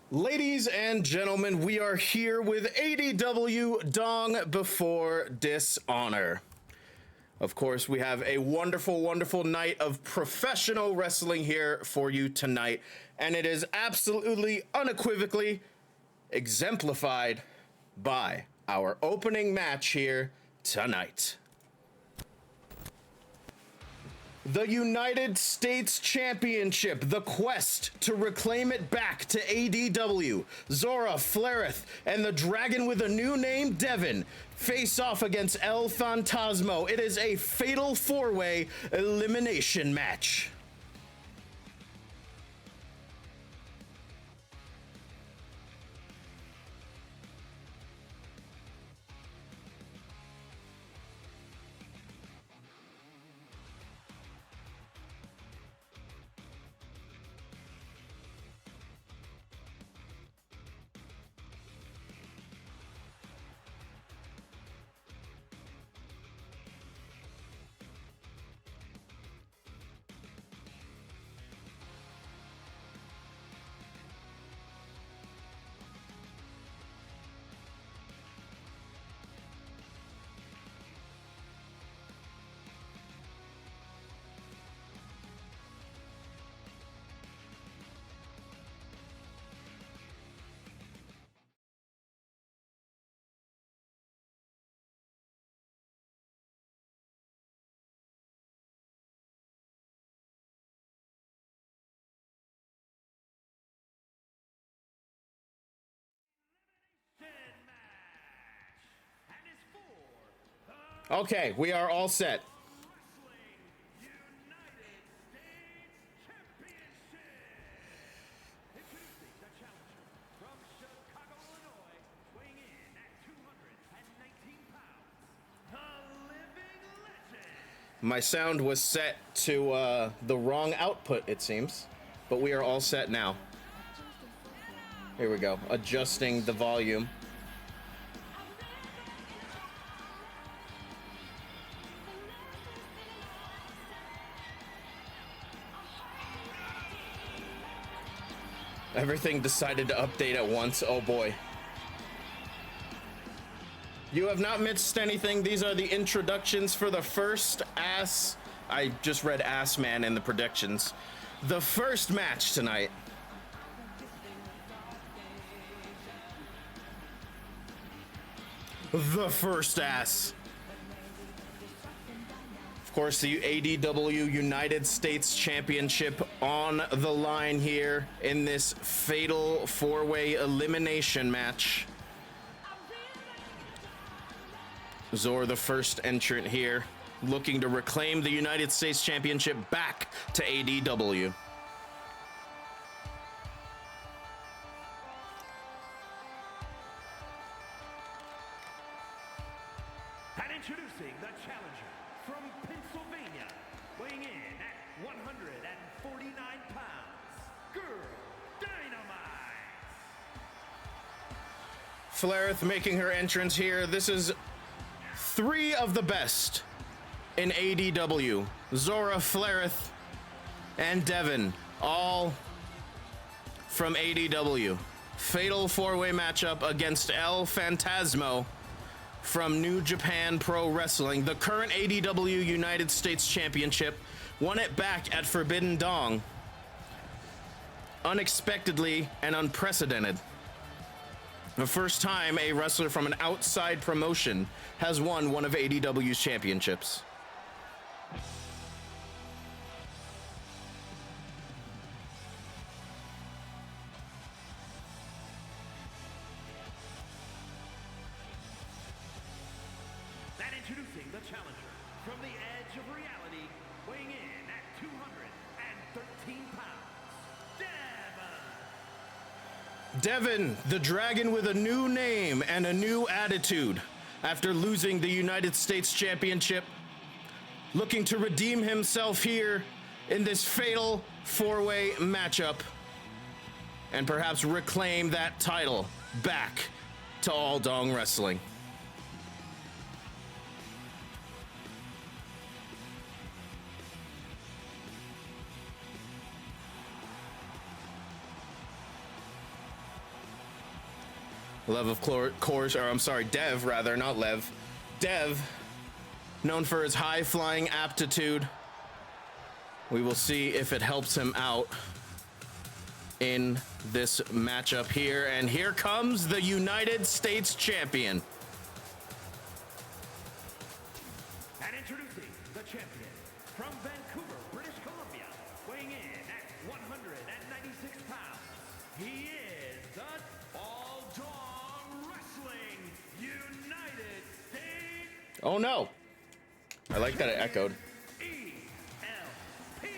Ladies and gentlemen, we are here with ADW Dong Before Dishonor. Of course, we have a wonderful, wonderful night of professional wrestling here for you tonight, and it is absolutely unequivocally exemplified by our opening match here tonight. The United States Championship, the quest to reclaim it back to ADW. Zora Flareth and the Dragon with a new name, Devin, face off against El Fantasmo. It is a fatal four-way elimination match. Okay, we are all set. My sound was set to the wrong output, it seems, but we are all set now. Here we go, adjusting the volume. Everything decided to update at once. Oh boy. You have not missed anything. These are the introductions for the first ass. I just read ass man in the predictions. The first match tonight. The first ass. Of course, the ADW United States Championship on the line here in this fatal four-way elimination match. Zor, the first entrant here, looking to reclaim the United States Championship back to ADW. And introducing the challenger from Pennsylvania, weighing in at 149 pounds, Girl Dynamite. Flareth making her entrance here. This is three of the best in ADW. Zora, Flareth, and Devin, all from ADW. Fatal four-way matchup against El Fantasmo from New Japan Pro Wrestling. The current ADW United States Championship won it back at Forbidden Dong. Unexpectedly and unprecedented. The first time a wrestler from an outside promotion has won one of ADW's championships. And introducing the challenger from the edge of reality, weighing in at 213 pounds, Devin, the Dragon with a new name and a new attitude. After losing the United States Championship, looking to redeem himself here in this fatal four-way matchup and perhaps reclaim that title back to All Dong Wrestling. Lev, of course, or I'm sorry, Dev, rather, not Lev. Dev, known for his high-flying aptitude. We will see if it helps him out in this matchup here. And here comes the United States champion. And introducing the champion from Vancouver, British Columbia, weighing in at 196 pounds. He is the All Dong Wrestling United States. Oh no. I like that it echoed. ELP.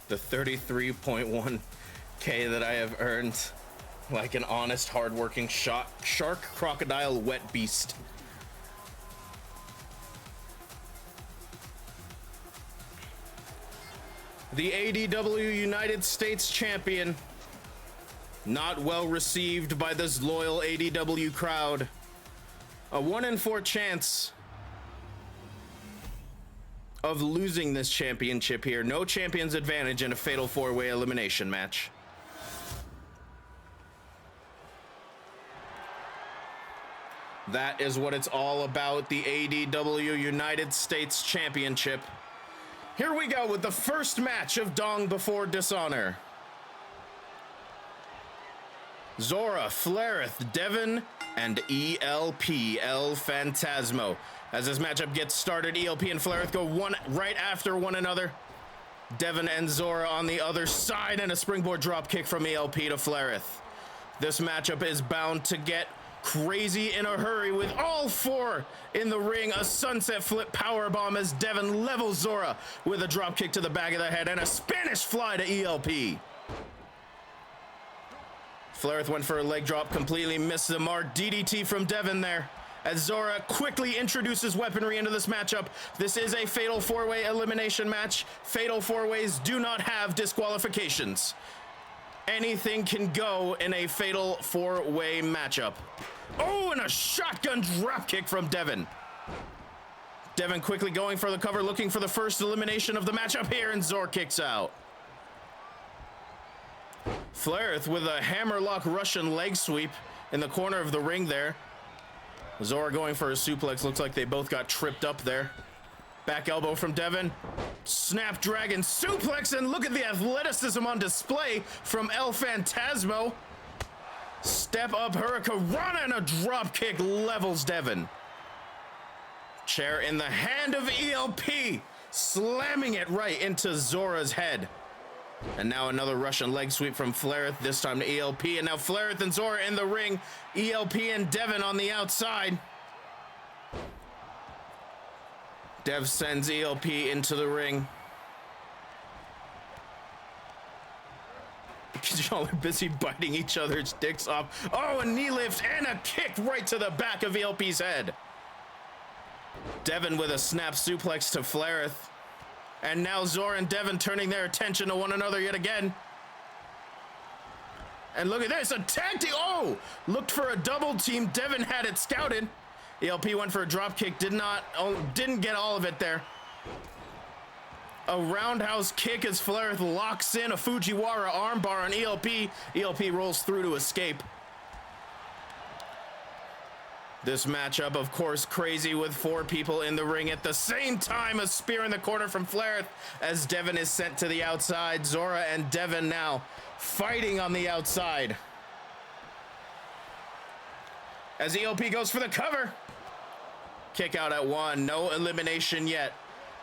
The 33.1K that I have earned like an honest, hardworking shark, crocodile, wet beast. The ADW United States champion, not well received by this loyal ADW crowd. A 1 in 4 chance of losing this championship here. No champion's advantage in a fatal 4-way elimination match. That is what it's all about, the ADW United States Championship. Here we go with the first match of Dong Before Dishonor. Zora, Flareth, Devin, and ELP, El Phantasmo. As this matchup gets started, ELP and Flareth go one right after one another. Devin and Zora on the other side, and a springboard drop kick from ELP to Flareth. This matchup is bound to get crazy in a hurry with all four in the ring. A sunset flip powerbomb as Devin levels Zora with a drop kick to the back of the head and a Spanish fly to ELP. Flareth went for a leg drop, completely missed the mark. DDT from Devin there as Zora quickly introduces weaponry into this matchup. This is a fatal 4-way elimination match. Fatal 4-ways do not have disqualifications. Anything can go in a fatal 4-way matchup. Oh, and a shotgun drop kick from Devin. Devin quickly going for the cover, looking for the first elimination of the matchup here, and Zora kicks out. Flareth with a hammerlock Russian leg sweep in the corner of the ring there. Zora going for a suplex. Looks like they both got tripped up there. Back elbow from Devin. Snapdragon suplex, and look at the athleticism on display from El Phantasmo. Step up Hurricanrana, and a drop kick levels Devin. Chair in the hand of ELP, slamming it right into Zora's head. And now another Russian leg sweep from Flareth, this time to ELP. And now Flareth and Zora in the ring. ELP and Devin on the outside. Dev sends ELP into the ring. Y'all are busy biting each other's dicks off. Oh, a knee lift and a kick right to the back of ELP's head. Devin with a snap suplex to Flareth. And now Zora and Devin turning their attention to one another yet again. And look at this, a tag team. Oh, looked for a double team. Devin had it scouted. ELP went for a drop kick, didn't get all of it there. A roundhouse kick as Flareth locks in a Fujiwara armbar on ELP. ELP rolls through to escape. This matchup, of course, crazy with 4 people in the ring at the same time. A spear in the corner from Flareth as Devin is sent to the outside. Zora and Devin now fighting on the outside. As ELP goes for the cover. Kick out at 1. No elimination yet.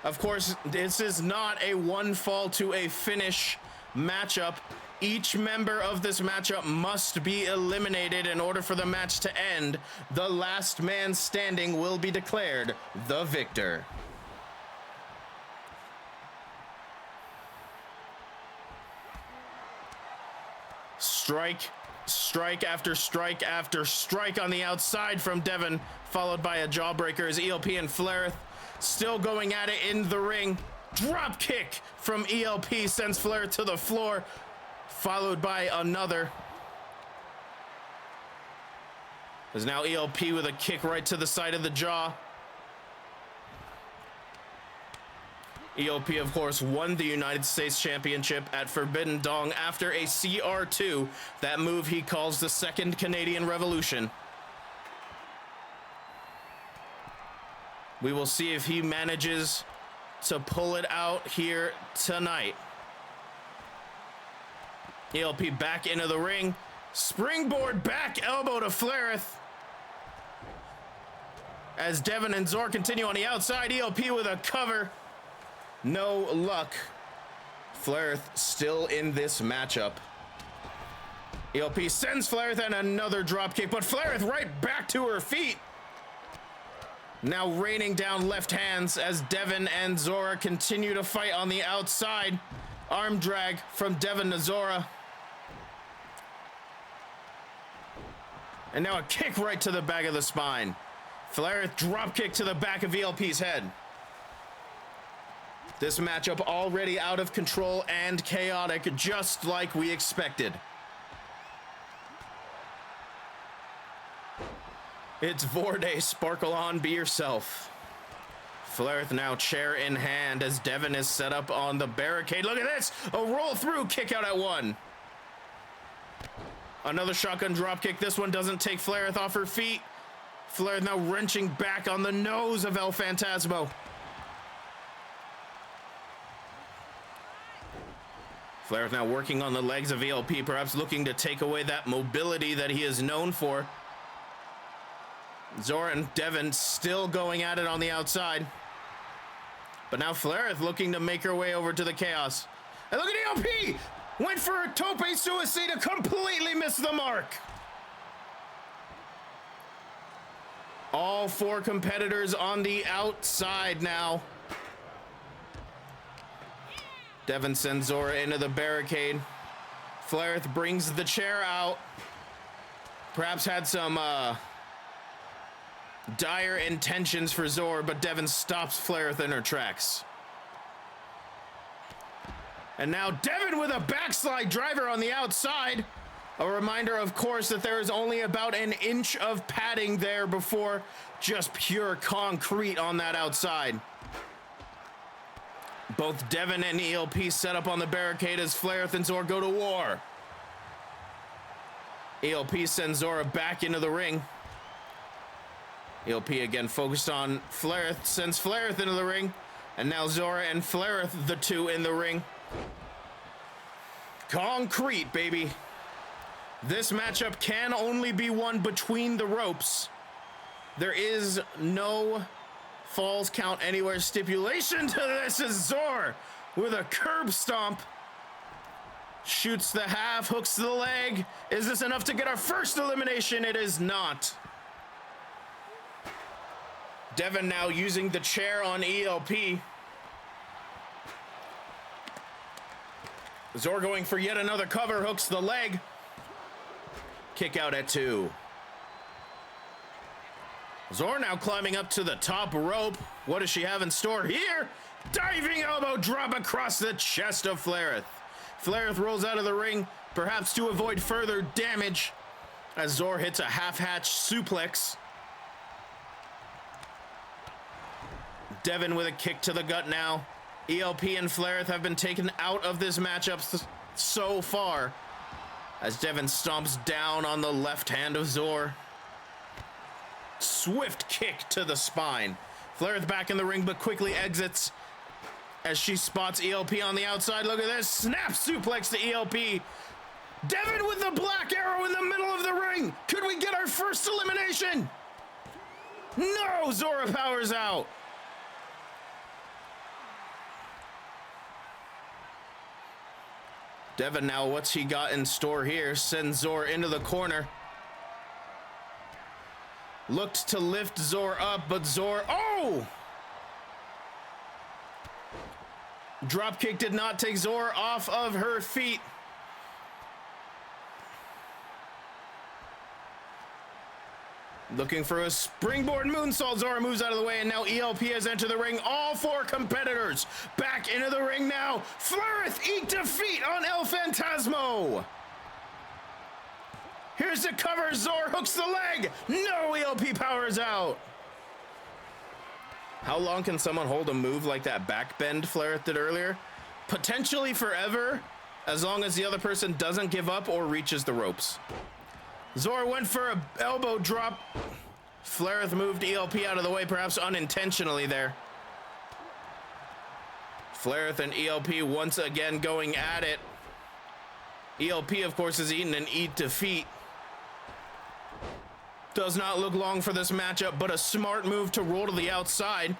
Of course, this is not a 1 fall to a finish matchup. Each member of this matchup must be eliminated in order for the match to end. The last man standing will be declared the victor. Strike after strike after strike on the outside from Devin, followed by a jawbreaker as ELP and Flareth still going at it in the ring. Drop kick from ELP sends Flareth to the floor, followed by another. There's now ELP with a kick right to the side of the jaw. ELP, of course, won the United States Championship at Forbidden Dong after a CR2. That move he calls the Second Canadian Revolution. We will see if he manages to pull it out here tonight. ELP back into the ring. Springboard back elbow to Flareth. As Devin and Zor continue on the outside, ELP with a cover. No luck. Flareth still in this matchup. ELP sends Flareth and another dropkick, but Flareth right back to her feet. Now raining down left hands as Devin and Zora continue to fight on the outside. Arm drag from Devin to Zora. And now a kick right to the back of the spine. Flareth dropkick to the back of ELP's head. This matchup already out of control and chaotic, just like we expected. It's Vorday, sparkle on, be yourself. Flareth now chair in hand as Devin is set up on the barricade. Look at this, a roll through, kick out at one. Another shotgun dropkick. This one doesn't take Flareth off her feet. Flareth now wrenching back on the nose of El Phantasmo. Flareth now working on the legs of ELP, perhaps looking to take away that mobility that he is known for. Zora and Devin still going at it on the outside. But now Flareth looking to make her way over to the chaos. And look at ELP! Went for a tope suicida, completely missed the mark. All four competitors on the outside now. Devin sends Zora into the barricade. Flareth brings the chair out. Perhaps had some dire intentions for Zora, but Devin stops Flareth in her tracks. And now Devin with a backslide driver on the outside. A reminder, of course, that there is only about an inch of padding there before just pure concrete on that outside. Both Devin and ELP set up on the barricade as Flareth and Zora go to war. ELP sends Zora back into the ring. ELP again focused on Flareth, sends Flareth into the ring. And now Zora and Flareth, the two in the ring. Concrete, baby. This matchup can only be won between the ropes. There is no falls count anywhere stipulation to this as Zor with a curb stomp. Shoots the half, hooks the leg. Is this enough to get our first elimination? It is not. Devin now using the chair on ELP. Zor going for yet another cover, hooks the leg. Kick out at two. Zor now climbing up to the top rope. What does she have in store here? Diving elbow drop across the chest of Flareth. Flareth rolls out of the ring, perhaps to avoid further damage, as Zor hits a half-hatch suplex. Devin with a kick to the gut now. ELP and Flareth have been taken out of this matchup so far, as Devin stomps down on the left hand of Zor. Swift kick to the spine. Flareth back in the ring, but quickly exits as she spots ELP on the outside. Look at this, snap suplex to ELP. Devin with the black arrow in the middle of the ring. Could we get our first elimination? No, Zora powers out. Devin now, what's he got in store here? Sends Zor into the corner. Looked to lift Zor up, but Zor, oh! Dropkick did not take Zor off of her feet. Looking for a springboard moonsault. Zora moves out of the way, and now ELP has entered the ring. All four competitors back into the ring now. Flareth eke defeat on El Phantasmo. Here's the cover. Zor hooks the leg. No, ELP powers out. How long can someone hold a move like that back bend Flair did earlier? Potentially forever, as long as the other person doesn't give up or reaches the ropes. Zor went for a elbow drop. Flaireth moved ELP out of the way, perhaps unintentionally there. Flaireth and ELP once again going at it. ELP, of course, is eaten an eat defeat. Does not look long for this matchup, but a smart move to roll to the outside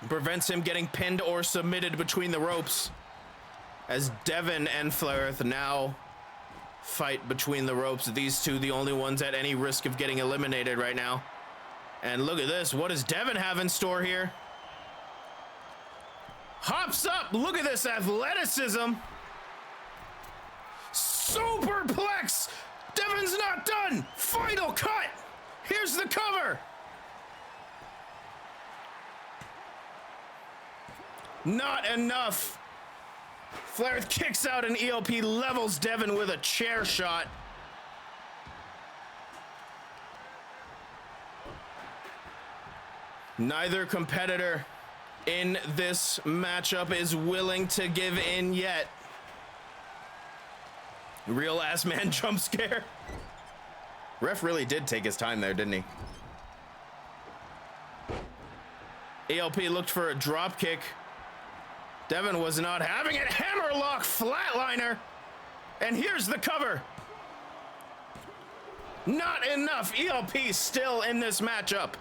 prevents him getting pinned or submitted between the ropes. As Devin and Flaireth now fight between the ropes. These two, the only ones at any risk of getting eliminated right now. And look at this. What does Devin have in store here? Hops up. Look at this athleticism. Superplex. Devin's not done. Final cut. Here's the cover. Not enough. Flaireth kicks out and ELP levels Devin with a chair shot. Neither competitor in this matchup is willing to give in yet. Real ass man jump scare. Ref really did take his time there, didn't he? ELP looked for a drop kick. Devin was not having it. Hammerlock flatliner. And here's the cover. Not enough. ELP still in this matchup.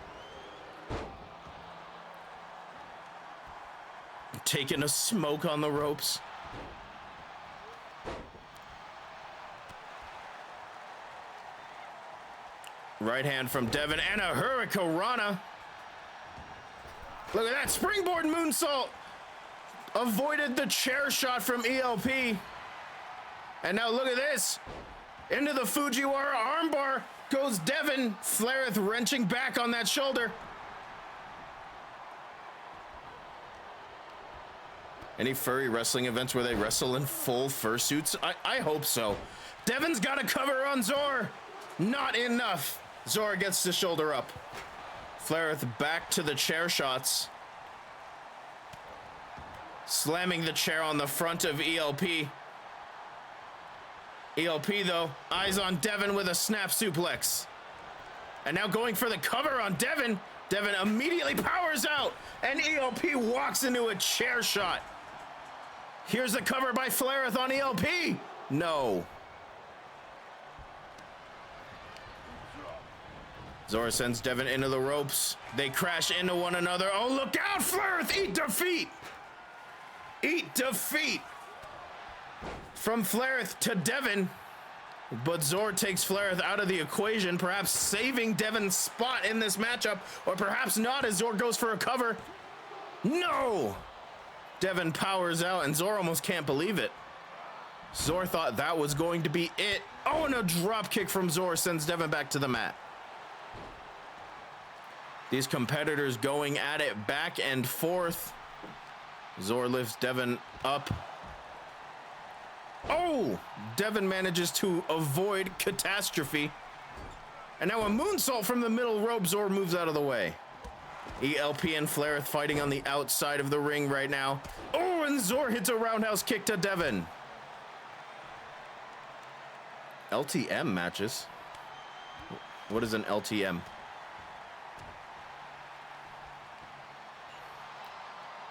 Taking a smoke on the ropes. Right hand from Devin and a Hurricanrana. Look at that springboard moonsault. Avoided the chair shot from ELP. And now look at this. Into the Fujiwara armbar goes Devin. Flaireth wrenching back on that shoulder. Any furry wrestling events where they wrestle in full fursuits? I hope so. Devin's got a cover on Zor. Not enough. Zor gets the shoulder up. Flaireth back to the chair shots. Slamming the chair on the front of ELP. ELP, though, eyes on Devin with a snap suplex. And now going for the cover on Devin. Devin immediately powers out, and ELP walks into a chair shot. Here's the cover by Flaireth on ELP. No. Zor sends Devin into the ropes. They crash into one another. Oh, look out, Flaireth! Eat defeat! Eat defeat! From Flaireth to Devin. But Zor takes Flaireth out of the equation, perhaps saving Devin's spot in this matchup, or perhaps not as Zor goes for a cover. No! Devin powers out, and Zor almost can't believe it. Zor thought that was going to be it. Oh, and a drop kick from Zor sends Devin back to the mat. These competitors going at it back and forth. Zor lifts Devin up. Oh! Devin manages to avoid catastrophe. And now a moonsault from the middle rope. Zor moves out of the way. ELP and Flaireth fighting on the outside of the ring right now. Oh, and Zor hits a roundhouse kick to Devin. LTM matches. What is an LTM?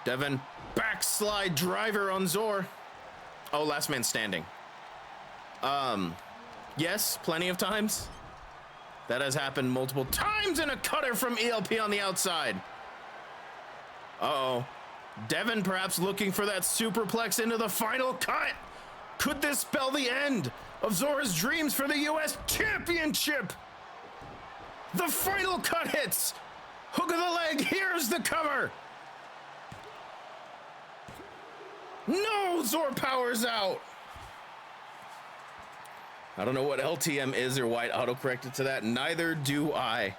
Devin, backslide driver on Zor. Oh, last man standing. Yes, plenty of times. That has happened multiple times, and a cutter from ELP on the outside. Uh-oh. Devin perhaps looking for that superplex into the final cut. Could this spell the end of Zor's dreams for the U.S. Championship? The final cut hits. Hook of the leg. Here's the cover. No, Zor powers out. I don't know what LTM is or why it auto-corrected to that. Neither do I.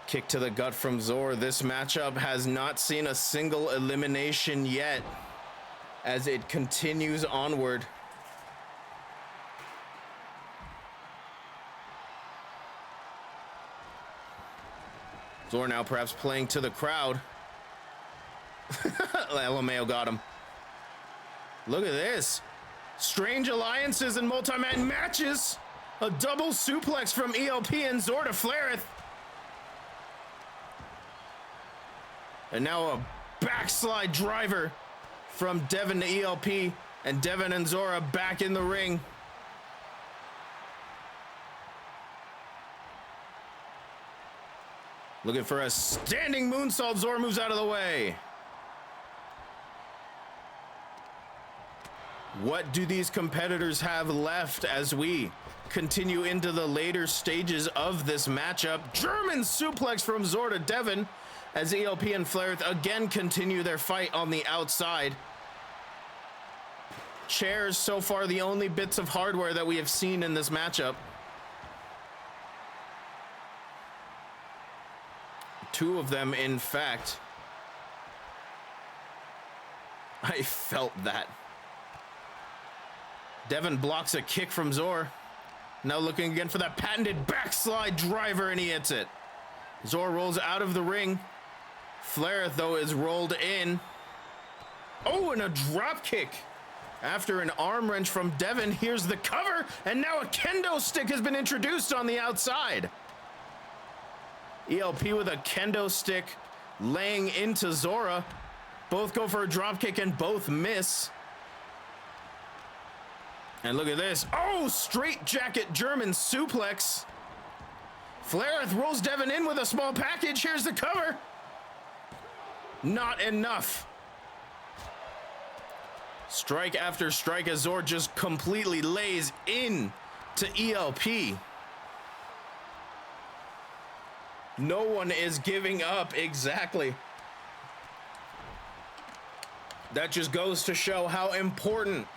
Kick to the gut from Zor. This matchup has not seen a single elimination yet as it continues onward. Zor now perhaps playing to the crowd. LMAO got him. Look at this. Strange alliances and multi-man matches. A double suplex from ELP and Zor to Flareth. And now a backslide driver from Devin to ELP. And Devin and Zora back in the ring. Looking for a standing moonsault. Zor moves out of the way. What do these competitors have left as we continue into the later stages of this matchup? German suplex from Zor to Devin as ELP and Flareth again continue their fight on the outside. Chairs so far the only bits of hardware that we have seen in this matchup. Two of them, in fact. I felt that. Devin blocks a kick from Zor. Now looking again for that patented backslide driver, and he hits it. Zor rolls out of the ring. Flareth, though, is rolled in. Oh, and a drop kick. After an arm wrench from Devin, here's the cover, and now a kendo stick has been introduced on the outside. ELP with a kendo stick laying into Zora. Both go for a drop kick and both miss. And look at this. Oh, straight jacket German suplex. Flareth rolls Devin in with a small package. Here's the cover. Not enough. Strike after strike as Zor just completely lays in to ELP. No one is giving up. Exactly. That just goes to show how important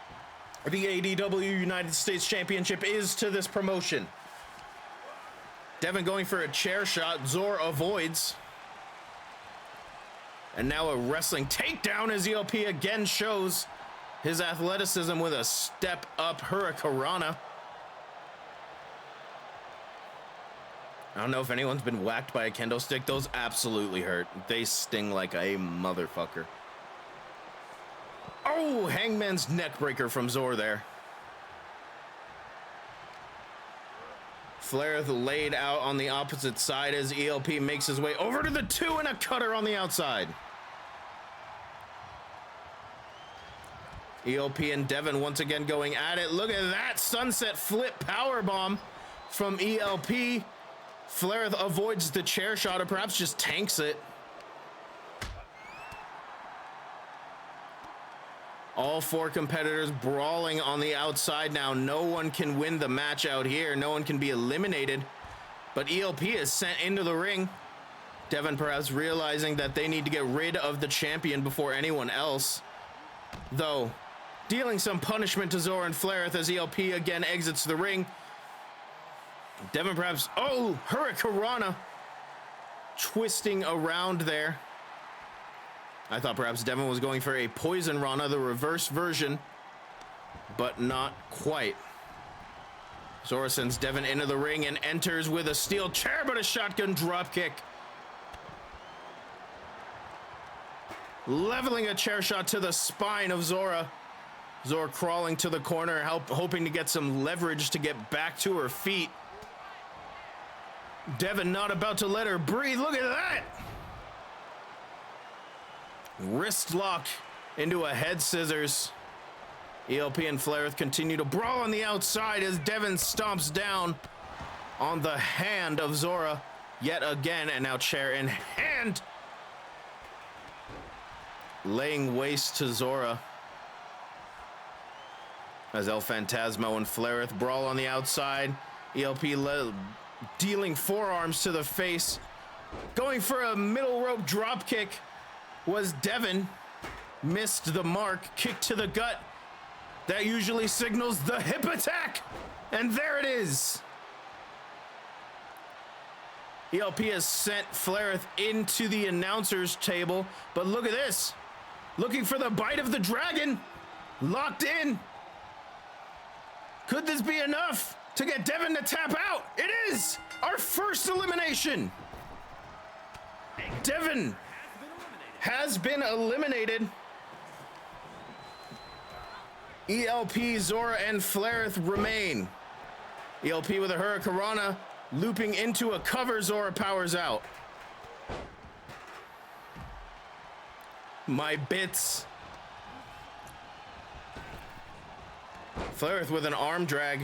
the ADW United States Championship is to this promotion. Devin going for a chair shot. Zor avoids. And now a wrestling takedown as ELP again shows his athleticism with a step up Hurricanrana. I don't know if anyone's been whacked by a kendo stick. Those absolutely hurt. They sting like a motherfucker. Oh, Hangman's neck breaker from Zor there. Flareth laid out on the opposite side as ELP makes his way over to the 2 and a cutter on the outside. ELP and Devin once again going at it. Look at that sunset flip powerbomb from ELP. Flareth avoids the chair shot or perhaps just tanks it. All four competitors brawling on the outside now. No one can win the match out here. No one can be eliminated. But ELP is sent into the ring. Devin perhaps realizing that they need to get rid of the champion before anyone else. Though, dealing some punishment to Zor and Flareth as ELP again exits the ring. Devin perhaps, oh, Hurricanrana twisting around there. I thought perhaps Devin was going for a Poison Rana, the reverse version, but not quite. Zora sends Devin into the ring and enters with a steel chair, but a shotgun drop kick. Leveling a chair shot to the spine of Zora. Zora crawling to the corner, hoping to get some leverage to get back to her feet. Devin not about to let her breathe. Look at that. Wrist lock into a head scissors. ELP and Flareth continue to brawl on the outside as Devin stomps down on the hand of Zora yet again, and now chair in hand. Laying waste to Zora as El Phantasmo and Flareth brawl on the outside. ELP dealing forearms to the face. Going for a middle rope drop kick was Devin. Missed the mark. Kick to the gut. That usually signals the hip attack. And there it is. ELP has sent Flareth into the announcer's table. But look at this. Looking for the bite of the dragon. Locked in. Could this be enough to get Devin to tap out? It is! Our first elimination. Devin has been eliminated. ELP, Zora, and Flareth remain. ELP with a Hurricanrana, looping into a cover. Zora powers out. My bits. Flareth with an arm drag.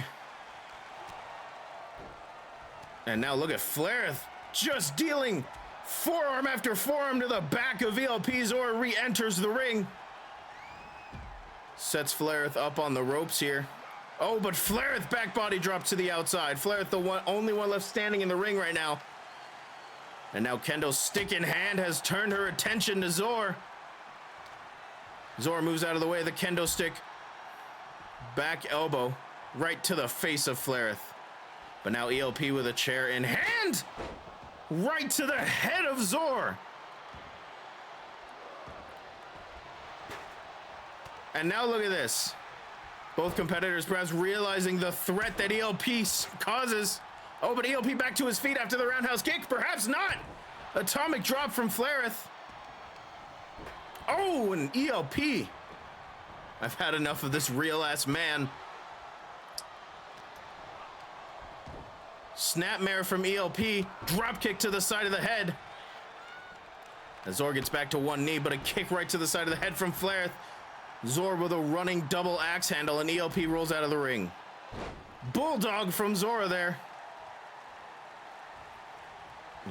And now look at Flareth just dealing forearm after forearm to the back of ELP. Zora re-enters the ring. Sets Flareth up on the ropes here. Oh, but Flareth back body drop to the outside. Flareth the only one left standing in the ring right now. And now Kendo's stick in hand has turned her attention to Zor. Zor moves out of the way of the kendo stick. Back elbow right to the face of Flareth. But now ELP with a chair in hand. Right to the head of Zor. And now look at this. Both competitors perhaps realizing the threat that ELP causes. Oh, but ELP back to his feet after the roundhouse kick. Perhaps not. Atomic drop from Flareth. Oh, and ELP. I've had enough of this real-ass man. Snapmare from ELP. Drop kick to the side of the head. As Zor gets back to one knee, but a kick right to the side of the head from Flareth. Zor with a running double axe handle, and ELP rolls out of the ring. Bulldog from Zora there.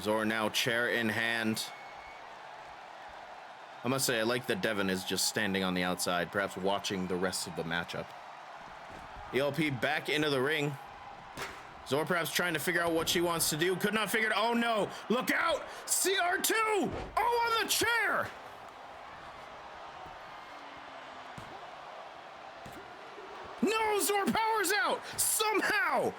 Zora now chair in hand. I must say, I like that Devin is just standing on the outside, perhaps watching the rest of the matchup. ELP back into the ring. Zora perhaps trying to figure out what she wants to do. Could not figure it. Oh no, look out! CR2! Oh, on the chair! No, Zor powers out somehow.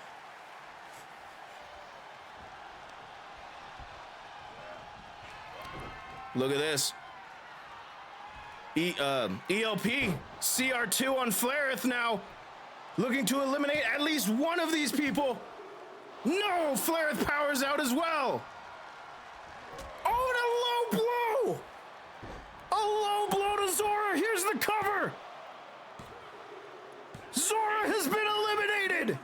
Look at this. ELP, CR2 on Flareth now, looking to eliminate at least one of these people. No, Flareth powers out as well. Oh, and a low blow. A low blow to Zora. Here's the cover. Zora has been eliminated!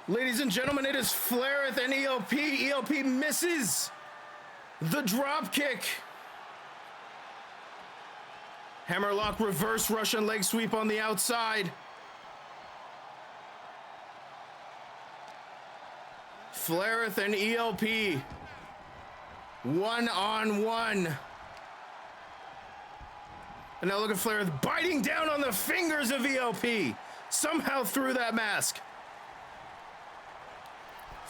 Ladies and gentlemen, it is Flareth and ELP. ELP misses the drop kick. Hammerlock reverse Russian leg sweep on the outside. Flareth and ELP, one-on-one. And now look at Flareth biting down on the fingers of ELP, somehow through that mask.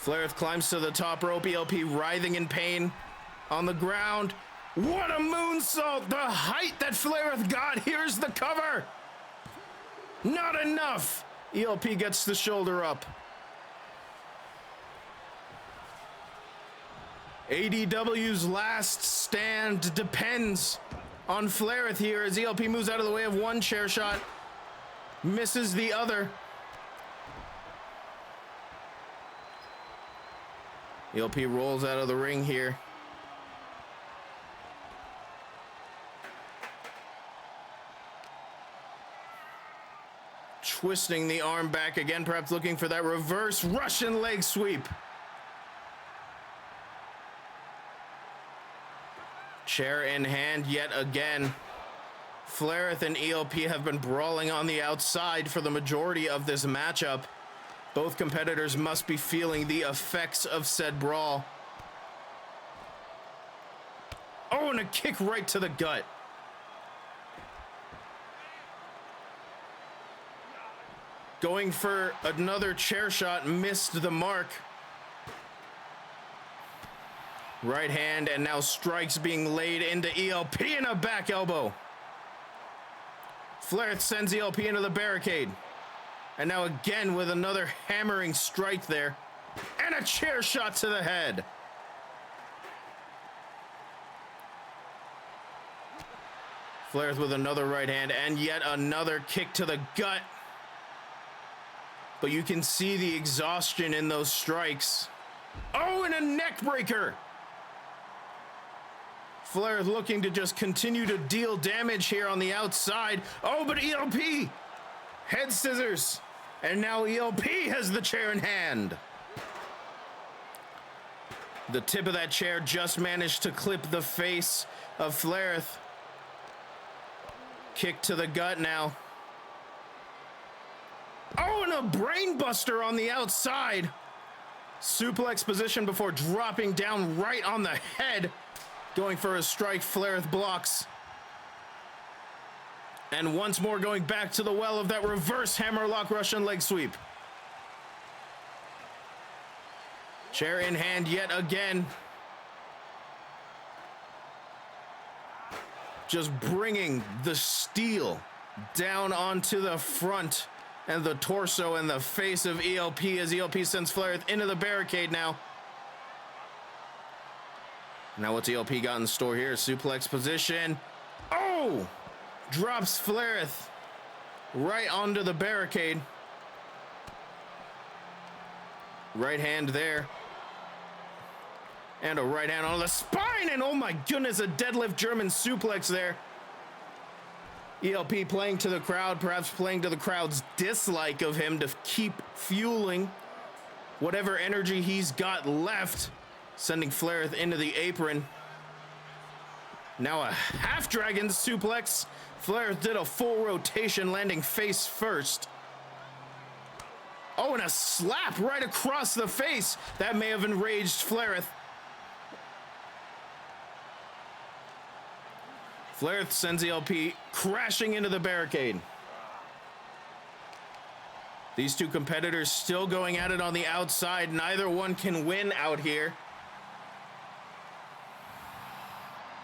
Flareth climbs to the top rope, ELP writhing in pain on the ground. What a moonsault, the height that Flareth got. Here's the cover. Not enough. ELP gets the shoulder up. ADW's last stand depends on Flareth here as ELP moves out of the way of one chair shot, misses the other. ELP rolls out of the ring here. Twisting the arm back again, perhaps looking for that reverse Russian leg sweep. Chair in hand yet again. Flareth and ELP have been brawling on the outside for the majority of this matchup. Both competitors must be feeling the effects of said brawl. Oh, and a kick right to the gut. Going for another chair shot, missed the mark. Right hand, and now strikes being laid into ELP and a back elbow. Flareth sends ELP into the barricade. And now again with another hammering strike there. And a chair shot to the head. Flair with another right hand and yet another kick to the gut. But you can see the exhaustion in those strikes. Oh, and a neck breaker. Flair looking to just continue to deal damage here on the outside. Oh, but ELP. Head scissors. And now ELP has the chair in hand. The tip of that chair just managed to clip the face of Flair. Kick to the gut now. Oh, and a brain buster on the outside. Suplex position before dropping down right on the head. Going for a strike, Flair blocks. And once more going back to the well of that reverse hammerlock Russian leg sweep. Chair in hand yet again. Just bringing the steel down onto the front and the torso and the face of ELP as ELP sends Flair into the barricade now. Now what's ELP got in store here? Suplex position. Oh! Drops Flair right onto the barricade. Right hand there. And a right hand on the spine. And oh my goodness, a deadlift German suplex there. ELP playing to the crowd, perhaps playing to the crowd's dislike of him to keep fueling whatever energy he's got left. Sending Flair into the apron. Now a half dragon suplex. Flair did a full rotation, landing face first. Oh, and a slap right across the face. That may have enraged Flair. Flair sends ELP crashing into the barricade. These two competitors still going at it on the outside. Neither one can win out here.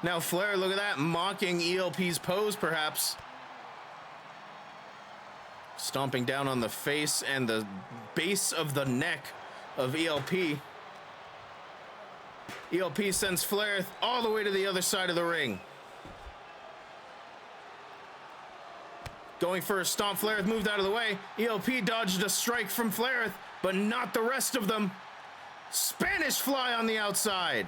Now Flair, look at that, mocking ELP's pose perhaps. Stomping down on the face and the base of the neck of ELP. ELP sends Flair all the way to the other side of the ring. Going for a stomp, Flair moved out of the way. ELP dodged a strike from Flair, but not the rest of them. Spanish fly on the outside.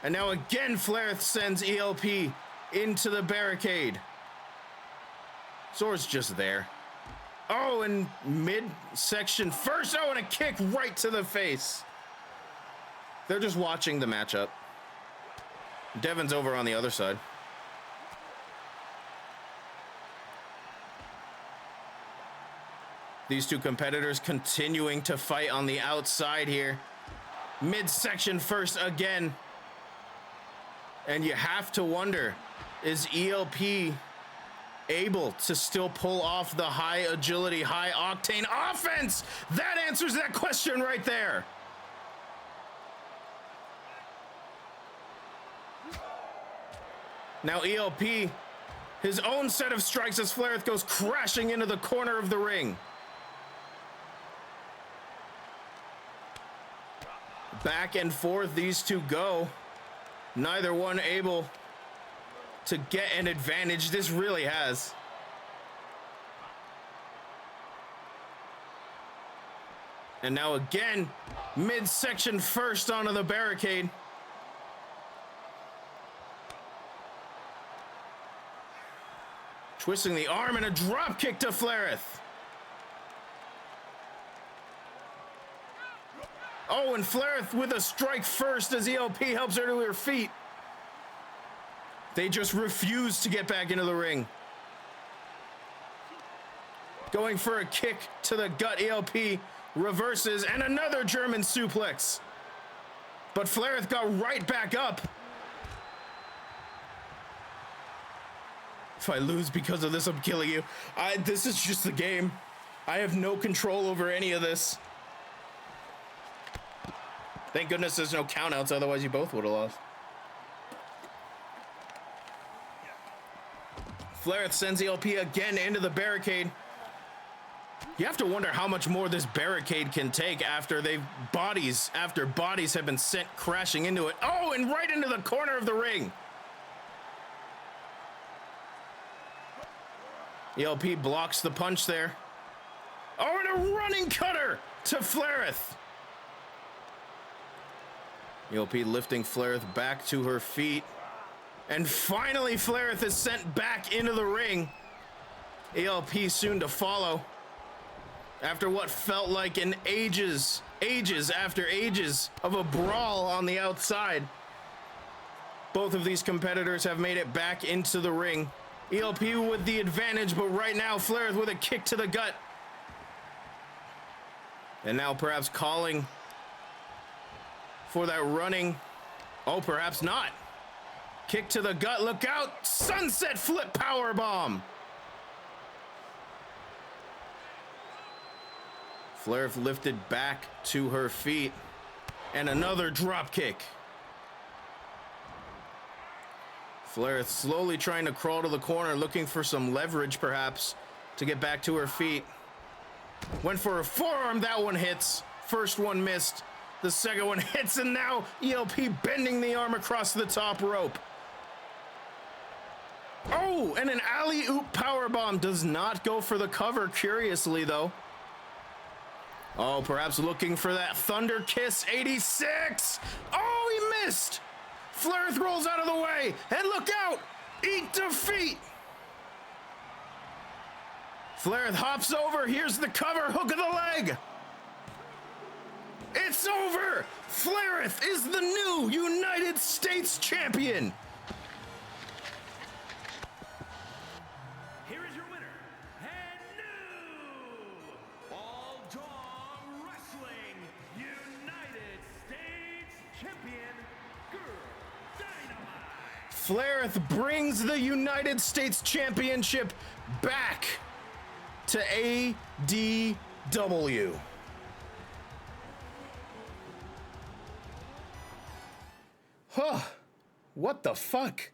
And now again, Flair sends ELP into the barricade. Zor's just there. Oh, and midsection first. Oh, and a kick right to the face. They're just watching the matchup. Devin's over on the other side. These two competitors continuing to fight on the outside here. Midsection first again. And you have to wonder, is ELP able to still pull off the high agility, high octane offense? That answers that question right there. Now ELP, his own set of strikes as Flair goes crashing into the corner of the ring. Back and forth these two go. Neither one able to get an advantage. This really has. And now again, midsection first onto the barricade. Twisting the arm and a drop kick to Flair. Oh, and Flair with a strike first as ELP helps her to her feet. They just refuse to get back into the ring. Going for a kick to the gut, ELP reverses, and another German suplex. But Flair got right back up. If I lose because of this, I'm killing you. This is just the game. I have no control over any of this. Thank goodness there's no countouts, otherwise you both would have lost. Flair sends ELP again into the barricade. You have to wonder how much more this barricade can take after bodies have been sent crashing into it. Oh, and right into the corner of the ring. ELP blocks the punch there. Oh, and a running cutter to Flareth. ELP lifting Flareth back to her feet. And finally, Flareth is sent back into the ring. ELP soon to follow. After what felt like ages after ages of a brawl on the outside. Both of these competitors have made it back into the ring. ELP with the advantage, but right now Flareth with a kick to the gut. And now perhaps calling for that running. Oh, perhaps not. Kick to the gut, look out. Sunset flip power bomb. Flareth lifted back to her feet. And another drop kick. Flareth slowly trying to crawl to the corner, looking for some leverage perhaps to get back to her feet. Went for a forearm, that one hits. First one missed. The second one hits, and now ELP bending the arm across the top rope. Oh, and an alley-oop powerbomb does not go for the cover, curiously though. Oh, perhaps looking for that Thunder Kiss 86. Oh, he missed. Flareth rolls out of the way, and look out! Eat defeat! Flareth hops over, here's the cover, hook of the leg! It's over! Flareth is the new United States champion! Here is your winner, and new All Dong Wrestling United States champion, Girl Dynamite. Flareth brings the United States Championship back to ADW. Huh. What the fuck?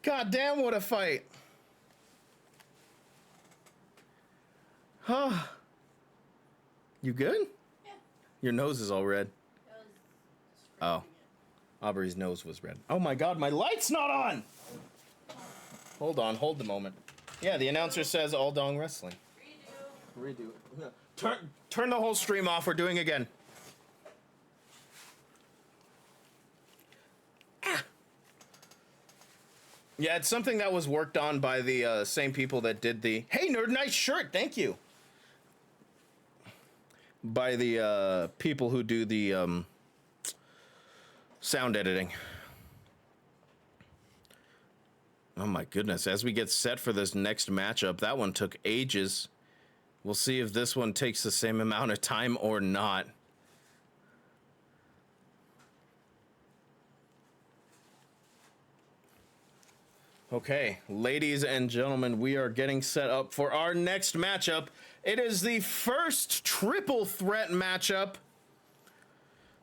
God damn, what a fight. Huh. You good? Yeah. Your nose is all red. It was Oh. Aubrey's nose was red. Oh my god, my light's not on! Hold on, hold the moment. Yeah, the announcer says All Dong Wrestling. Redo it. Turn the whole stream off, we're doing again. Yeah, it's something that was worked on by the same people that did the... Hey, nerd, nice shirt, thank you! By the people who do the sound editing. Oh my goodness, as we get set for this next matchup, that one took ages. We'll see if this one takes the same amount of time or not. Okay, ladies and gentlemen, we are getting set up for our next matchup. It is the first triple threat matchup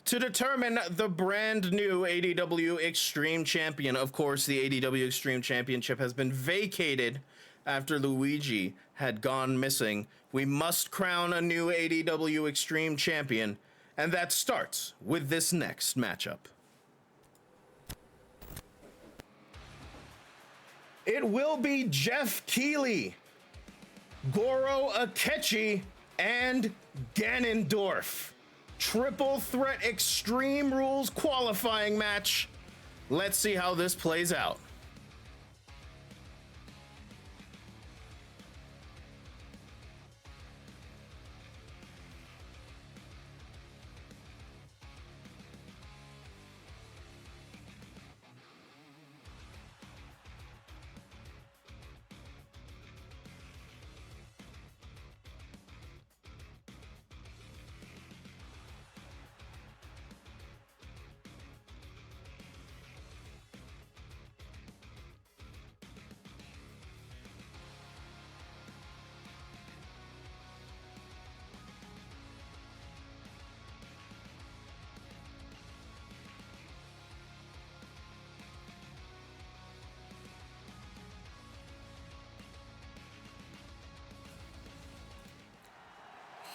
to determine the brand new ADW Extreme Champion. Of course, the ADW Extreme Championship has been vacated after Luigi had gone missing. We must crown a new ADW Extreme Champion, and that starts with this next matchup. It will be Jeff Keighley, Goro Akechi, and Ganondorf. Triple threat Extreme Rules qualifying match. Let's see how this plays out.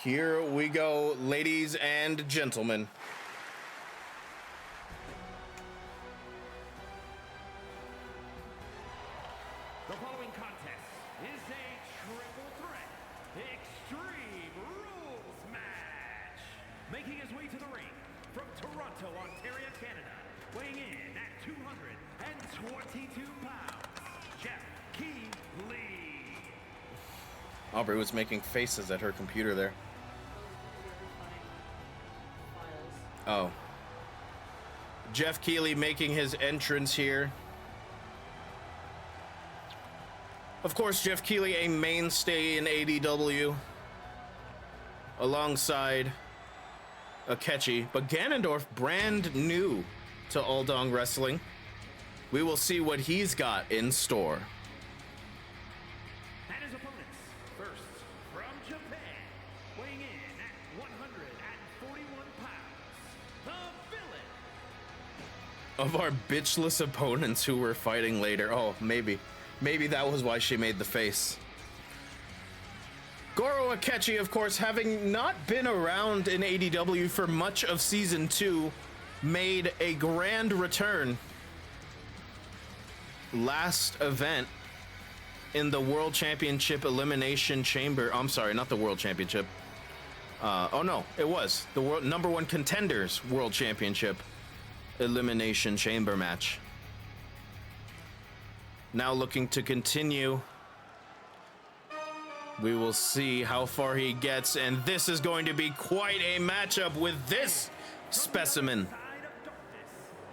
Here we go, ladies and gentlemen. The following contest is a triple threat extreme rules match. Making his way to the ring from Toronto, Ontario, Canada, weighing in at 222 pounds, Jeff Keighley. Aubrey was making faces at her computer there. Oh. Jeff Keighley making his entrance here. Of course, Jeff Keighley, a mainstay in ADW, alongside Akechi, but Ganondorf, brand new to All Dong Wrestling. We will see what he's got in store. And his opponents, first from Japan, weighing in at 141 pounds, the villain. Of our bitchless opponents who were fighting later. Oh, maybe that was why she made the face. Goro Akechi, of course, having not been around in ADW for much of Season 2, made a grand return last event in the World Championship Elimination Chamber. I'm sorry, not the World Championship. Oh no, it was the world #1 Contenders World Championship Elimination Chamber match. Now looking to continue. We will see how far he gets, and this is going to be quite a matchup with this specimen. Side of darkness,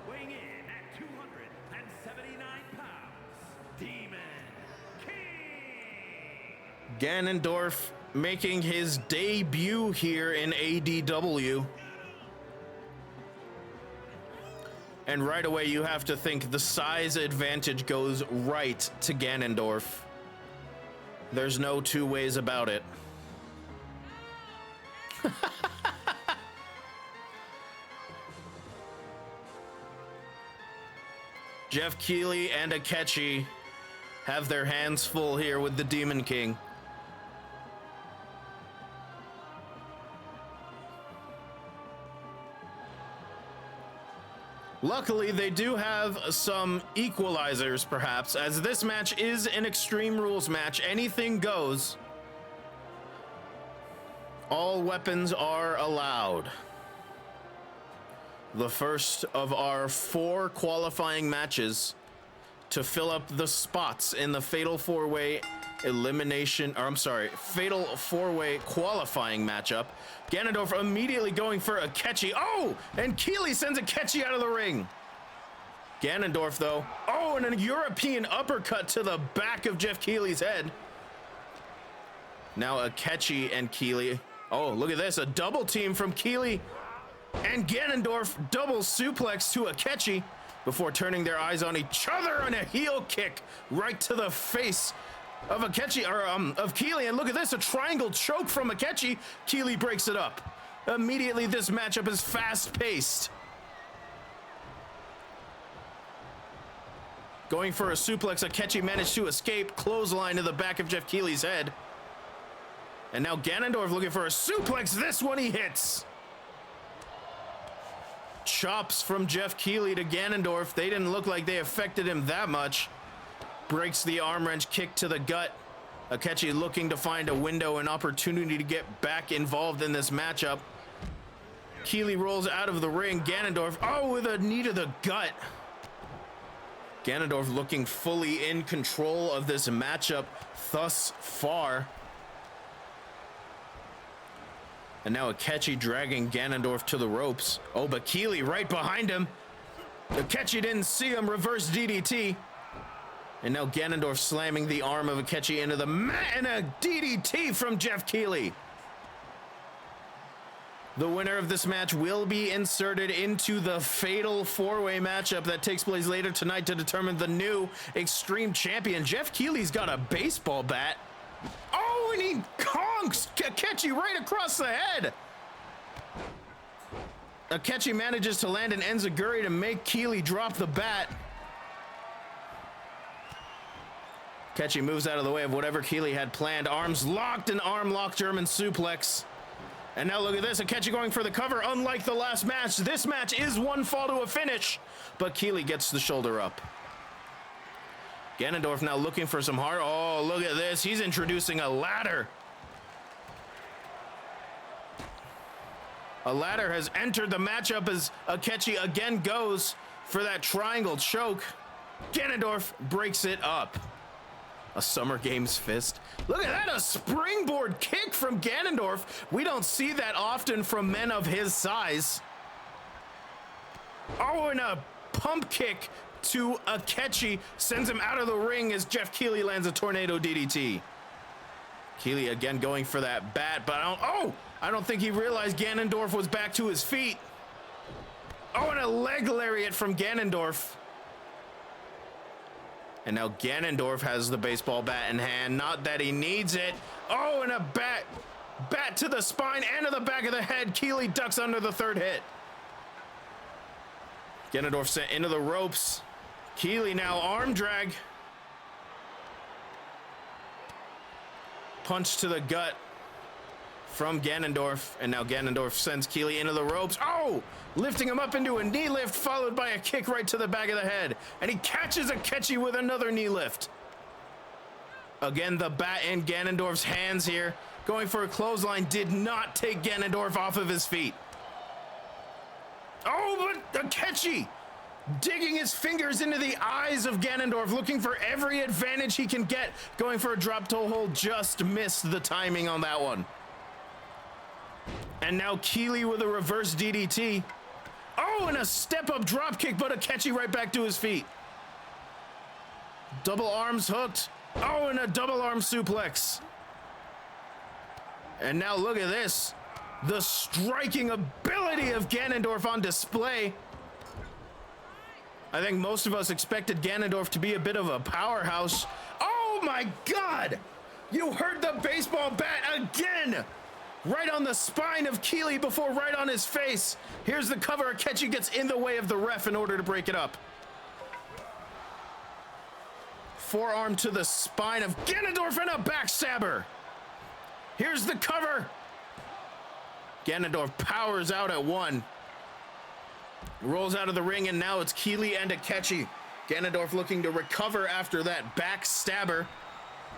weighing in at 279 pounds, Demon King. Ganondorf making his debut here in ADW. And right away you have to think the size advantage goes right to Ganondorf. There's no two ways about it. Jeff Keighley and Akechi have their hands full here with the Demon King. Luckily, they do have some equalizers, perhaps, as this match is an Extreme Rules match. Anything goes. All weapons are allowed. The first of our 4 qualifying matches to fill up the spots in the Fatal 4-Way Fatal 4-Way qualifying matchup. Ganondorf immediately going for Akechi. Oh, and Keighley sends Akechi out of the ring. Ganondorf, though. Oh, and a European uppercut to the back of Jeff Keighley's head. Now Akechi and Keighley. Oh, look at this. A double team from Keighley and Ganondorf. Double suplex to Akechi before turning their eyes on each other on a heel kick right to the face of Akechi, or of Keighley. And look at this, a triangle choke from Akechi. Keighley breaks it up. Immediately, this matchup is fast-paced. Going for a suplex, Akechi managed to escape. Clothesline to the back of Jeff Keighley's head. And now Ganondorf looking for a suplex. This one he hits. Chops from Jeff Keighley to Ganondorf. They didn't look like they affected him that much. Breaks the arm wrench kick to the gut. Akechi looking to find a window, an opportunity to get back involved in this matchup. Keighley rolls out of the ring. Ganondorf, oh, with a knee to the gut. Ganondorf looking fully in control of this matchup thus far. And now Akechi dragging Ganondorf to the ropes. Oh, but Keighley right behind him. Akechi didn't see him. Reverse DDT. And now Ganondorf slamming the arm of Akechi into the mat, and a DDT from Jeff Keighley. The winner of this match will be inserted into the Fatal 4-Way matchup that takes place later tonight to determine the new Extreme Champion. Jeff Keighley's got a baseball bat. Oh, and he conks Akechi right across the head. Akechi manages to land an enziguri to make Keighley drop the bat. Akechi moves out of the way of whatever Keighley had planned. Arms locked, and arm locked German suplex. And now look at this, Akechi going for the cover. Unlike the last match, this match is one fall to a finish, but Keeley gets the shoulder up. Ganondorf now looking for some heart. Oh, look at this. He's introducing a ladder. A ladder has entered the matchup as Akechi again goes for that triangle choke. Ganondorf breaks it up. A Summer Games fist. Look at that, a springboard kick from Ganondorf. We don't see that often from men of his size. Oh, and a pump kick to Akechi sends him out of the ring as Jeff Keeley lands a tornado DDT. Keeley again going for that bat, but I don't think he realized Ganondorf was back to his feet. Oh, and a leg lariat from Ganondorf. And now Ganondorf has the baseball bat in hand. Not that he needs it. Oh, and a bat to the spine and to the back of the head. Keeley ducks under the third hit. Ganondorf sent into the ropes. Keeley now arm drag. Punch to the gut from Ganondorf, and now Ganondorf sends Keeley into the ropes. Oh, lifting him up into a knee lift, followed by a kick right to the back of the head, and he catches Akechi with another knee lift. Again, the bat in Ganondorf's hands here, going for a clothesline, did not take Ganondorf off of his feet. Oh, but Akechi digging his fingers into the eyes of Ganondorf, looking for every advantage he can get, going for a drop toe hold, just missed the timing on that one. And now Keeley with a reverse DDT. Oh, and a step-up drop kick, but Akechi right back to his feet. Double arms hooked. Oh, and a double arm suplex. And now look at this. The striking ability of Ganondorf on display. I think most of us expected Ganondorf to be a bit of a powerhouse. Oh my God! You heard the baseball bat again! Right on the spine of Keeley before right on his face. Here's the cover. Akechi gets in the way of the ref in order to break it up. Forearm to the spine of Ganondorf and a backstabber. Here's the cover. Ganondorf powers out at one. Rolls out of the ring, and now it's Keeley and Akechi. Ganondorf looking to recover after that backstabber.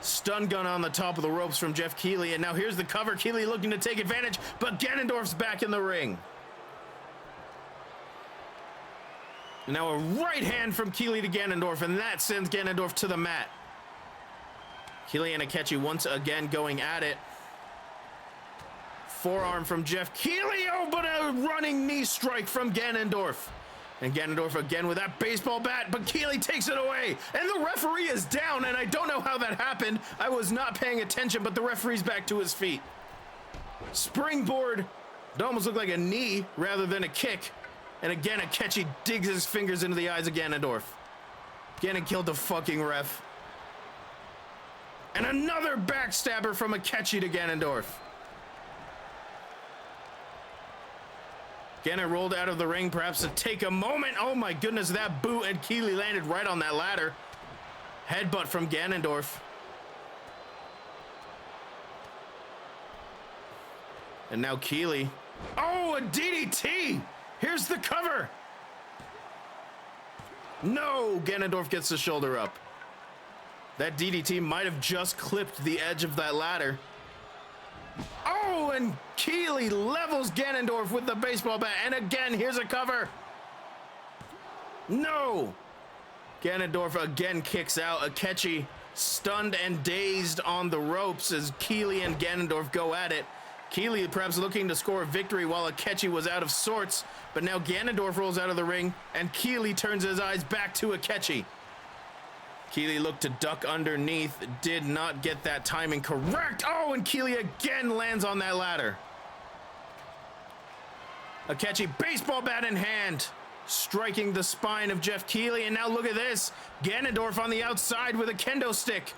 Stun gun on the top of the ropes from Jeff Keeley, and now here's the cover. Keeley looking to take advantage, but Ganondorf's back in the ring. Now a right hand from Keeley to Ganondorf, and that sends Ganondorf to the mat. Keeley and Akechi once again going at it. Forearm from Jeff Keeley, oh, but a running knee strike from Ganondorf. And Ganondorf again with that baseball bat, but Keeley takes it away. And the referee is down, and I don't know how that happened. I was not paying attention, but the referee's back to his feet. Springboard. It almost looked like a knee rather than a kick. And again, Akechi digs his fingers into the eyes of Ganondorf. Ganon killed the fucking ref. And another backstabber from Akechi to Ganondorf. Ganon rolled out of the ring, perhaps to take a moment. Oh my goodness, that boot, and Keeley landed right on that ladder. Headbutt from Ganondorf. And now Keeley. Oh, a DDT! Here's the cover. No, Ganondorf gets the shoulder up. That DDT might have just clipped the edge of that ladder. Oh, and Keeley levels Ganondorf with the baseball bat. And again, here's a cover. No. Ganondorf again kicks out. Akechi stunned and dazed on the ropes as Keeley and Ganondorf go at it. Keeley perhaps looking to score a victory while Akechi was out of sorts. But now Ganondorf rolls out of the ring and Keeley turns his eyes back to Akechi. Keeley looked to duck underneath, did not get that timing correct. Oh, and Keeley again lands on that ladder. Akechi, baseball bat in hand, striking the spine of Jeff Keeley. And now look at this. Ganondorf on the outside with a kendo stick.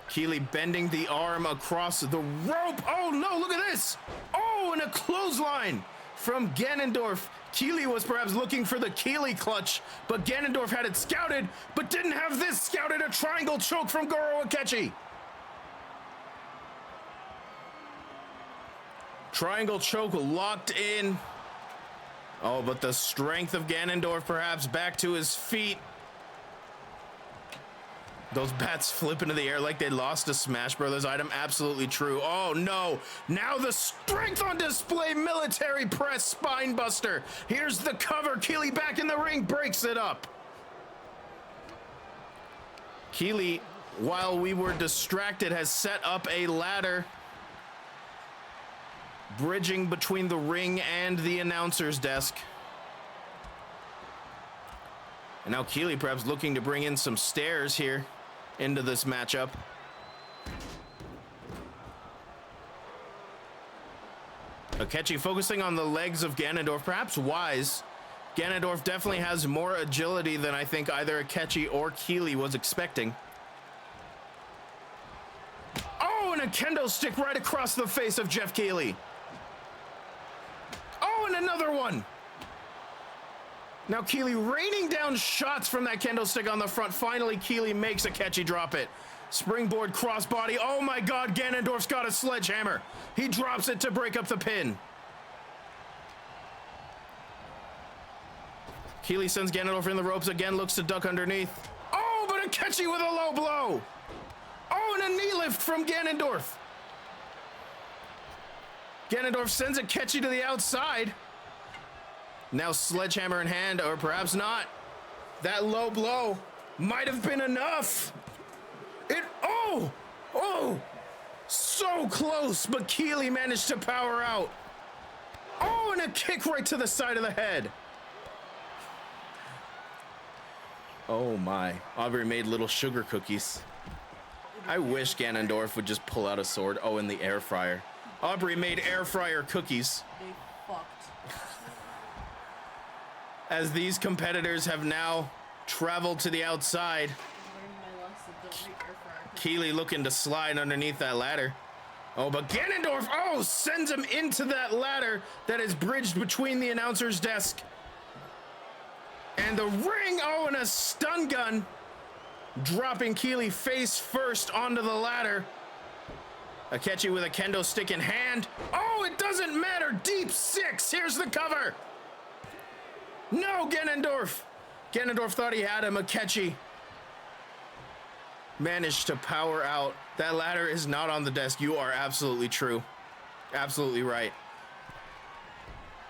Keeley bending the arm across the rope. Oh, no, look at this. Oh, and a clothesline from Ganondorf. Keeley was perhaps looking for the Keeley clutch, but Ganondorf had it scouted, but didn't have this scouted. A triangle choke from Goro Akechi. Triangle choke locked in. Oh, but the strength of Ganondorf perhaps back to his feet. Those bats flip into the air like they lost a Smash Brothers item. Absolutely true. Oh, no. Now the strength on display. Military press spine buster. Here's the cover. Keely back in the ring. Breaks it up. Keely, while we were distracted, has set up a ladder bridging between the ring and the announcer's desk. And now Keely perhaps looking to bring in some stairs here into this matchup. Akechi focusing on the legs of Ganondorf, perhaps wise. Ganondorf definitely has more agility than I think either Akechi or Keely was expecting. Oh, and a kendo stick right across the face of Jeff Keely. Oh, and another one. Now Keely raining down shots from that kendo stick on the front. Finally, Keely makes Akechi drop it. Springboard crossbody. Oh my God, Ganondorf's got a sledgehammer. He drops it to break up the pin. Keely sends Ganondorf in the ropes again, looks to duck underneath. Oh, but Akechi with a low blow. Oh, and a knee lift from Ganondorf. Ganondorf sends Akechi to the outside. Now sledgehammer in hand, or perhaps not. That low blow might have been enough. Oh, so close, but Keely managed to power out. Oh, and a kick right to the side of the head. Oh my, Aubrey made little sugar cookies. I wish Ganondorf would just pull out a sword. Oh, and the air fryer. Aubrey made air fryer cookies. They fucked. As these competitors have now traveled to the outside. Keely looking to slide underneath that ladder. Oh, but Ganondorf, sends him into that ladder that is bridged between the announcer's desk and the ring. Oh, and a stun gun, dropping Keely face first onto the ladder. Akechi with a kendo stick in hand. Oh, it doesn't matter. Deep six. Here's the cover. No, Ganondorf. Ganondorf thought he had him. Akechi managed to power out. That ladder is not on the desk. You are absolutely true. Absolutely right.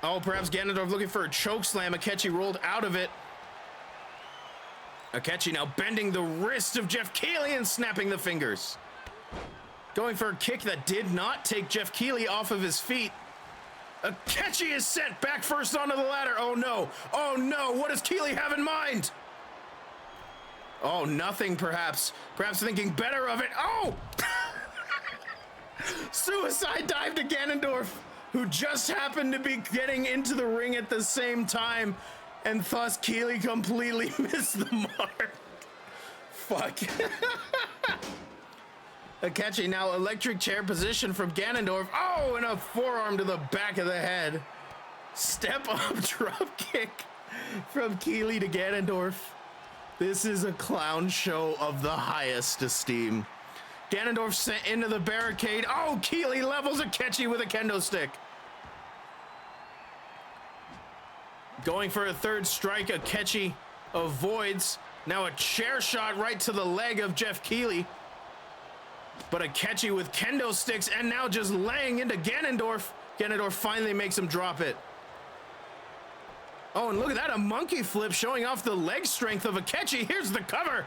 Oh, perhaps Ganondorf looking for a choke slam. Akechi rolled out of it. Akechi now bending the wrist of Jeff Keely and snapping the fingers. Going for a kick that did not take Jeff Keely off of his feet. Akechi is sent back first onto the ladder. Oh no. Oh no. What does Keely have in mind? Oh, nothing perhaps. Perhaps thinking better of it. Oh! Suicide dive to Ganondorf, who just happened to be getting into the ring at the same time, and thus Keely completely missed the mark. Fuck. Akechi now electric chair position from Ganondorf. Oh, and a forearm to the back of the head. Step up drop kick from Keely to Ganondorf. This is a clown show of the highest esteem. Ganondorf sent into the barricade. Oh, Keely levels Akechi with a kendo stick. Going for a third strike, Akechi avoids. Now a chair shot right to the leg of Jeff Keely. But Akechi with kendo sticks and now just laying into Ganondorf. Ganondorf finally makes him drop it. Oh, and look at that, a monkey flip showing off the leg strength of Akechi. Here's the cover.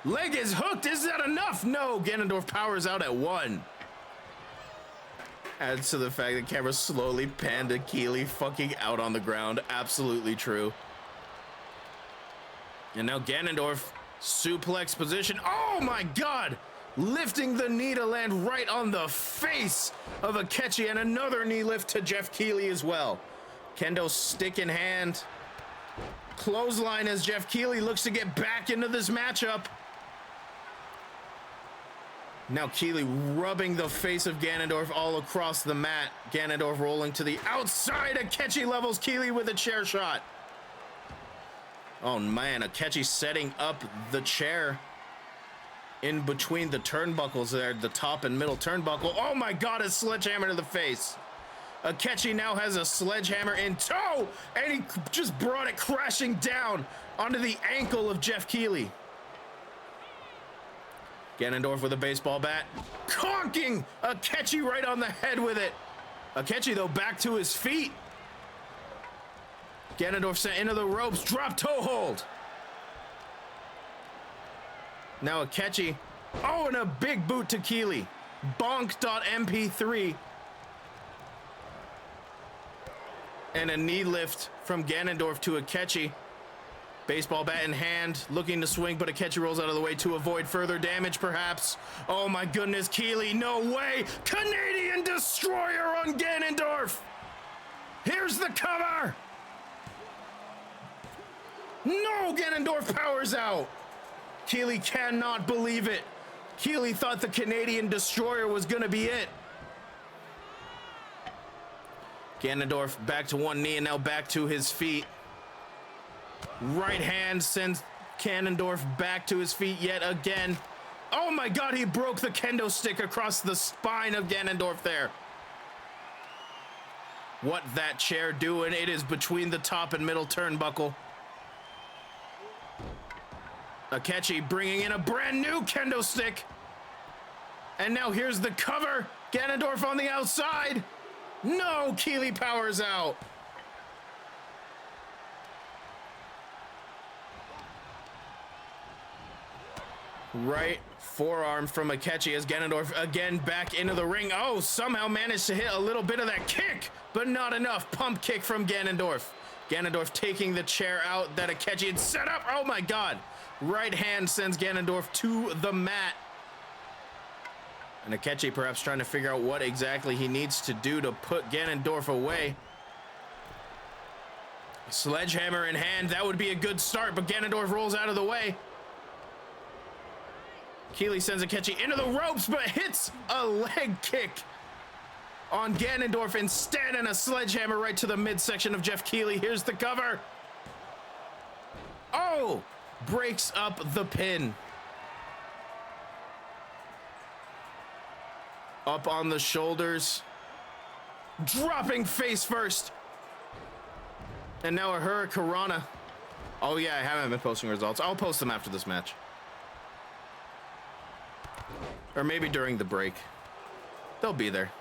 Leg is hooked. Is that enough? No, Ganondorf powers out at one. Adds to the fact that camera slowly panned to Keely fucking out on the ground. Absolutely true. And now Ganondorf, suplex position. Oh my God! Lifting the knee to land right on the face of Akechi, and another knee lift to Jeff Keely as well. Kendo stick in hand. Clothesline as Jeff Keely looks to get back into this matchup. Now Keely rubbing the face of Ganondorf all across the mat. Ganondorf rolling to the outside. Akechi levels Keely with a chair shot. Oh man, Akechi setting up the chair in between the turnbuckles there, the top and middle turnbuckle. Oh my God, a sledgehammer to the face. Akechi now has a sledgehammer in tow, and he just brought it crashing down onto the ankle of Jeff Keighley. Ganondorf with a baseball bat, conking Akechi right on the head with it. Akechi, though, back to his feet. Ganondorf sent into the ropes, drop toe hold. Now Akechi, oh, and a big boot to Keighley. Bonk.mp3. And a knee lift from Ganondorf to Akechi. Baseball bat in hand, looking to swing, but Akechi rolls out of the way to avoid further damage, perhaps. Oh my goodness, Keighley, no way! Canadian Destroyer on Ganondorf! Here's the cover! No, Ganondorf powers out! Keighley cannot believe it. Keighley thought the Canadian Destroyer was gonna be it. Ganondorf back to one knee and now back to his feet. Right hand sends Ganondorf back to his feet yet again. Oh my god, he broke the kendo stick across the spine of Ganondorf there. What that chair doing? It is between the top and middle turnbuckle. Akechi bringing in a brand new kendo stick. And now here's the cover. Ganondorf on the outside. No, Keighley powers out. Right forearm from Akechi as Ganondorf again back into the ring. Oh, somehow managed to hit a little bit of that kick, but not enough. Pump kick from Ganondorf. Ganondorf taking the chair out that Akechi had set up. Oh my god. Right hand sends Ganondorf to the mat. And Akechi perhaps trying to figure out what exactly he needs to do to put Ganondorf away. Sledgehammer in hand, that would be a good start, but Ganondorf rolls out of the way. Keighley sends Akechi into the ropes, but hits a leg kick on Ganondorf instead, and a sledgehammer right to the midsection of Jeff Keighley. Here's the cover. Oh, breaks up the pin. Up on the shoulders, dropping face first. And now a Hurricanrana. Oh yeah, I haven't been posting results. I'll post them after this match. Or maybe during the break. They'll be there.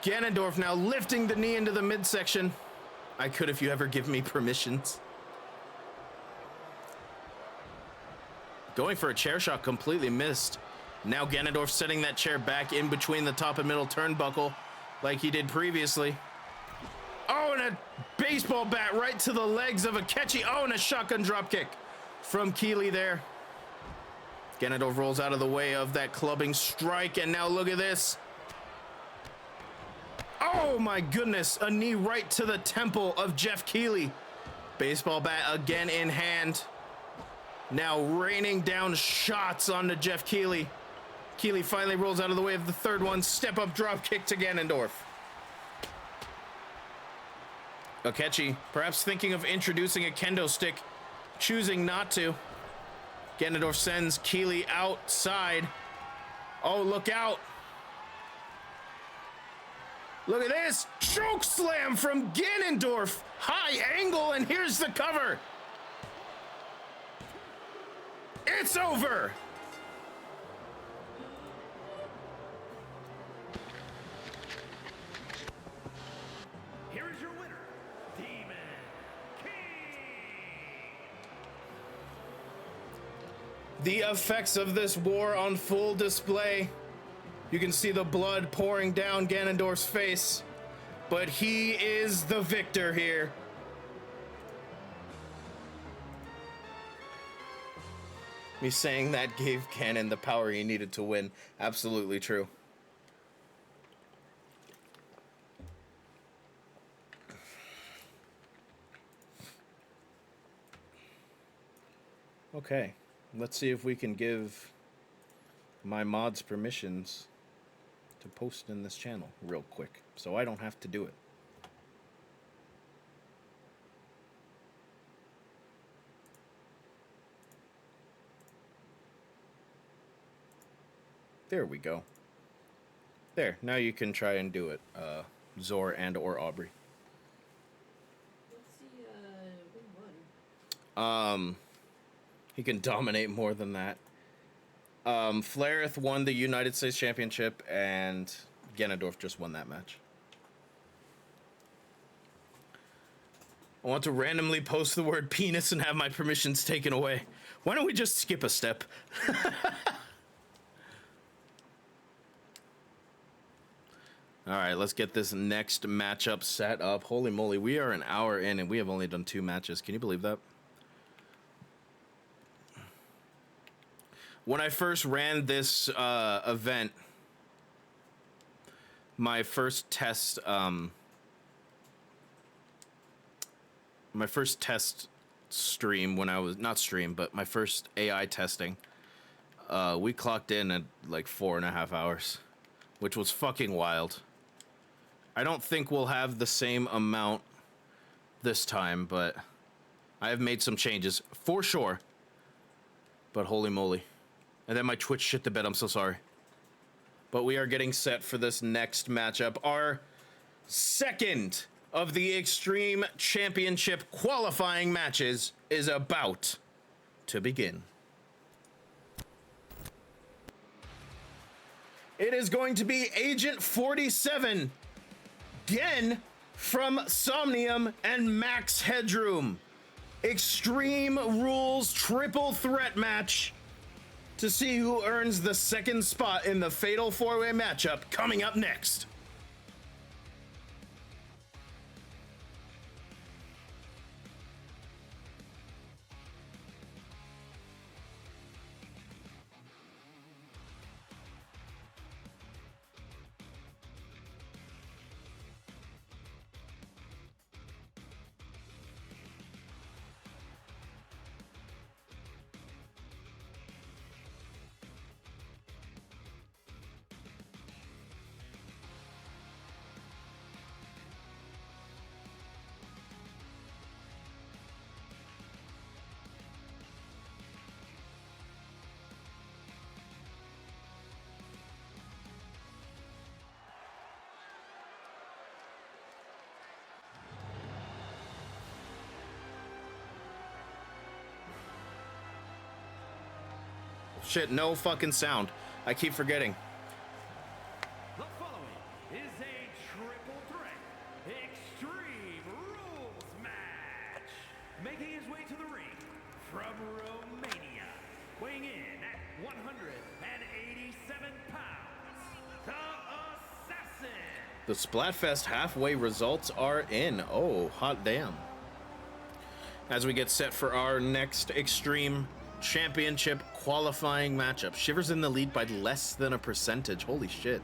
Ganondorf now lifting the knee into the midsection. I could if you ever give me permissions. Going for a chair shot, completely missed. Now Ganondorf setting that chair back in between the top and middle turnbuckle like he did previously. Oh, and a baseball bat right to the legs of Akechi. Oh, and a shotgun dropkick from Keighley there. Ganondorf rolls out of the way of that clubbing strike, and now look at this. Oh my goodness, a knee right to the temple of Jeff Keighley. Baseball bat again in hand. Now raining down shots onto Jeff Keighley. Keighley finally rolls out of the way of the third one. Step up drop kick to Ganondorf. Akechi perhaps thinking of introducing a kendo stick, choosing not to. Ganondorf sends Keighley outside. Oh, look out. Look at this. Choke slam from Ganondorf. High angle, and here's the cover. It's over. Here is your winner, Demon King. The effects of this war on full display. You can see the blood pouring down Ganondorf's face, but he is the victor here. Me saying that gave Ganon the power he needed to win. Absolutely true. Okay, let's see if we can give my mods permissions to post in this channel real quick, so I don't have to do it. There we go. There, now you can try and do it, Zor and or Aubrey. Let's see, win one. He can dominate more than that. Flareth won the United States Championship, and Ganondorf just won that match. I want to randomly post the word penis and have my permissions taken away. Why don't we just skip a step? All right, let's get this next matchup set up. Holy moly, we are an hour in and we have only done 2 matches. Can you believe that? When I first ran this event, my first test stream when I was not stream, but my first AI testing, we clocked in at like 4.5 hours, which was fucking wild. I don't think we'll have the same amount this time, but I have made some changes for sure. But holy moly. And then my Twitch shit the bed, I'm so sorry. But we are getting set for this next matchup. Our second of the Extreme Championship qualifying matches is about to begin. It is going to be Agent 47, Gen from Somnium, and Max Headroom. Extreme Rules triple threat match to see who earns the second spot in the Fatal 4-Way matchup coming up next. Shit, no fucking sound. I keep forgetting. The following is a triple threat Extreme Rules match. Making his way to the ring from Romania, weighing in at 187 pounds, the Assassin. The Splatfest halfway results are in. Oh, hot damn. As we get set for our next Extreme Championship qualifying matchup. Shivers in the lead by less than a percentage. Holy shit.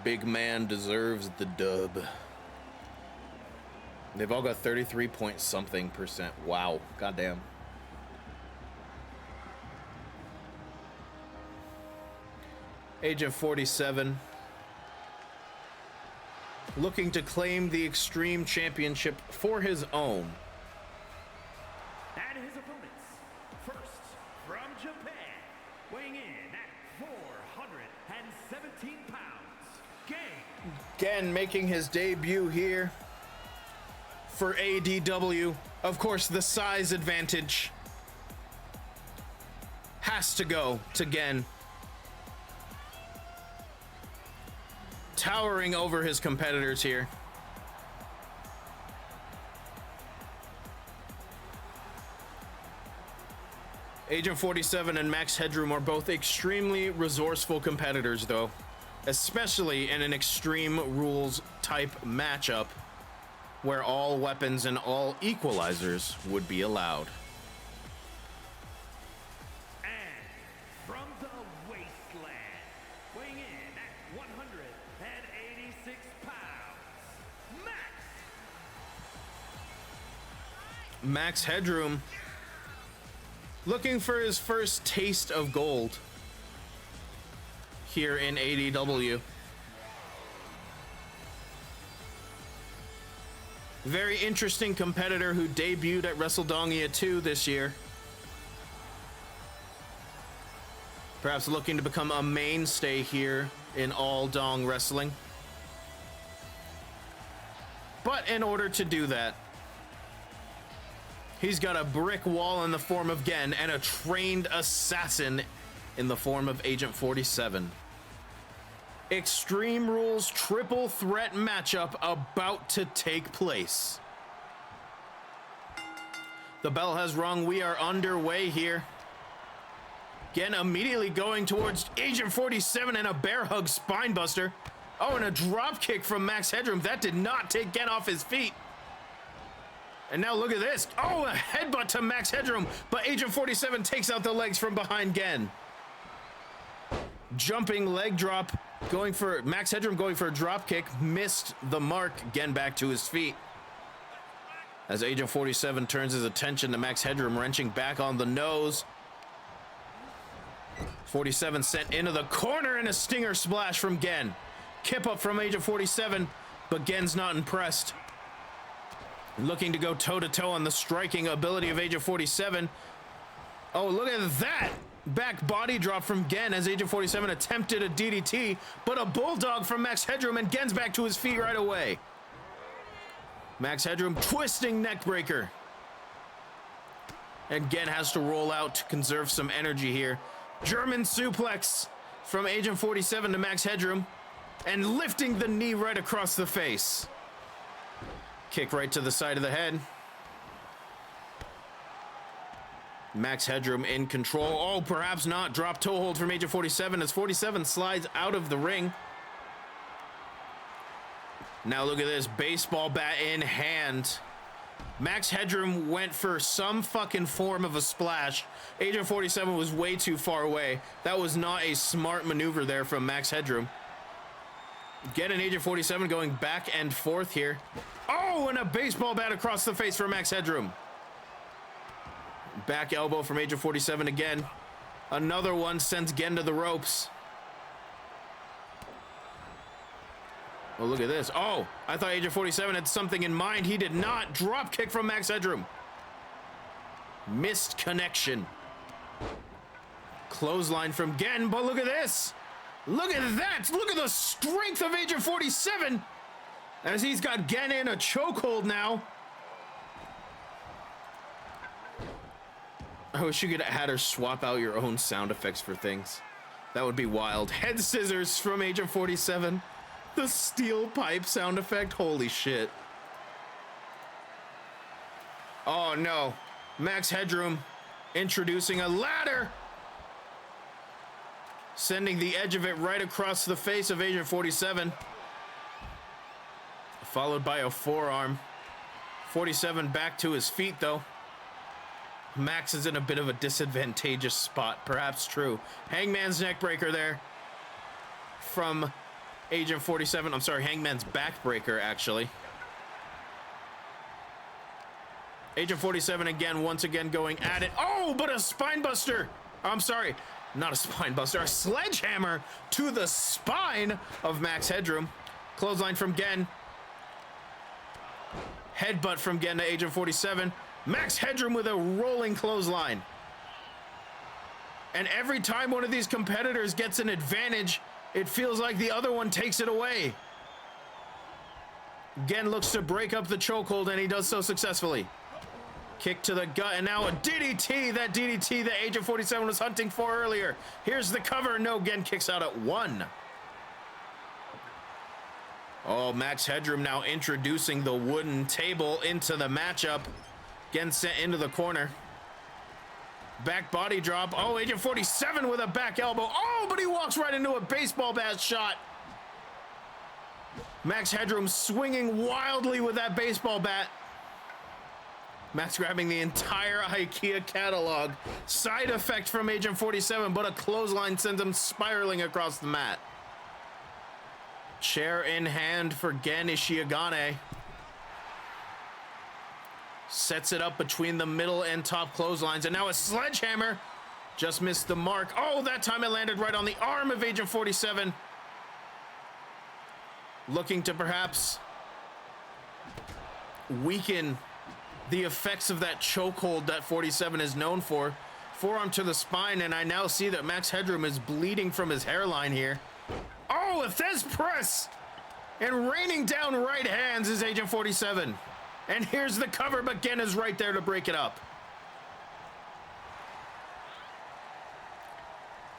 Big man deserves the dub. They've all got 33 point something percent. Wow. Goddamn. Agent 47 looking to claim the Extreme Championship for his own. And his opponents, first from Japan, weighing in at 417 pounds, Gen making his debut here for ADW. Of course, the size advantage has to go to Gen. Towering over his competitors here. Agent 47 and Max Headroom are both extremely resourceful competitors, though, especially in an Extreme Rules type matchup where all weapons and all equalizers would be allowed. Max Headroom looking for his first taste of gold here in ADW. Very interesting competitor who debuted at WrestleDongia 2 this year. Perhaps looking to become a mainstay here in All Dong Wrestling. But in order to do that, he's got a brick wall in the form of Gen and a trained assassin in the form of Agent 47. Extreme Rules triple threat matchup about to take place. The bell has rung. We are underway here. Again, immediately going towards Agent 47 and a bear hug spine buster. Oh, and a drop kick from Max Headroom. That did not take Gen off his feet. And now look at this. Oh, a headbutt to Max Headroom, but Agent 47 takes out the legs from behind Gen. Jumping leg drop, Max Headroom going for a drop kick, missed the mark. Gen back to his feet. As Agent 47 turns his attention to Max Headroom, wrenching back on the nose. 47 sent into the corner and a stinger splash from Gen. Kip up from Agent 47, but Gen's not impressed. Looking to go toe-to-toe on the striking ability of Agent 47. Oh, look at that! Back body drop from Gen as Agent 47 attempted a DDT, but a bulldog from Max Headroom, and Gen's back to his feet right away. Max Headroom twisting neckbreaker. And Gen has to roll out to conserve some energy here. German suplex from Agent 47 to Max Headroom, and lifting the knee right across the face. Kick right to the side of the head. Max Headroom in control. Oh, perhaps not. Drop toe hold from Agent 47 as 47 slides out of the ring. Now look at this. Baseball bat in hand. Max Headroom went for some fucking form of a splash. Agent 47 was way too far away. That was not a smart maneuver there from Max Headroom. Getting Agent 47 going back and forth here. Oh, and a baseball bat across the face for Max Headroom. Back elbow from Agent 47 again. Another one sends Gen to the ropes. Oh, look at this. Oh, I thought Agent 47 had something in mind. He did not. Drop kick from Max Headroom. Missed connection. Clothesline from Gen, but look at this. Look at that. Look at the strength of Agent 47 as he's got Gen in a chokehold now. I wish you could have had her swap out your own sound effects for things. That would be wild. Head scissors from Agent 47. The steel pipe sound effect. Holy shit. Oh no. Max Headroom introducing a ladder. Sending the edge of it right across the face of Agent 47. Followed by a forearm. 47 back to his feet though. Max is in a bit of a disadvantageous spot. Perhaps true. Hangman's neckbreaker there. From Agent 47. I'm sorry, Hangman's backbreaker, actually. Agent 47 again, once again going at it. Oh, but a spine buster. I'm sorry, not a spine buster. A sledgehammer to the spine of Max Headroom. Clothesline from Gen. Headbutt from Gen to Agent 47. Max Headroom with a rolling clothesline. And every time one of these competitors gets an advantage, it feels like the other one takes it away. Gen looks to break up the chokehold, and he does so successfully. Kick to the gut, and now a DDT. That DDT that Agent 47 was hunting for earlier. Here's the cover. No, Gen kicks out at 1. Oh, Max Headroom now introducing the wooden table into the matchup. Gen sent into the corner. Back body drop. Oh, Agent 47 with a back elbow. Oh, but he walks right into a baseball bat shot. Max Headroom swinging wildly with that baseball bat. Max grabbing the entire IKEA catalog. Side effect from Agent 47, but a clothesline sends him spiraling across the mat. Chair in hand for Gen Ishiagane. Sets it up between the middle and top clotheslines, and now a sledgehammer. Just missed the mark. Oh, that time it landed right on the arm of Agent 47. Looking to perhaps weaken the effects of that chokehold that 47 is known for. Forearm to the spine, and I now see that Max Headroom is bleeding from his hairline here. Oh, a Thez press! And raining down right hands is Agent 47. And here's the cover, but Gen is right there to break it up.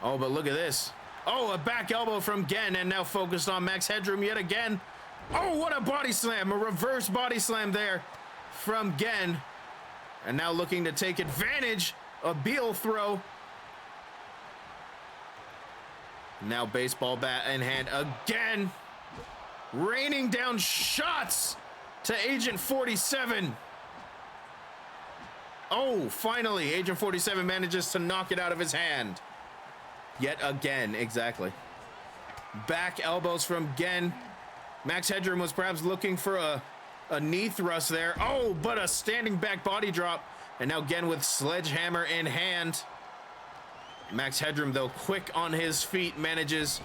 Oh, but look at this. Oh, a back elbow from Gen, and now focused on Max Headroom yet again. Oh, what a body slam, a reverse body slam there from Gen. And now looking to take advantage, a Beal throw. Now baseball bat in hand again. Raining down shots to Agent 47. Oh, finally, Agent 47 manages to knock it out of his hand. Yet again, exactly. Back elbows from Gen. Max Headroom was perhaps looking for a knee thrust there. Oh, but a standing back body drop. And now Gen with sledgehammer in hand. Max Headroom, though, quick on his feet, manages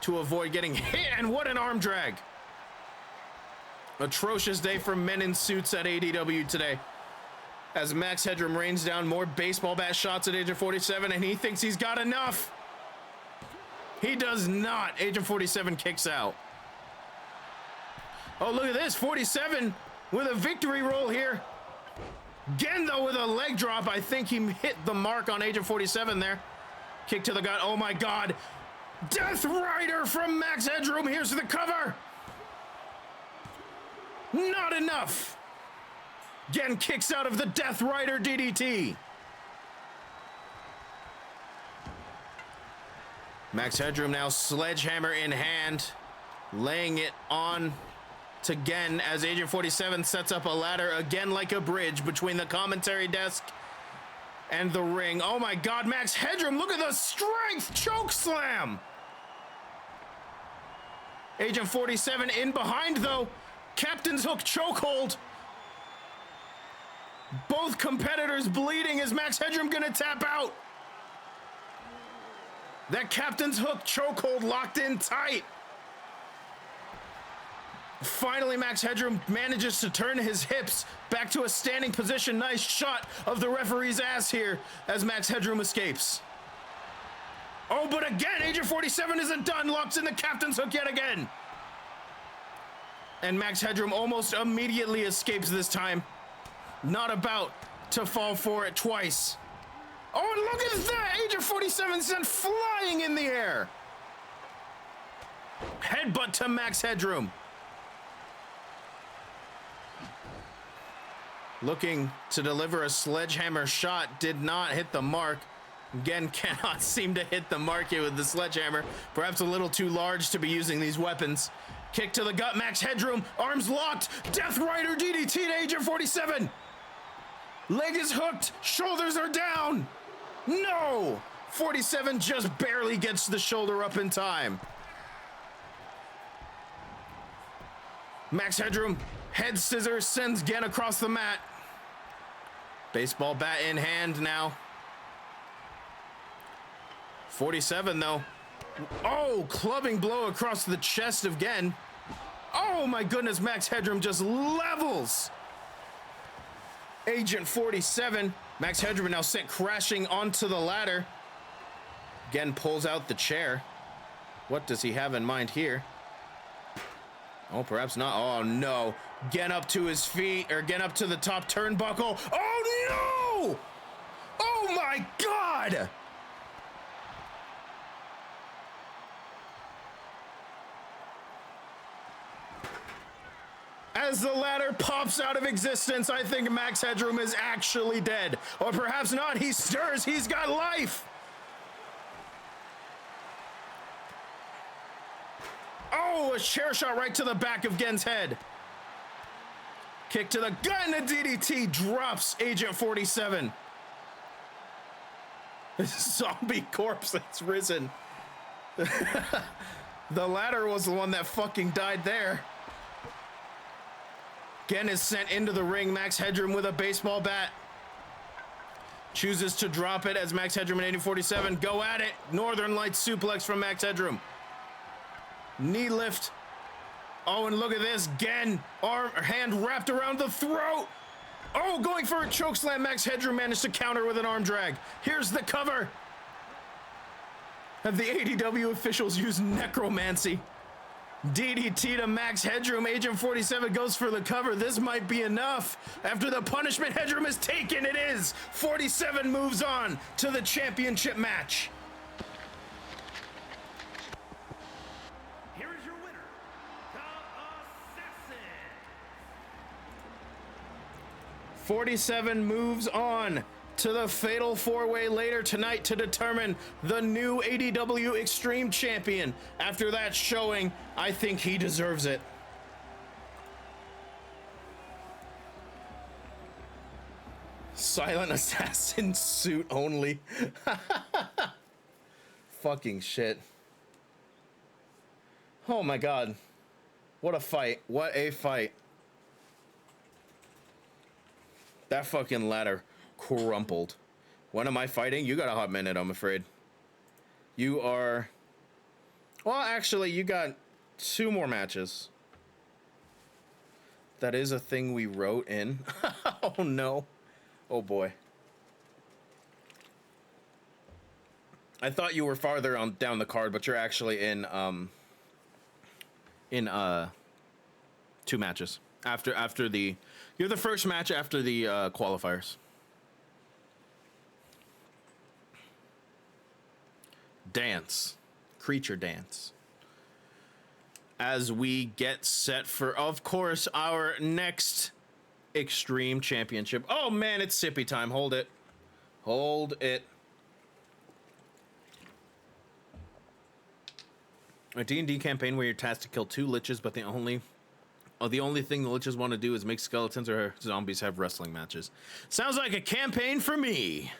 to avoid getting hit. And what an arm drag. Atrocious day for men in suits at ADW today. As Max Headroom rains down more baseball bat shots at Agent 47, and he thinks he's got enough. He does not. Agent 47 kicks out. Oh, look at this. 47 with a victory roll here. Gen, though, with a leg drop. I think he hit the mark on Agent 47 there. Kick to the gut. Oh, my God. Death Rider from Max Headroom. Here's the cover. Not enough. Gen kicks out of the Death Rider DDT. Max Headroom now sledgehammer in hand, laying it on to Gen as Agent 47 sets up a ladder again like a bridge between the commentary desk and the ring. Oh my God, Max Headroom, look at the strength choke slam. Agent 47 in behind though, Captain's Hook chokehold. Both competitors bleeding. Is Max Headroom gonna tap out? That Captain's Hook chokehold locked in tight. Finally, Max Headroom manages to turn his hips back to a standing position. Nice shot of the referee's ass here as Max Headroom escapes. Oh, but again, Agent 47 isn't done. Locks in the Captain's Hook yet again. And Max Headroom almost immediately escapes this time. Not about to fall for it twice. Oh, and look at that! Agent 47 sent flying in the air. Headbutt to Max Headroom. Looking to deliver a sledgehammer shot, did not hit the mark. Again, cannot seem to hit the mark here with the sledgehammer. Perhaps a little too large to be using these weapons. Kick to the gut, Max Headroom, arms locked. Death Rider DDT to Agent 47. Leg is hooked, shoulders are down. No! 47 just barely gets the shoulder up in time. Max Headroom, head scissors, sends Gen across the mat. Baseball bat in hand now. 47 though. Oh, clubbing blow across the chest of Gen. Oh my goodness, Max Headroom just levels Agent 47. Max Headroom now sent crashing onto the ladder. Gen pulls out the chair. What does he have in mind here? Oh, perhaps not. Oh, no. Gen up to his feet, or Gen up to the top turnbuckle. Oh, no! Oh, my God! As the ladder pops out of existence, I think Max Headroom is actually dead. Or perhaps not. He stirs. He's got life. Oh, a chair shot right to the back of Gen's head. Kick to the gut and a DDT drops Agent 47. Zombie corpse that's risen. The ladder was the one that fucking died there. Gen is sent into the ring. Max Headroom with a baseball bat. Chooses to drop it as Max Headroom and Agent 47 go at it. Northern Lights suplex from Max Headroom. Knee lift Oh, and look at this. Again, hand wrapped around the throat. Oh, going for a chokeslam. Max Headroom managed to counter with an arm drag. Here's the cover. Have the ADW officials used necromancy? DDT to Max Headroom. Agent 47 goes for the cover. This might be enough. After the punishment Headroom is taken, it is. 47 moves on to the championship match. Here is your winner, the Assassin. 47 moves on to the fatal four-way later tonight to determine the new ADW Extreme Champion. After that showing, I think he deserves it. Silent assassin suit only. Fucking shit. Oh my god. What a fight. What a fight. That fucking ladder crumpled. When am I fighting? You got a hot minute, I'm afraid. You are... Well, actually, you got 2 more matches. That is a thing we wrote in. Oh, no. Oh, boy. I thought you were farther on down the card, but you're actually in 2 matches. After the... You're the first match after the qualifiers. Dance. Creature dance. As we get set for, of course, our next Extreme Championship. Oh, man, it's sippy time. Hold it. Hold it. A D&D campaign where you're tasked to kill 2 liches, but the only thing the liches want to do is make skeletons or zombies have wrestling matches. Sounds like a campaign for me.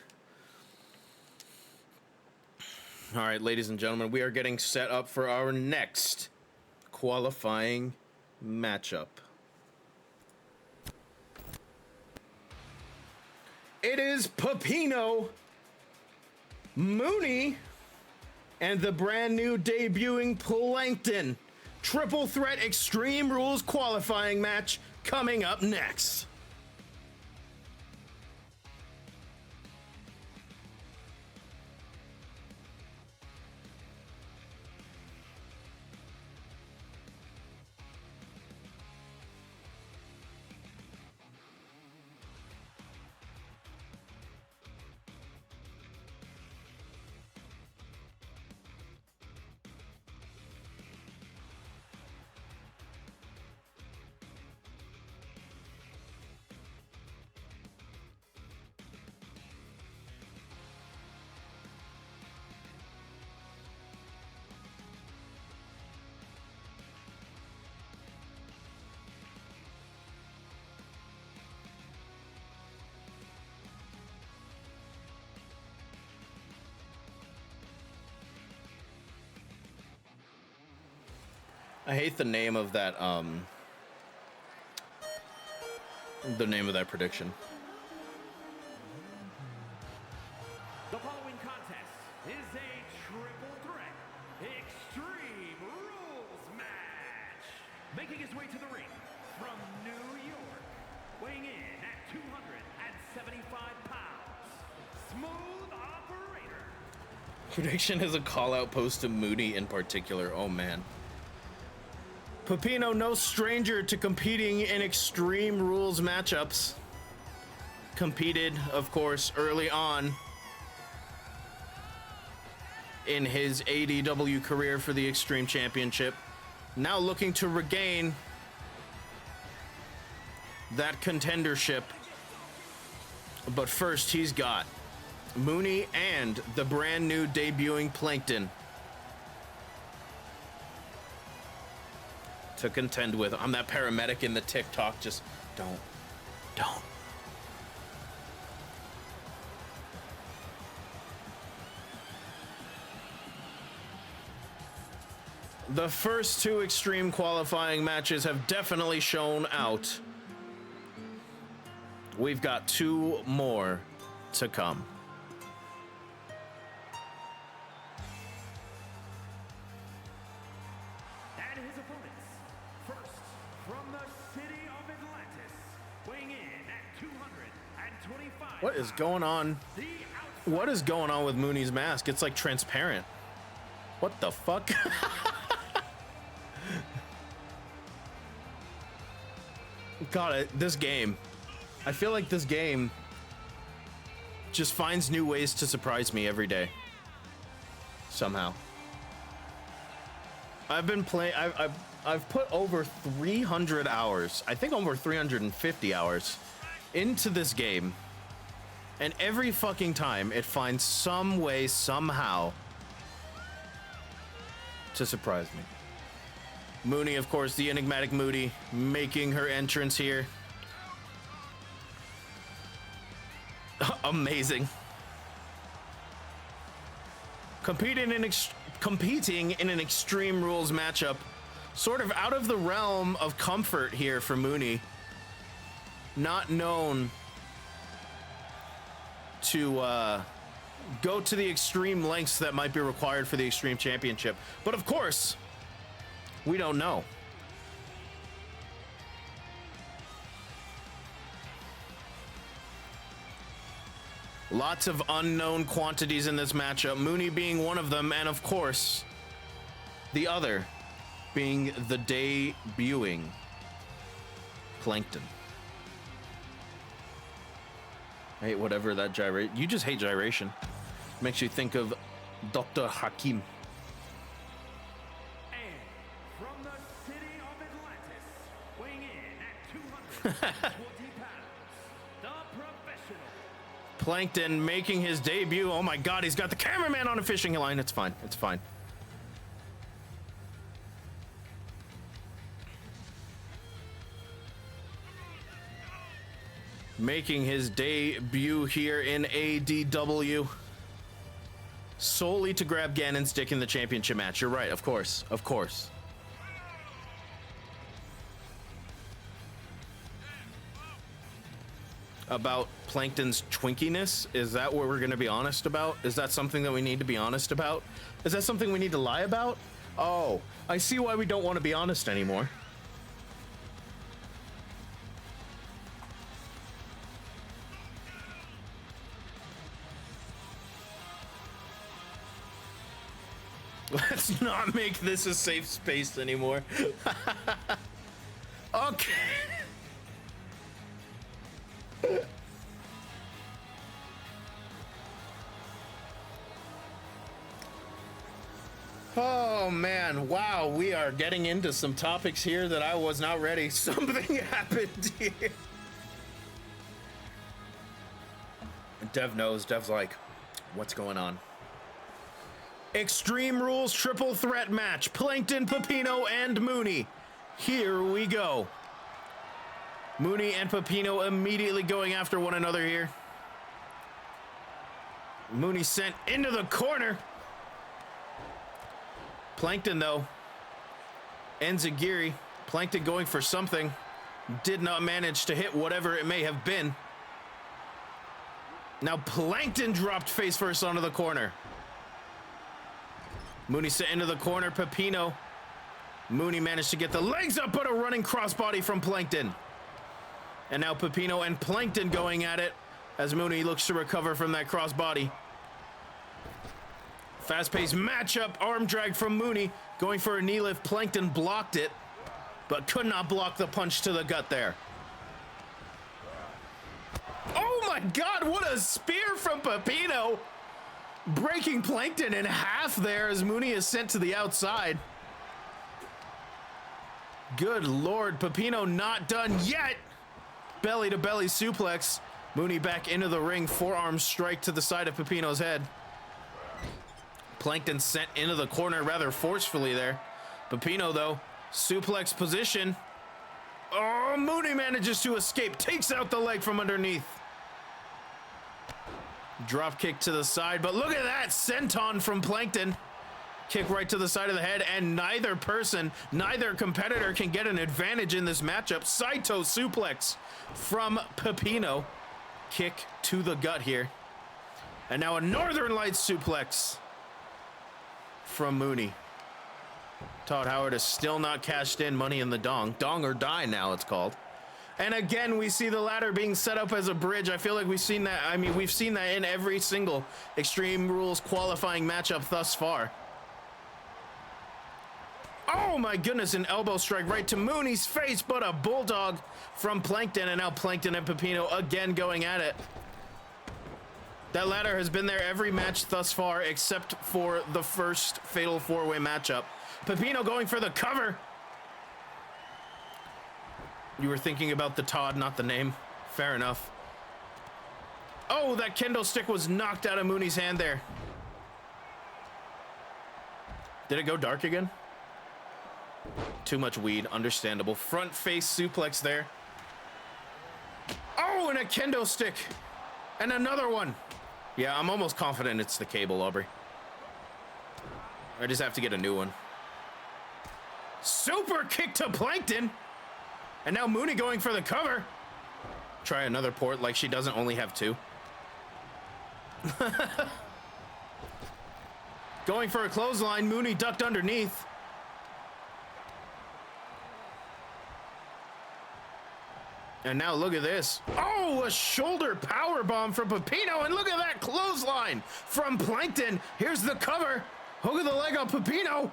All right, ladies and gentlemen, we are getting set up for our next qualifying matchup. It is Pepino, Mooney, and the brand new debuting Plankton. Triple threat Extreme Rules qualifying match coming up next. I hate the name of that, prediction. The following contest is a triple threat Extreme Rules match. Making his way to the ring from New York, weighing in at 275 pounds, Smooth Operator. Prediction is a call-out post to Moody in particular. Oh, man. Pepino, no stranger to competing in Extreme Rules matchups. Competed, of course, early on in his ADW career for the Extreme Championship. Now looking to regain that contendership. But first, he's got Mooney and the brand new debuting Plankton to contend with. I'm that paramedic in the TikTok. Just don't. The first 2 Extreme qualifying matches have definitely shown out. We've got 2 more to come. And his opponents, first What is going on? What is going on with Mooney's mask? It's like transparent. What the fuck? God, this game. I feel like this game just finds new ways to surprise me every day. Somehow. I've been playing. I've put over 300 hours. I think over 350 hours into this game, and every fucking time it finds some way, somehow, to surprise me. Mooney, of course, the enigmatic Moody, making her entrance here. Amazing. Competing in an Extreme Rules matchup, sort of out of the realm of comfort here for Mooney. Not known to go to the extreme lengths that might be required for the Extreme Championship. But of course, we don't know. Lots of unknown quantities in this matchup, Mooney being one of them, and of course, the other being the debuting Plankton. I hate whatever that gyrate. You just hate gyration. Makes you think of Dr. Hakim. And from the city of Atlantis, weighing in at 220 pounds, the professional. Plankton making his debut. Oh my God, he's got the cameraman on a fishing line. It's fine. It's fine. Making his debut here in ADW. Solely to grab Ganon's dick in the championship match. You're right, of course. Of course. About Plankton's twinkiness? Is that what we're going to be honest about? Is that something that we need to be honest about? Is that something we need to lie about? Oh, I see why we don't want to be honest anymore. Let's not make this a safe space anymore. Okay. Oh man, wow, we are getting into some topics here that I was not ready. Something happened here. Dev knows. Dev's like, what's going on? Extreme Rules triple threat match. Plankton, Pepino, and Mooney. Here we go. Mooney and Pepino immediately going after one another here. Mooney sent into the corner. Plankton, though, Enziguri. Plankton going for something. Did not manage to hit whatever it may have been. Now Plankton dropped face first onto the corner. Mooney sent into the corner. Pepino. Mooney managed to get the legs up, but a running crossbody from Plankton. And now Pepino and Plankton going at it as Mooney looks to recover from that crossbody. Fast-paced matchup, arm drag from Mooney, going for a knee lift. Plankton blocked it, but could not block the punch to the gut there. Oh my God, what a spear from Pepino! Breaking Plankton in half there as Mooney is sent to the outside. Good Lord, Pepino not done yet. Belly to belly suplex. Mooney back into the ring, forearm strike to the side of Pepino's head. Plankton sent into the corner rather forcefully there. Pepino, though, suplex position. Oh, Mooney manages to escape, takes out the leg from underneath. Drop kick to the side, but look at that senton from Plankton. Kick right to the side of the head, and neither competitor can get an advantage in this matchup. Saito suplex from Pepino. Kick to the gut here. And now a Northern Lights suplex from Mooney. Todd Howard has still not cashed in Money in the Dong. Dong or Die now it's called. And again, we see the ladder being set up as a bridge. I feel like we've seen that. I mean, we've seen that in every single Extreme Rules qualifying matchup thus far. Oh my goodness, an elbow strike right to Mooney's face, but a bulldog from Plankton, and now Plankton and Pepino again going at it. That ladder has been there every match thus far except for the first Fatal 4-Way matchup. Pepino going for the cover. You were thinking about the Todd, not the name. Fair enough. Oh, that kendo stick was knocked out of Mooney's hand there. Did it go dark again? Too much weed, understandable. Front face suplex there. Oh, and a kendo stick. And another one. Yeah, I'm almost confident it's the cable, Aubrey. I just have to get a new one. Super kick to Plankton. And now Mooney going for the cover. Try another port like she doesn't only have two. Going for a clothesline. Mooney ducked underneath. And now look at this. Oh, a shoulder power bomb from Pepino. And look at that clothesline from Plankton. Here's the cover. Hook of the leg on Pepino.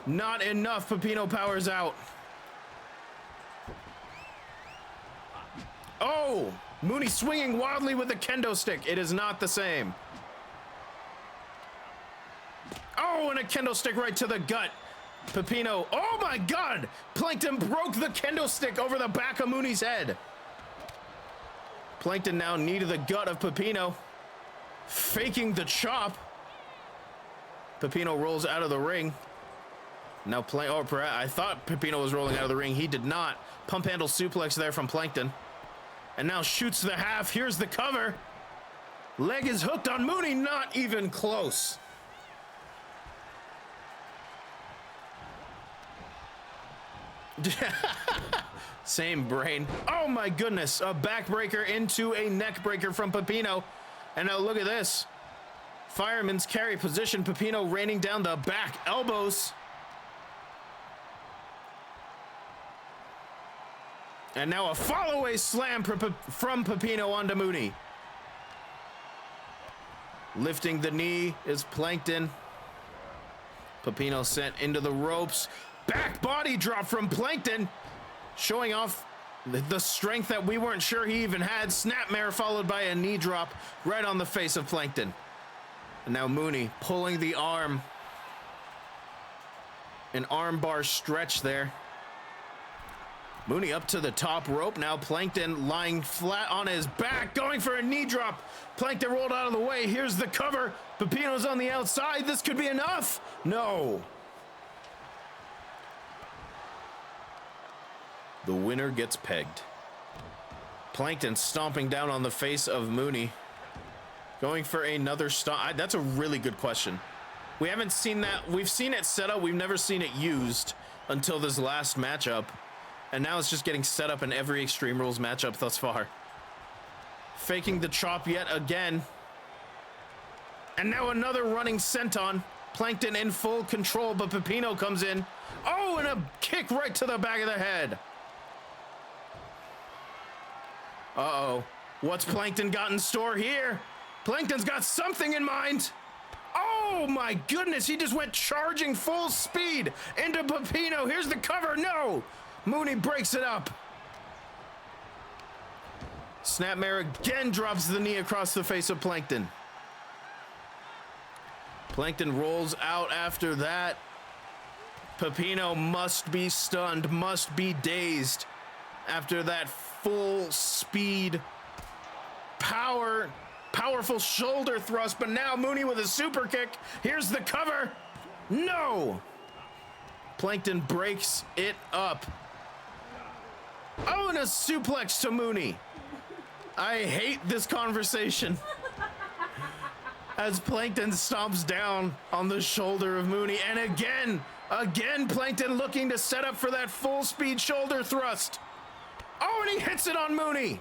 Not enough. Pepino powers out. Oh, Mooney swinging wildly with the kendo stick. It is not the same. Oh, and a kendo stick right to the gut. Pepino, oh my God! Plankton broke the kendo stick over the back of Mooney's head. Plankton now knee to the gut of Pepino. Faking the chop. Pepino rolls out of the ring. Now I thought Pepino was rolling out of the ring. He did not. Pump handle suplex there from Plankton. And now shoots the half. Here's the cover. Leg is hooked on Mooney. Not even close. Same brain. Oh my goodness. A backbreaker into a neck breaker from Pepino. And now look at this. Fireman's carry position. Pepino raining down the back elbows. And now a follow-away slam from Pepino onto Mooney. Lifting the knee is Plankton. Pepino sent into the ropes. Back body drop from Plankton. Showing off the strength that we weren't sure he even had. Snapmare followed by a knee drop right on the face of Plankton. And now Mooney pulling the arm. An arm bar stretch there. Mooney up to the top rope. Now Plankton lying flat on his back, going for a knee drop. Plankton rolled out of the way. Here's the cover. Pepino's on the outside. This could be enough. No. The winner gets pegged. Plankton stomping down on the face of Mooney. Going for another stomp. That's a really good question. We haven't seen that. We've seen it set up. We've never seen it used until this last matchup. And now it's just getting set up in every Extreme Rules matchup thus far. Faking the chop yet again. And now another running senton. Plankton in full control, but Pepino comes in. Oh, and a kick right to the back of the head. Uh-oh. What's Plankton got in store here? Plankton's got something in mind. Oh my goodness, he just went charging full speed into Pepino. Here's the cover. No. Mooney breaks it up. Snapmare again drops the knee across the face of Plankton. Plankton rolls out after that. Pepino must be stunned, must be dazed after that full speed, powerful shoulder thrust. But now Mooney with a super kick. Here's the cover. No. Plankton breaks it up. Oh, and a suplex to Mooney. I hate this conversation. As Plankton stomps down on the shoulder of Mooney. And again, Plankton looking to set up for that full speed shoulder thrust. Oh, and he hits it on Mooney.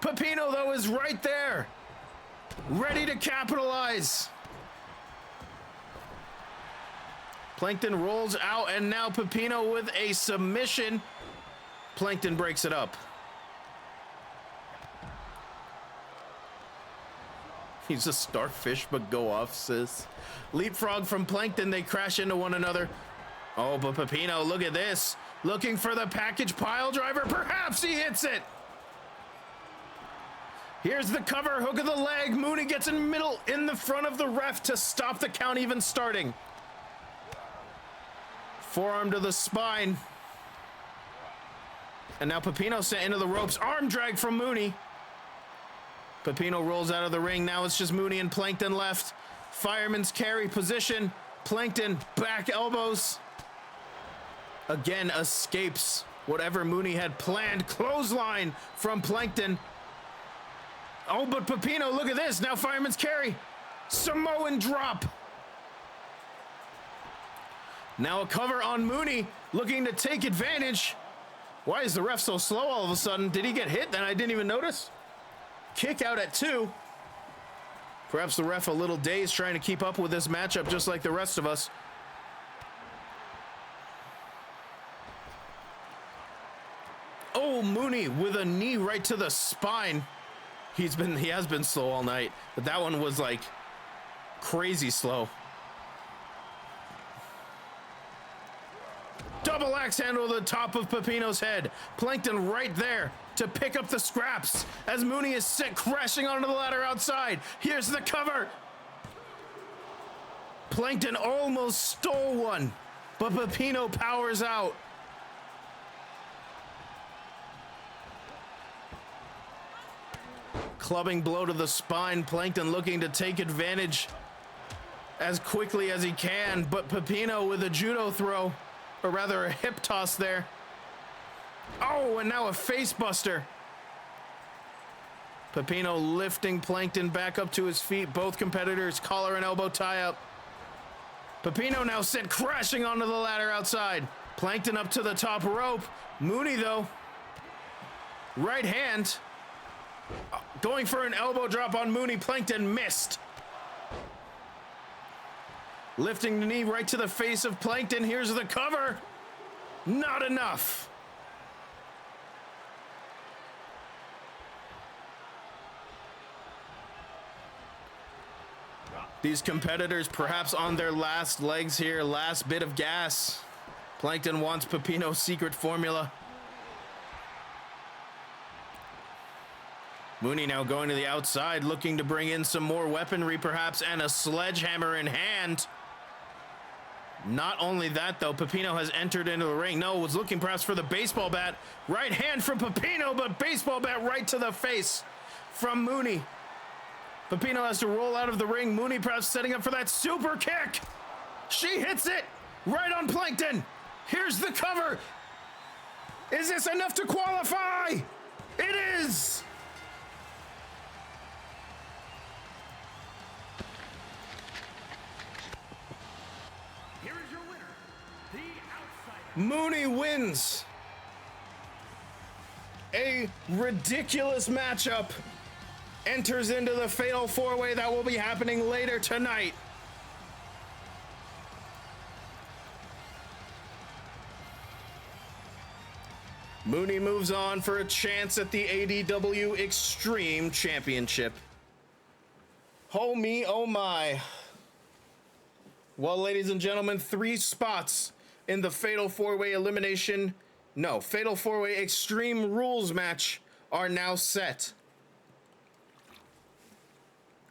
Pepino, though, is right there. Ready to capitalize. Plankton rolls out, and now Pepino with a submission. Plankton breaks it up. He's a starfish, but go off, sis. Leapfrog from Plankton. They crash into one another. Oh, but Pepino, look at this. Looking for the package pile driver. Perhaps he hits it. Here's the cover, hook of the leg. Mooney gets in the front of the ref to stop the count even starting. Forearm to the spine. And now Pepino sent into the ropes. Arm drag from Mooney. Pepino rolls out of the ring. Now it's just Mooney and Plankton left. Fireman's carry position. Plankton back elbows. Again escapes whatever Mooney had planned. Clothesline from Plankton. Oh, but Pepino, look at this. Now fireman's carry. Samoan drop. Now a cover on Mooney, looking to take advantage. Why is the ref so slow all of a sudden? Did he get hit? Then I didn't even notice. Kick out at 2. Perhaps the ref a little dazed trying to keep up with this matchup just like the rest of us. Oh, Mooney with a knee right to the spine. He has been slow all night, but that one was like crazy slow. Double axe handle to the top of Pepino's head. Plankton right there to pick up the scraps as Mooney is sent crashing onto the ladder outside. Here's the cover. Plankton almost stole one, but Pepino powers out. Clubbing blow to the spine. Plankton looking to take advantage as quickly as he can, but Pepino with a judo throw, or rather a hip toss there. Oh, and now a face buster. Pepino lifting Plankton back up to his feet. Both competitors collar and elbow tie up. Pepino now sent crashing onto the ladder outside. Plankton up to the top rope. Mooney though, right hand, going for an elbow drop on Mooney. Plankton missed. Lifting the knee right to the face of Plankton. Here's the cover. Not enough. These competitors perhaps on their last legs here, last bit of gas. Plankton wants Pepino's secret formula. Mooney now going to the outside, looking to bring in some more weaponry perhaps, and a sledgehammer in hand. Not only that though, Pepino has entered into the ring. No, was looking perhaps for the baseball bat. Right hand from Pepino, but baseball bat right to the face from Mooney. Pepino has to roll out of the ring. Mooney perhaps setting up for that super kick. She hits it right on Plankton. Here's the cover. Is this enough to qualify? It is. Here is your winner, the Outsider. Mooney wins. A ridiculous matchup enters into the fatal four-way that will be happening later tonight. Mooney moves on for a chance at the ADW Extreme Championship. Oh me, oh my. Well, ladies and gentlemen, 3 spots in the fatal four-way fatal four-way Extreme Rules match are now set.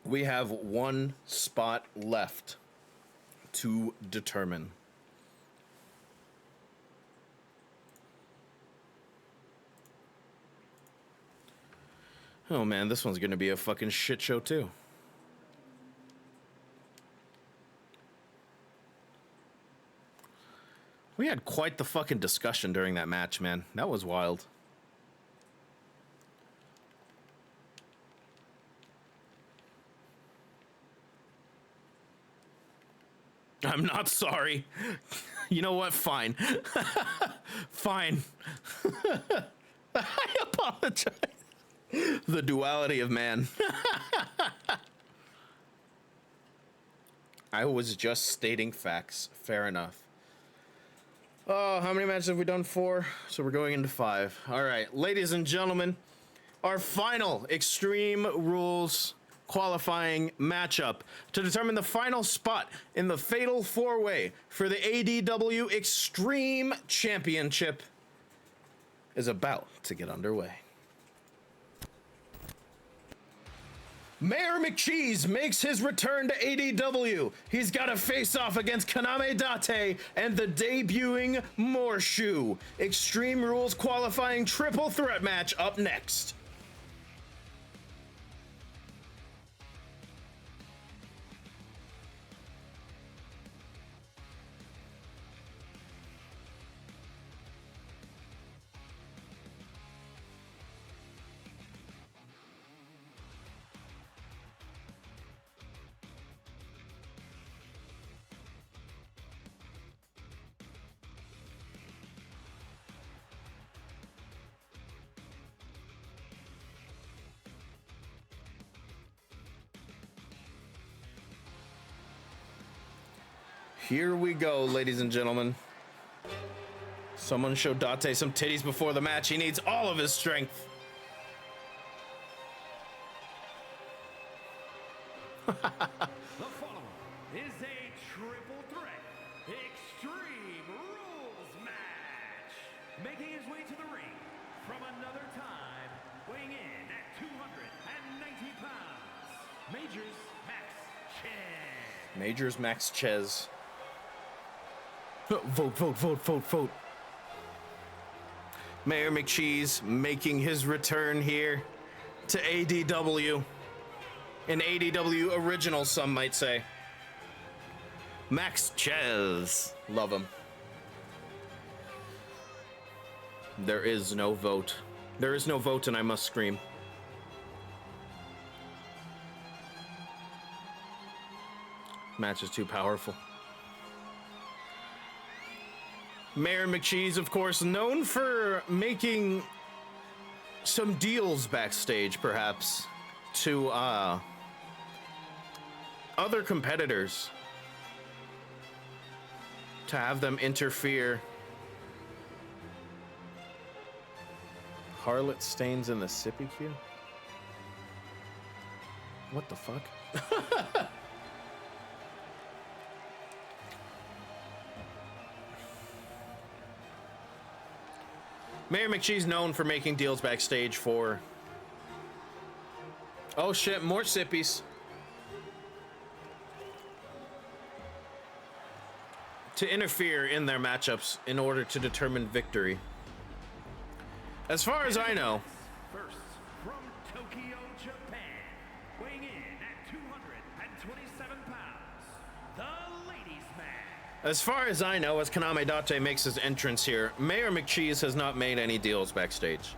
We have 1 spot left to determine. Oh man, this one's gonna be a fucking shit show too. We had quite the fucking discussion during that match, man. That was wild. I'm not sorry. You know what? Fine. Fine. I apologize. The duality of man. I was just stating facts. Fair enough. Oh, how many matches have we done? 4. So we're going into 5. All right, ladies and gentlemen, our final Extreme Rules qualifying matchup to determine the final spot in the Fatal 4-Way for the ADW Extreme Championship is about to get underway. Mayor McCheese makes his return to ADW. He's got a face-off against Kaname Date and the debuting Morshu. Extreme Rules qualifying triple threat match up next. Here we go, ladies and gentlemen. Someone show Date some titties before the match. He needs all of his strength. The following is a triple threat Extreme Rules match. Making his way to the ring from another time, weighing in at 290 pounds, Majors Max Chen. Majors Max Chez. Vote, vote, vote, vote, vote. Mayor McCheese making his return here to ADW. An ADW original, some might say. Max Chez. Love him. There is no vote. There is no vote, and I must scream. Match is too powerful. Mayor McCheese, of course, known for making some deals backstage, perhaps, to other competitors to have them interfere. Harlot stains in the sippy queue? What the fuck? Mayor McCheese known for making deals backstage for... Oh shit, more sippies. To interfere in their matchups in order to determine victory. As far as I know... First, from Tokyo, Japan, weighing in at 227 pounds, the ladies' man. As far as I know, as Kaname Date makes his entrance here, Mayor McCheese has not made any deals backstage.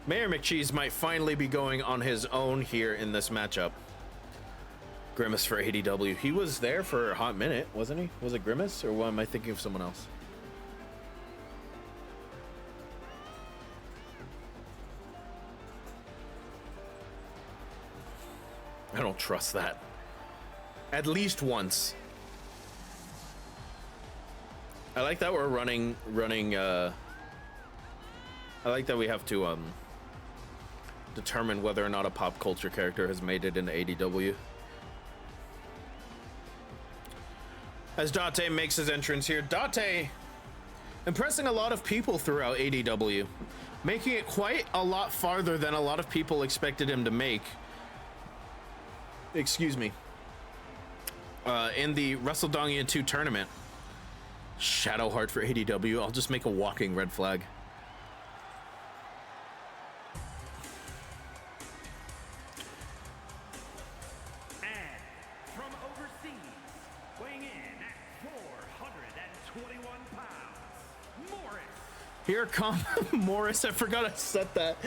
Mayor McCheese might finally be going on his own here in this matchup. Grimace for ADW. He was there for a hot minute, wasn't he? Was it Grimace, or am I thinking of someone else? I don't trust that. At least once. I like that we're running, I like that we have to, determine whether or not a pop culture character has made it into ADW. As Date makes his entrance here, Date impressing a lot of people throughout ADW, making it quite a lot farther than a lot of people expected him to make. Excuse me. In the WrestleDongian 2 tournament. Shadowheart for ADW. I'll just make a walking red flag. And from overseas, weighing in at 421 pounds, Morris. Here comes Morris. I forgot I said that.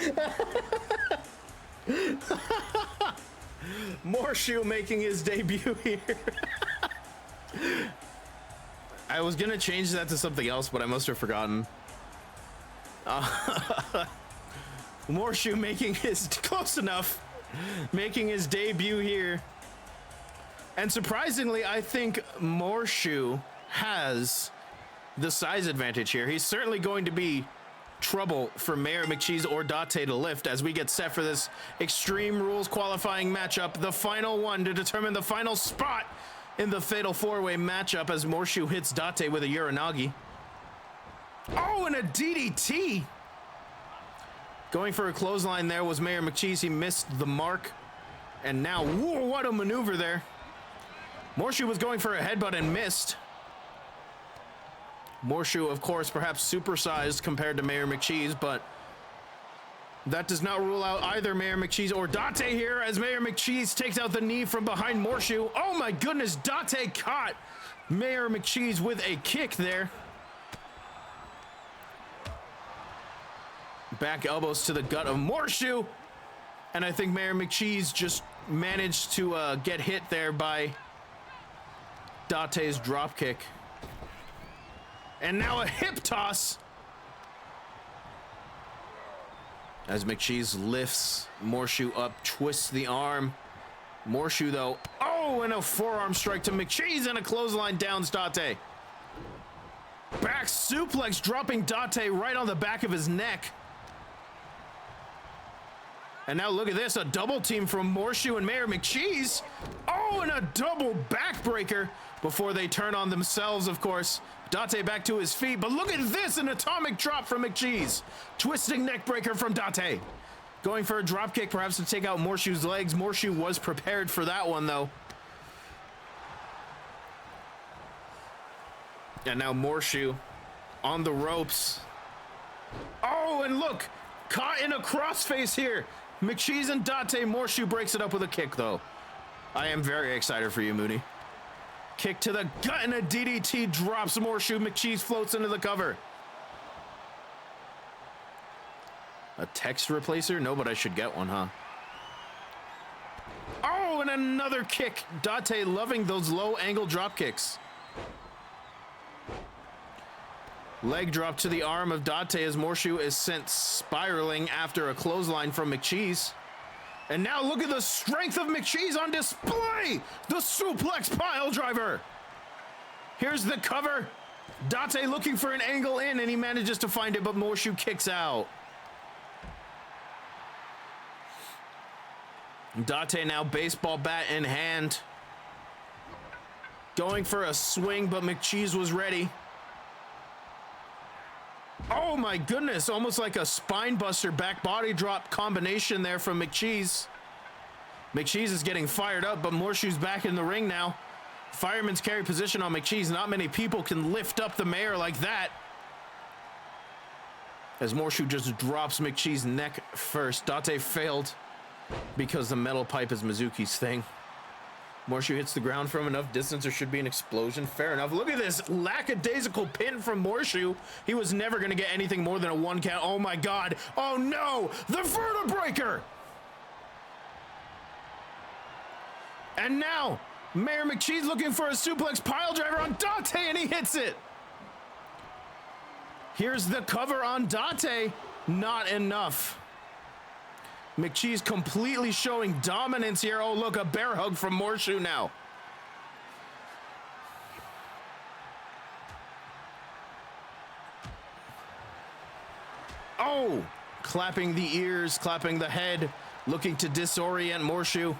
Morshu making his debut here. I was gonna change that to something else, but I must have forgotten. Morshu making his close enough, making his debut here And surprisingly, I think Morshu has the size advantage here. He's certainly going to be trouble for Mayor McCheese or Date to lift as we get set for this Extreme Rules qualifying matchup, the final one to determine the final spot in the Fatal 4-Way matchup as Morshu hits Date with a Uranagi. Oh, and a DDT! Going for a clothesline there was Mayor McCheese. He missed the mark. And now, whoa, what a maneuver there. Morshu was going for a headbutt and missed. Morshu, of course, perhaps supersized compared to Mayor McCheese, but that does not rule out either Mayor McCheese or Date here as Mayor McCheese takes out the knee from behind Morshu. Oh my goodness, Date caught Mayor McCheese with a kick there. Back elbows to the gut of Morshu. And I think Mayor McCheese just managed to get hit there by Date's dropkick. And now a hip toss as McCheese lifts Morshu up, twists the arm. Morshu, though, oh, and a forearm strike to McCheese and a clothesline downs Date. Back suplex, dropping Date right on the back of his neck. And now look at this, a double team from Morshu and Mayor McCheese. Oh, and a double backbreaker before they turn on themselves, of course. Date back to his feet, but look at this, an atomic drop from McCheese. Twisting neck breaker from Date. Going for a drop kick, perhaps to take out Morshu's legs. Morshu was prepared for that one, though. And now Morshu on the ropes. Oh, and look, caught in a crossface here. McCheese and Date. Morshu breaks it up with a kick, though. I am very excited for you, Mooney. Kick to the gut and a DDT drops Morshu. McCheese floats into the cover. A text replacer? No, but I should get one, huh? Oh, and another kick. Date loving those low angle drop kicks. Leg drop to the arm of Date as Morshu is sent spiraling after a clothesline from McCheese. And now look at the strength of McCheese on display! The suplex pile driver! Here's the cover. Date looking for an angle in, and he manages to find it, but Morshu kicks out. Date now baseball bat in hand. Going for a swing, but McCheese was ready. Oh my goodness, almost like a spine buster back body drop combination there from McCheese. McCheese is getting fired up, but Morshu's back in the ring now. Fireman's carry position on McCheese. Not many people can lift up the mayor like that. As Morshu just drops McCheese's neck first. Date failed because the metal pipe is Mizuki's thing. Morshu hits the ground from enough distance, there should be an explosion. Fair enough. Look at this lackadaisical pin from Morshu. He was never going to get anything more than a 1 count. Oh my God. Oh no. The vertebreaker. And now Mayor McCheese looking for a suplex pile driver on Date, and he hits it. Here's the cover on Date. Not enough. McCheese completely showing dominance here. Oh, look, a bear hug from Morshu now. Oh, clapping the ears, clapping the head, looking to disorient Morshu.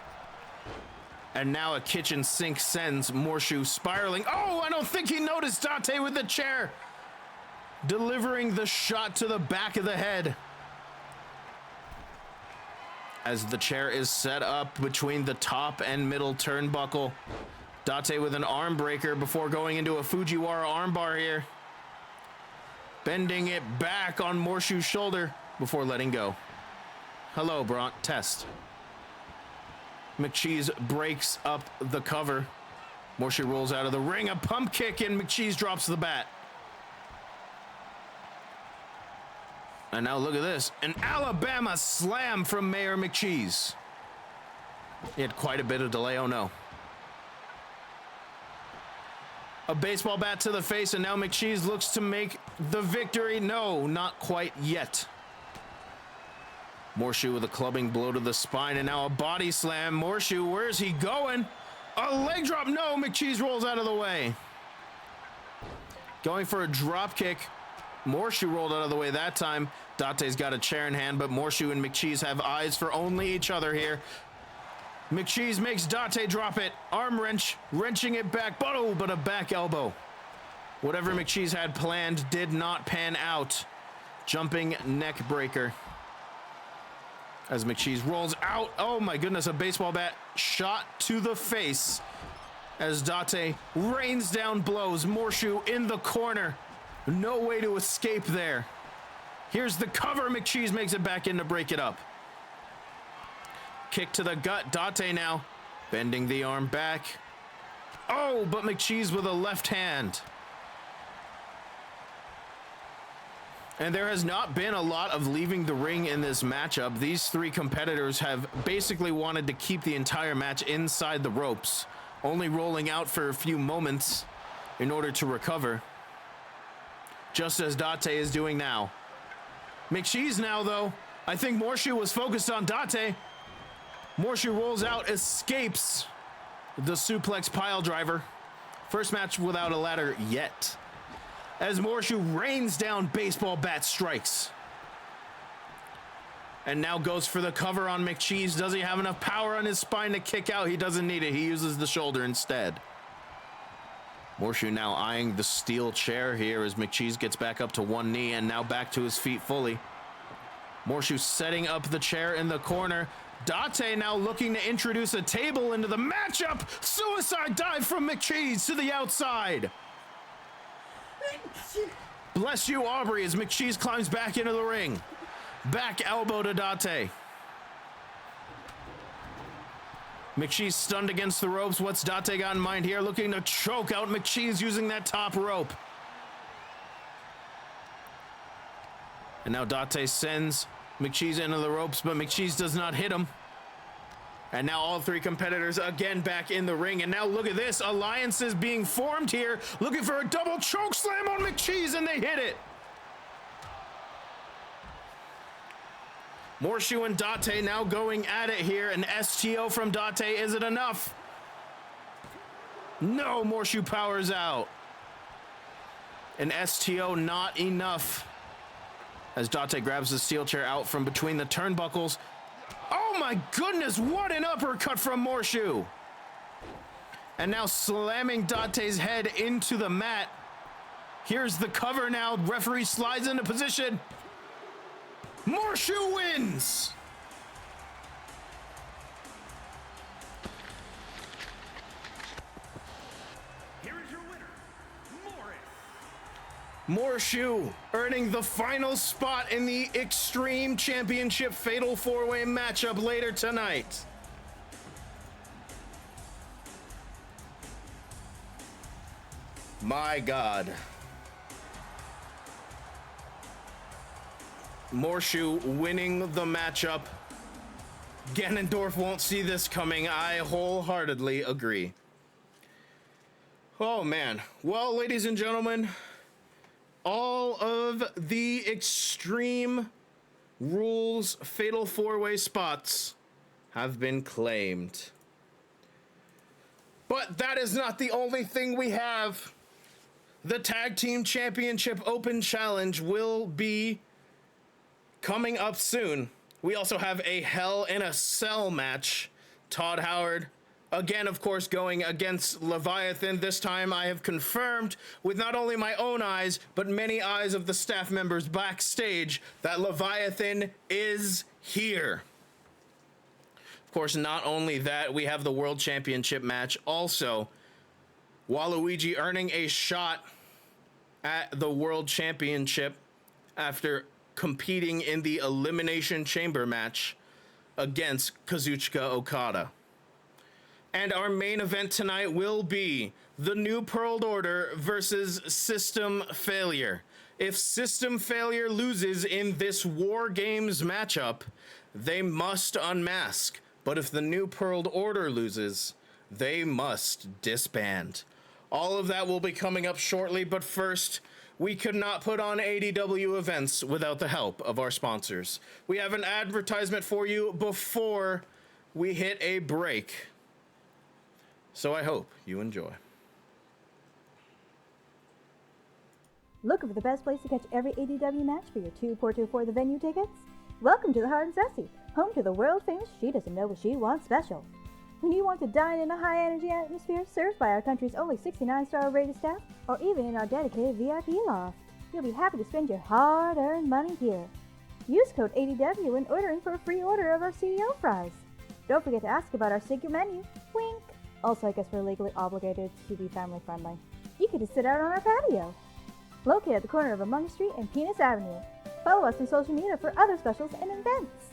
And now a kitchen sink sends Morshu spiraling. Oh, I don't think he noticed Date with the chair. Delivering the shot to the back of the head. As the chair is set up between the top and middle turnbuckle. Date with an arm breaker before going into a Fujiwara armbar here. Bending it back on Morshu's shoulder before letting go. Hello, Bront. Test. McCheese breaks up the cover. Morshu rolls out of the ring. A pump kick and McCheese drops the bat. And now look at this. An Alabama slam from Mayor McCheese. He had quite a bit of delay. Oh no. A baseball bat to the face, and now McCheese looks to make the victory. No, not quite yet. Morshu with a clubbing blow to the spine, and now a body slam. Morshu, where's he going? A leg drop. No, McCheese rolls out of the way. Going for a drop kick. Morshu rolled out of the way that time. Date's got a chair in hand, but Morshu and McCheese have eyes for only each other here. McCheese makes Date drop it. Arm wrench, wrenching it back. But a back elbow. Whatever McCheese had planned did not pan out. Jumping neck breaker. As McCheese rolls out. Oh my goodness, a baseball bat shot to the face. As Date rains down blows. Morshu in the corner. No way to escape there. Here's the cover. McCheese makes it back in to break it up. Kick to the gut. Date now bending the arm back. Oh, but McCheese with a left hand. And there has not been a lot of leaving the ring in this matchup. These three competitors have basically wanted to keep the entire match inside the ropes, only rolling out for a few moments in order to recover. Just as Date is doing now. McCheese now, though. I think Morshu was focused on Date. Morshu rolls out, escapes the suplex pile driver. First match without a ladder yet. As Morshu rains down baseball bat strikes. And now goes for the cover on McCheese. Does he have enough power on his spine to kick out? He doesn't need it. He uses the shoulder instead. Morshu now eyeing the steel chair here as McCheese gets back up to one knee and now back to his feet fully. Morshu setting up the chair in the corner. Date now looking to introduce a table into the matchup. Suicide dive from McCheese to the outside. Bless you, Aubrey, as McCheese climbs back into the ring. Back elbow to Date. McCheese stunned against the ropes. What's Date got in mind here? Looking to choke out McCheese using that top rope. And now Date sends McCheese into the ropes, but McCheese does not hit him. And now all three competitors again back in the ring. And now look at this. Alliances being formed here. Looking for a double choke slam on McCheese, and they hit it. Morshu and Date now going at it here. An STO from Date. Is it enough? No, Morshu powers out. An STO not enough. As Date grabs the steel chair out from between the turnbuckles. Oh my goodness, what an uppercut from Morshu. And now slamming Date's head into the mat. Here's the cover now. Referee slides into position. Morshu wins. Here is your winner, Morris. Morshu earning the final spot in the Extreme Championship Fatal 4-Way matchup later tonight. My God. Morshu winning the matchup. Ganondorf won't see this coming. I wholeheartedly agree. Oh man. Well, ladies and gentlemen, all of the Extreme Rules Fatal 4-Way spots have been claimed. But that is not the only thing we have. The Tag Team Championship Open Challenge will be coming up soon. We also have a Hell in a Cell match. Todd Howard, again, of course, going against Leviathan. This time I have confirmed with not only my own eyes, but many eyes of the staff members backstage that Leviathan is here. Of course, not only that, we have the World Championship match also. Waluigi earning a shot at the World Championship after competing in the Elimination Chamber match against Kazuchika Okada. And our main event tonight will be the New Pearl Order versus System Failure. If System Failure loses in this War Games matchup, they must unmask. But if the New Pearl Order loses, they must disband. All of that will be coming up shortly, but first, we could not put on ADW events without the help of our sponsors. We have an advertisement for you before we hit a break. So I hope you enjoy. Looking for the best place to catch every ADW match for your 2-4-2-4 the venue tickets? Welcome to the Hard and Sassy, home to the world-famous She Doesn't Know What She Wants special. When you want to dine in a high-energy atmosphere served by our country's only 69-star rated staff, or even in our dedicated VIP loft, you'll be happy to spend your hard-earned money here. Use code ADW when ordering for a free order of our CEO fries. Don't forget to ask about our secret menu. Wink! Also, I guess we're legally obligated to be family-friendly. You get to sit out on our patio. Located at the corner of Among Street and Penis Avenue. Follow us on social media for other specials and events.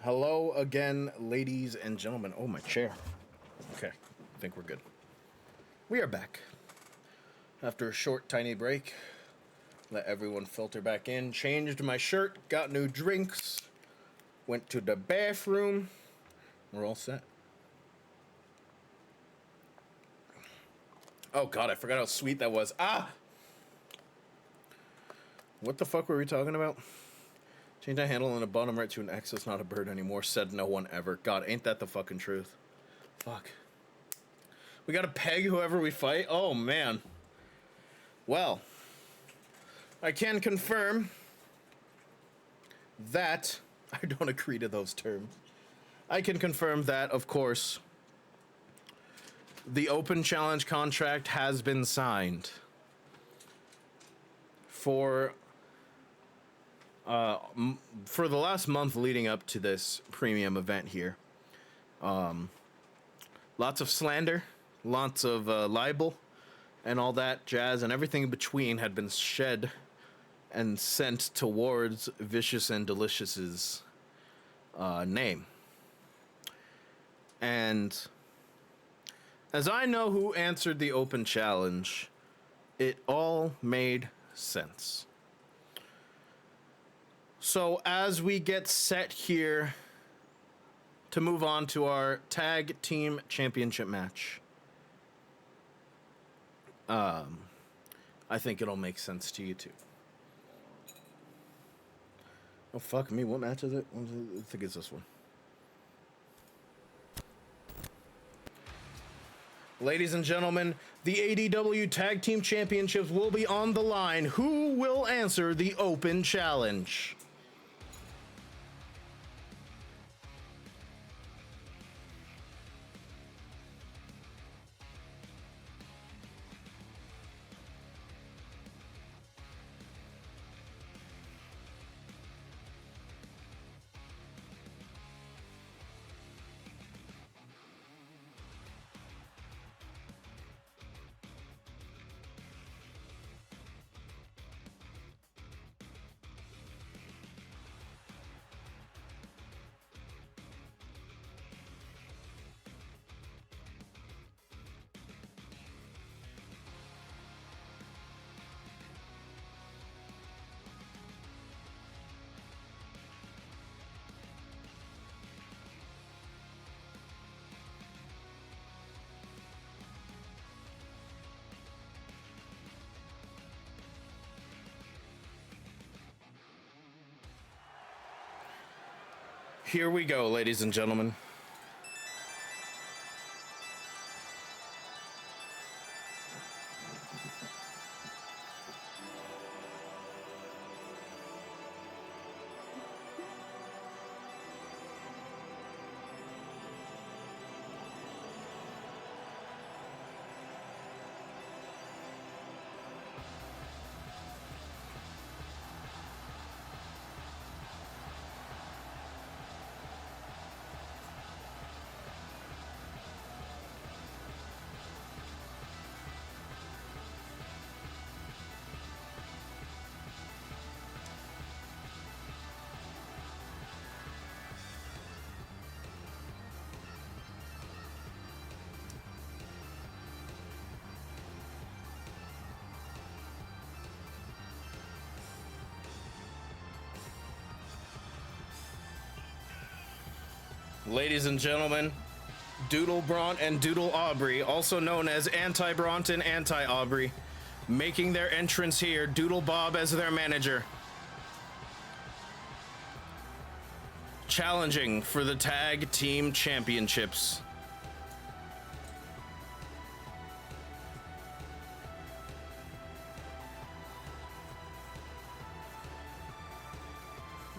Hello again, ladies and gentlemen. Oh, my chair. Okay, I think we're good. We are back. After a short, tiny break, let everyone filter back in, changed my shirt, got new drinks, went to the bathroom. We're all set. Oh, God, I forgot how sweet that was. Ah! What the fuck were we talking about? Change that handle on the bottom right to an X. It's not a bird anymore, said no one ever. God, ain't that the fucking truth? Fuck. We gotta peg whoever we fight? Oh, man. Well, I can confirm that... I don't agree to those terms. I can confirm that, of course, the Open Challenge contract has been signed for the last month leading up to this premium event here. Lots of slander, lots of libel, and all that jazz, and everything in between had been shed and sent towards Vicious and Delicious's name. And as I know who answered the open challenge, it all made sense. So as we get set here to move on to our tag team championship match, I think it'll make sense to you too. Oh, fuck me. What match is it? I think it's this one. Ladies and gentlemen, the ADW Tag Team Championships will be on the line. Who will answer the open challenge? Here we go, ladies and gentlemen. Ladies and gentlemen, Doodle Bront and Doodle Aubrey, also known as Anti-Bront and Anti-Aubrey, making their entrance here. Doodle Bob as their manager. Challenging for the Tag Team Championships.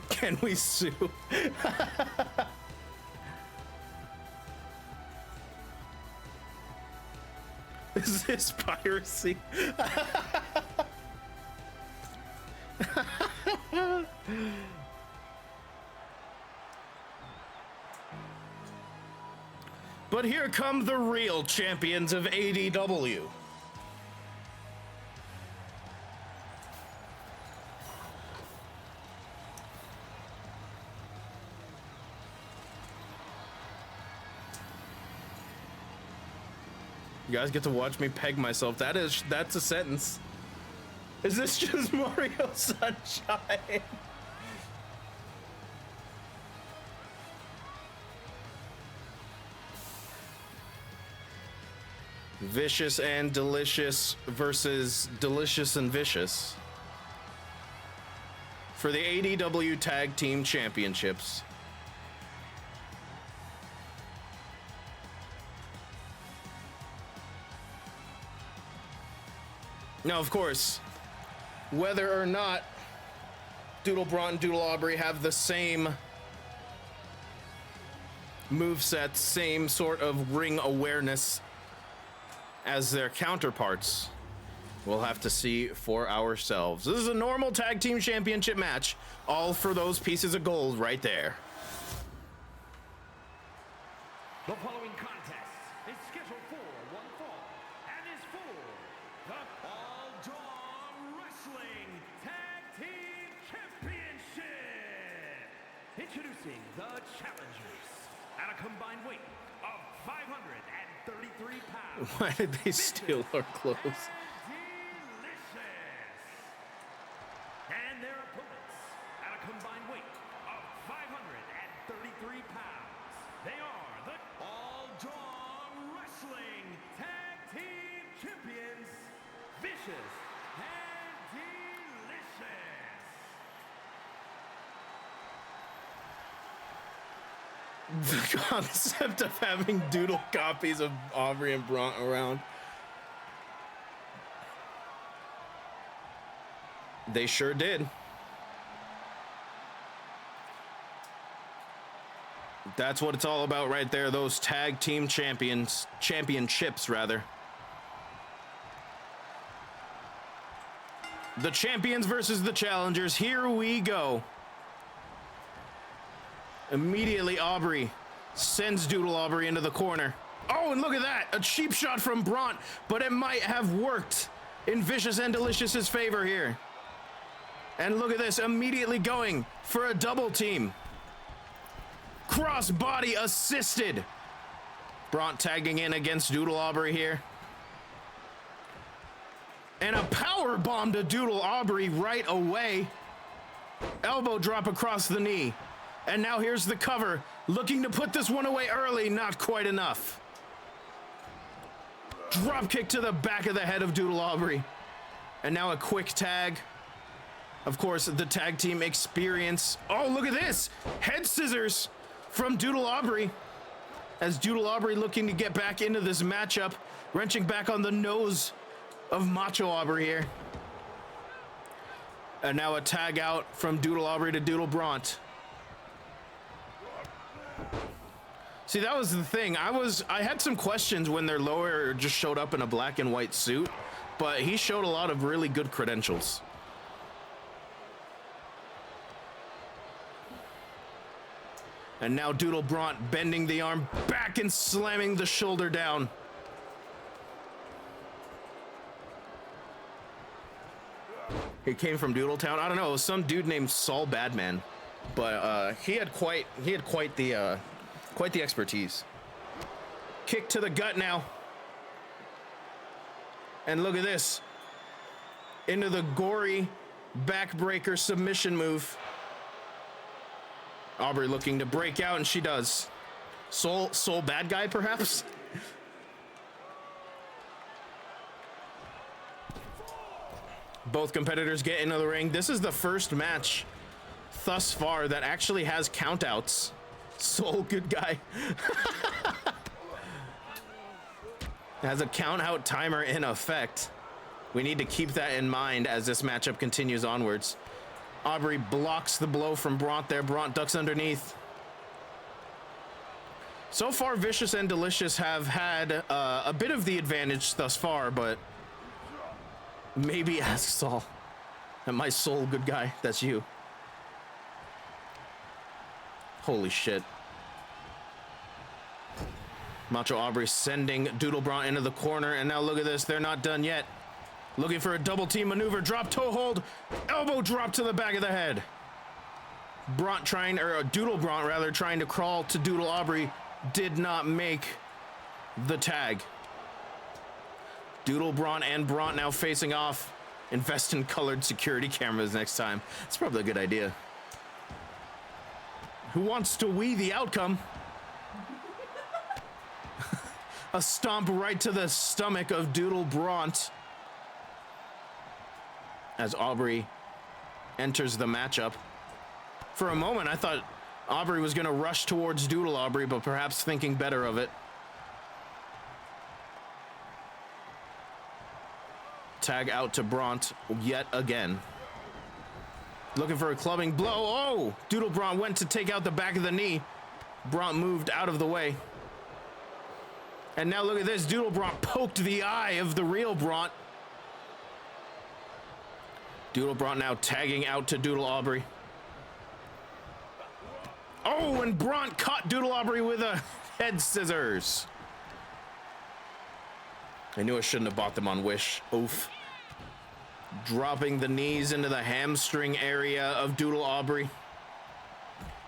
Can we sue? Is this piracy? But here come the real champions of ADW. You guys get to watch me peg myself. That's a sentence. Is this just Mario Sunshine? Vicious and Delicious versus Delicious and Vicious for the ADW Tag Team Championships. Now, of course, whether or not Doodle Bront and Doodle Aubrey have the same moveset, same sort of ring awareness as their counterparts, we'll have to see for ourselves. This is a normal tag team championship match, all for those pieces of gold right there. The following contest is scheduled for one fall and is for the All Dawn Wrestling Tag Team Championship. Introducing the challengers at a combined weight of 533 pounds. Why did they steal our clothes? Delicious. And their opponents at a combined weight of 533 pounds. They are the All Dawn Wrestling Tag Team Champions, Vicious and Delicious. The concept of having doodle copies of Aubrey and Bront around. They sure did. That's what it's all about right there, those tag team championships rather. The champions versus the challengers, here we go. Immediately, Aubrey sends Doodle Aubrey into the corner. Oh, and look at that, a cheap shot from Bront, but it might have worked in Vicious and Delicious's favor here. And look at this, immediately going for a double team. Crossbody assisted. Bront tagging in against Doodle Aubrey here. And a power bomb to Doodle Aubrey right away. Elbow drop across the knee. And now here's the cover, looking to put this one away early, not quite enough. Drop kick to the back of the head of Doodle Aubrey. And now a quick tag. Of course, the tag team experience. Oh, look at this, head scissors from Doodle Aubrey. As Doodle Aubrey looking to get back into this matchup, wrenching back on the nose of Macho Aubrey here. And now a tag out from Doodle Aubrey to Doodle Bront. See, that was the thing. I had some questions when their lawyer just showed up in a black and white suit, but he showed a lot of really good credentials. And now Doodle Bront bending the arm back and slamming the shoulder down. He came from Doodletown. I don't know, it was some dude named Saul Badman, but he had quite the expertise. Kick to the gut now. And look at this. Into the gory backbreaker submission move. Aubrey looking to break out, and she does. Soul bad guy, perhaps? Both competitors get into the ring. This is the first match thus far that actually has countouts. Soul good guy. Has a count out timer in effect. We need to keep that in mind as this matchup continues onwards. Aubrey blocks the blow from Bront there. Bront ducks underneath. So far, Vicious and Delicious have had a bit of the advantage thus far, but maybe ask Saul. And my soul good guy, that's you. Holy shit. Macho Aubrey sending Doodle Bront into the corner, and now look at this, they're not done yet. Looking for a double team maneuver, drop toe hold, elbow drop to the back of the head. Doodle Bront rather, trying to crawl to Doodle Aubrey, did not make the tag. Doodle, Braun, and Bront now facing off. Invest in colored security cameras next time. It's probably a good idea. Who wants to wee the outcome? A stomp right to the stomach of Doodle Bront as Aubrey enters the matchup. For a moment, I thought Aubrey was going to rush towards Doodle Aubrey, but perhaps thinking better of it. Tag out to Bront yet again. Looking for a clubbing blow. Oh! Doodle Bront went to take out the back of the knee. Bront moved out of the way. And now look at this. Doodle Bront poked the eye of the real Bront. Doodle Bront now tagging out to Doodle Aubrey. Oh, and Bront caught Doodle Aubrey with a head scissors. I knew I shouldn't have bought them on Wish. Oof. Dropping the knees into the hamstring area of Doodle Aubrey.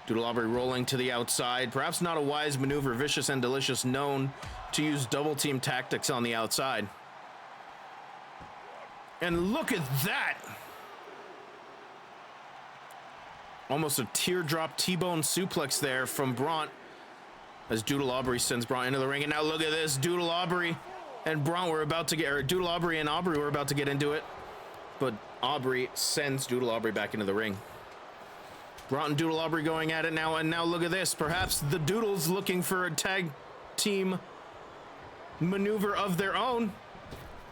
Doodle Aubrey rolling to the outside. Perhaps not a wise maneuver. Vicious and Delicious known to use double team tactics on the outside. And look at that. Almost a teardrop T-bone suplex there from Bront as Doodle Aubrey sends Bront into the ring. And now look at this. Doodle Aubrey and Bront were about to get, or Doodle Aubrey and Aubrey were about to get into it. But Aubrey sends Doodle Aubrey back into the ring. Bront and Doodle Aubrey going at it now. And now look at this. Perhaps the Doodles looking for a tag team maneuver of their own.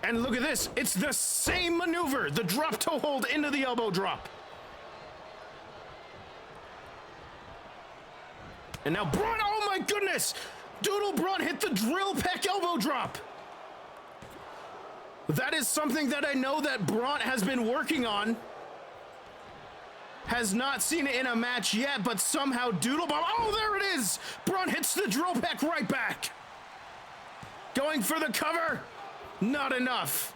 And look at this. It's the same maneuver. The drop toe hold into the elbow drop. And now Bront, oh my goodness! Doodle Bront hit the drill peck elbow drop. That is something that I know that Bront has been working on. Has not seen it in a match yet, but somehow Doodle Bomb, oh there it is! Bront hits the drill peck right back. Going for the cover, not enough.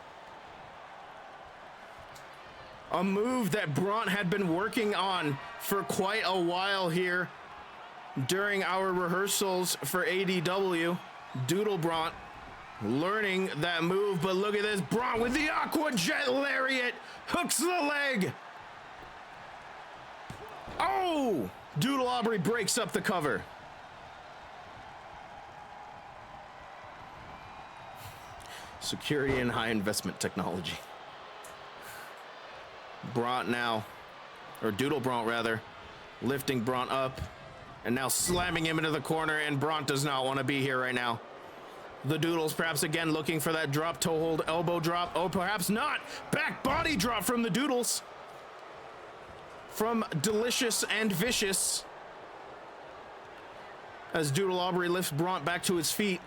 A move that Bront had been working on for quite a while here. During our rehearsals for ADW, Doodle Bront learning that move, but look at this. Bront with the Aqua Jet Lariat hooks the leg. Oh! Doodle Aubrey breaks up the cover. Security and high investment technology. Bront now, or Doodle Bront rather, lifting Bront up. And now slamming him into the corner, and Bront does not want to be here right now. The Doodles perhaps again looking for that drop toe hold elbow drop. Oh, perhaps not. Back body drop from the Doodles. From Delicious and Vicious. As Doodle Aubrey lifts Bront back to his feet.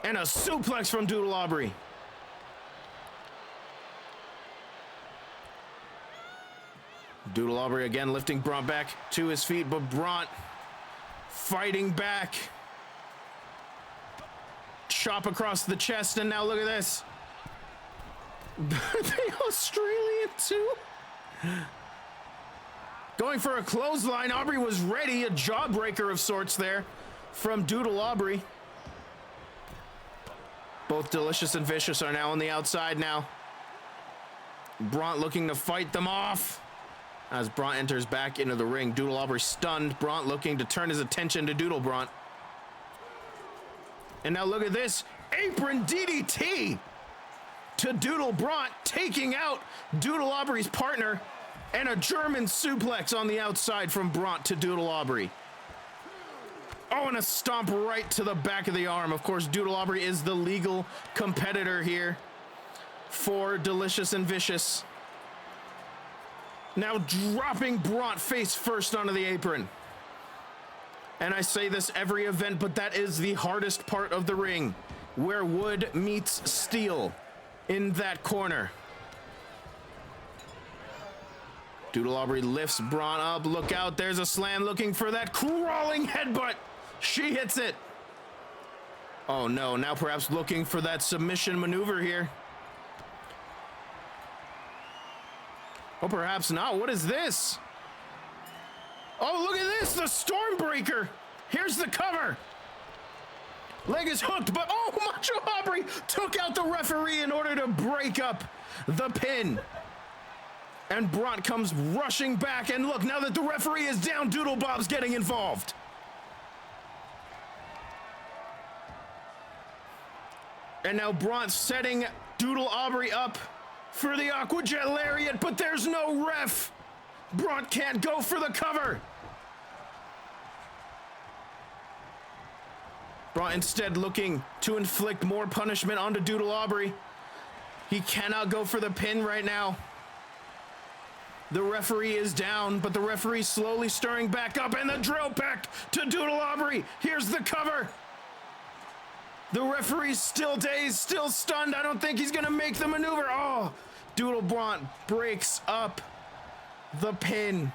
And a suplex from Doodle Aubrey. Doodle Aubrey again lifting Bront back to his feet, but Bront fighting back. Chop across the chest, and now look at this. The Australian too? Going for a clothesline. Aubrey was ready, a jawbreaker of sorts there from Doodle Aubrey. Both Delicious and Vicious are now on the outside now. Bront looking to fight them off. As Bront enters back into the ring, Doodle Aubrey stunned. Bront looking to turn his attention to Doodle Bront. And now look at this. Apron DDT to Doodle Bront, taking out Doodle Aubrey's partner. And a German suplex on the outside from Bront to Doodle Aubrey. Oh, and a stomp right to the back of the arm. Of course, Doodle Aubrey is the legal competitor here for Delicious and Vicious. Now dropping Bront face first onto the apron. And I say this every event, but that is the hardest part of the ring, where wood meets steel in that corner. Doodle Aubrey lifts Bront up. Look out, there's a slam looking for that crawling headbutt. She hits it. Oh no, now perhaps looking for that submission maneuver here. Oh, perhaps not. What is this? Oh, look at this, the Stormbreaker. Here's the cover. Leg is hooked, but oh, Macho Aubrey took out the referee in order to break up the pin. And Brought comes rushing back, and look, now that the referee is down, Doodle Bob's getting involved. And now Brought setting Doodle Aubrey up for the Aquajet Lariat, but there's no ref. Brought can't go for the cover. Brought instead looking to inflict more punishment onto Doodle Aubrey. He cannot go for the pin right now. The referee is down, but the referee slowly stirring back up, and the drill peck to Doodle Aubrey. Here's the cover. The referee's still dazed, still stunned. I don't think he's gonna make the maneuver. Oh, Doodle Brought breaks up the pin.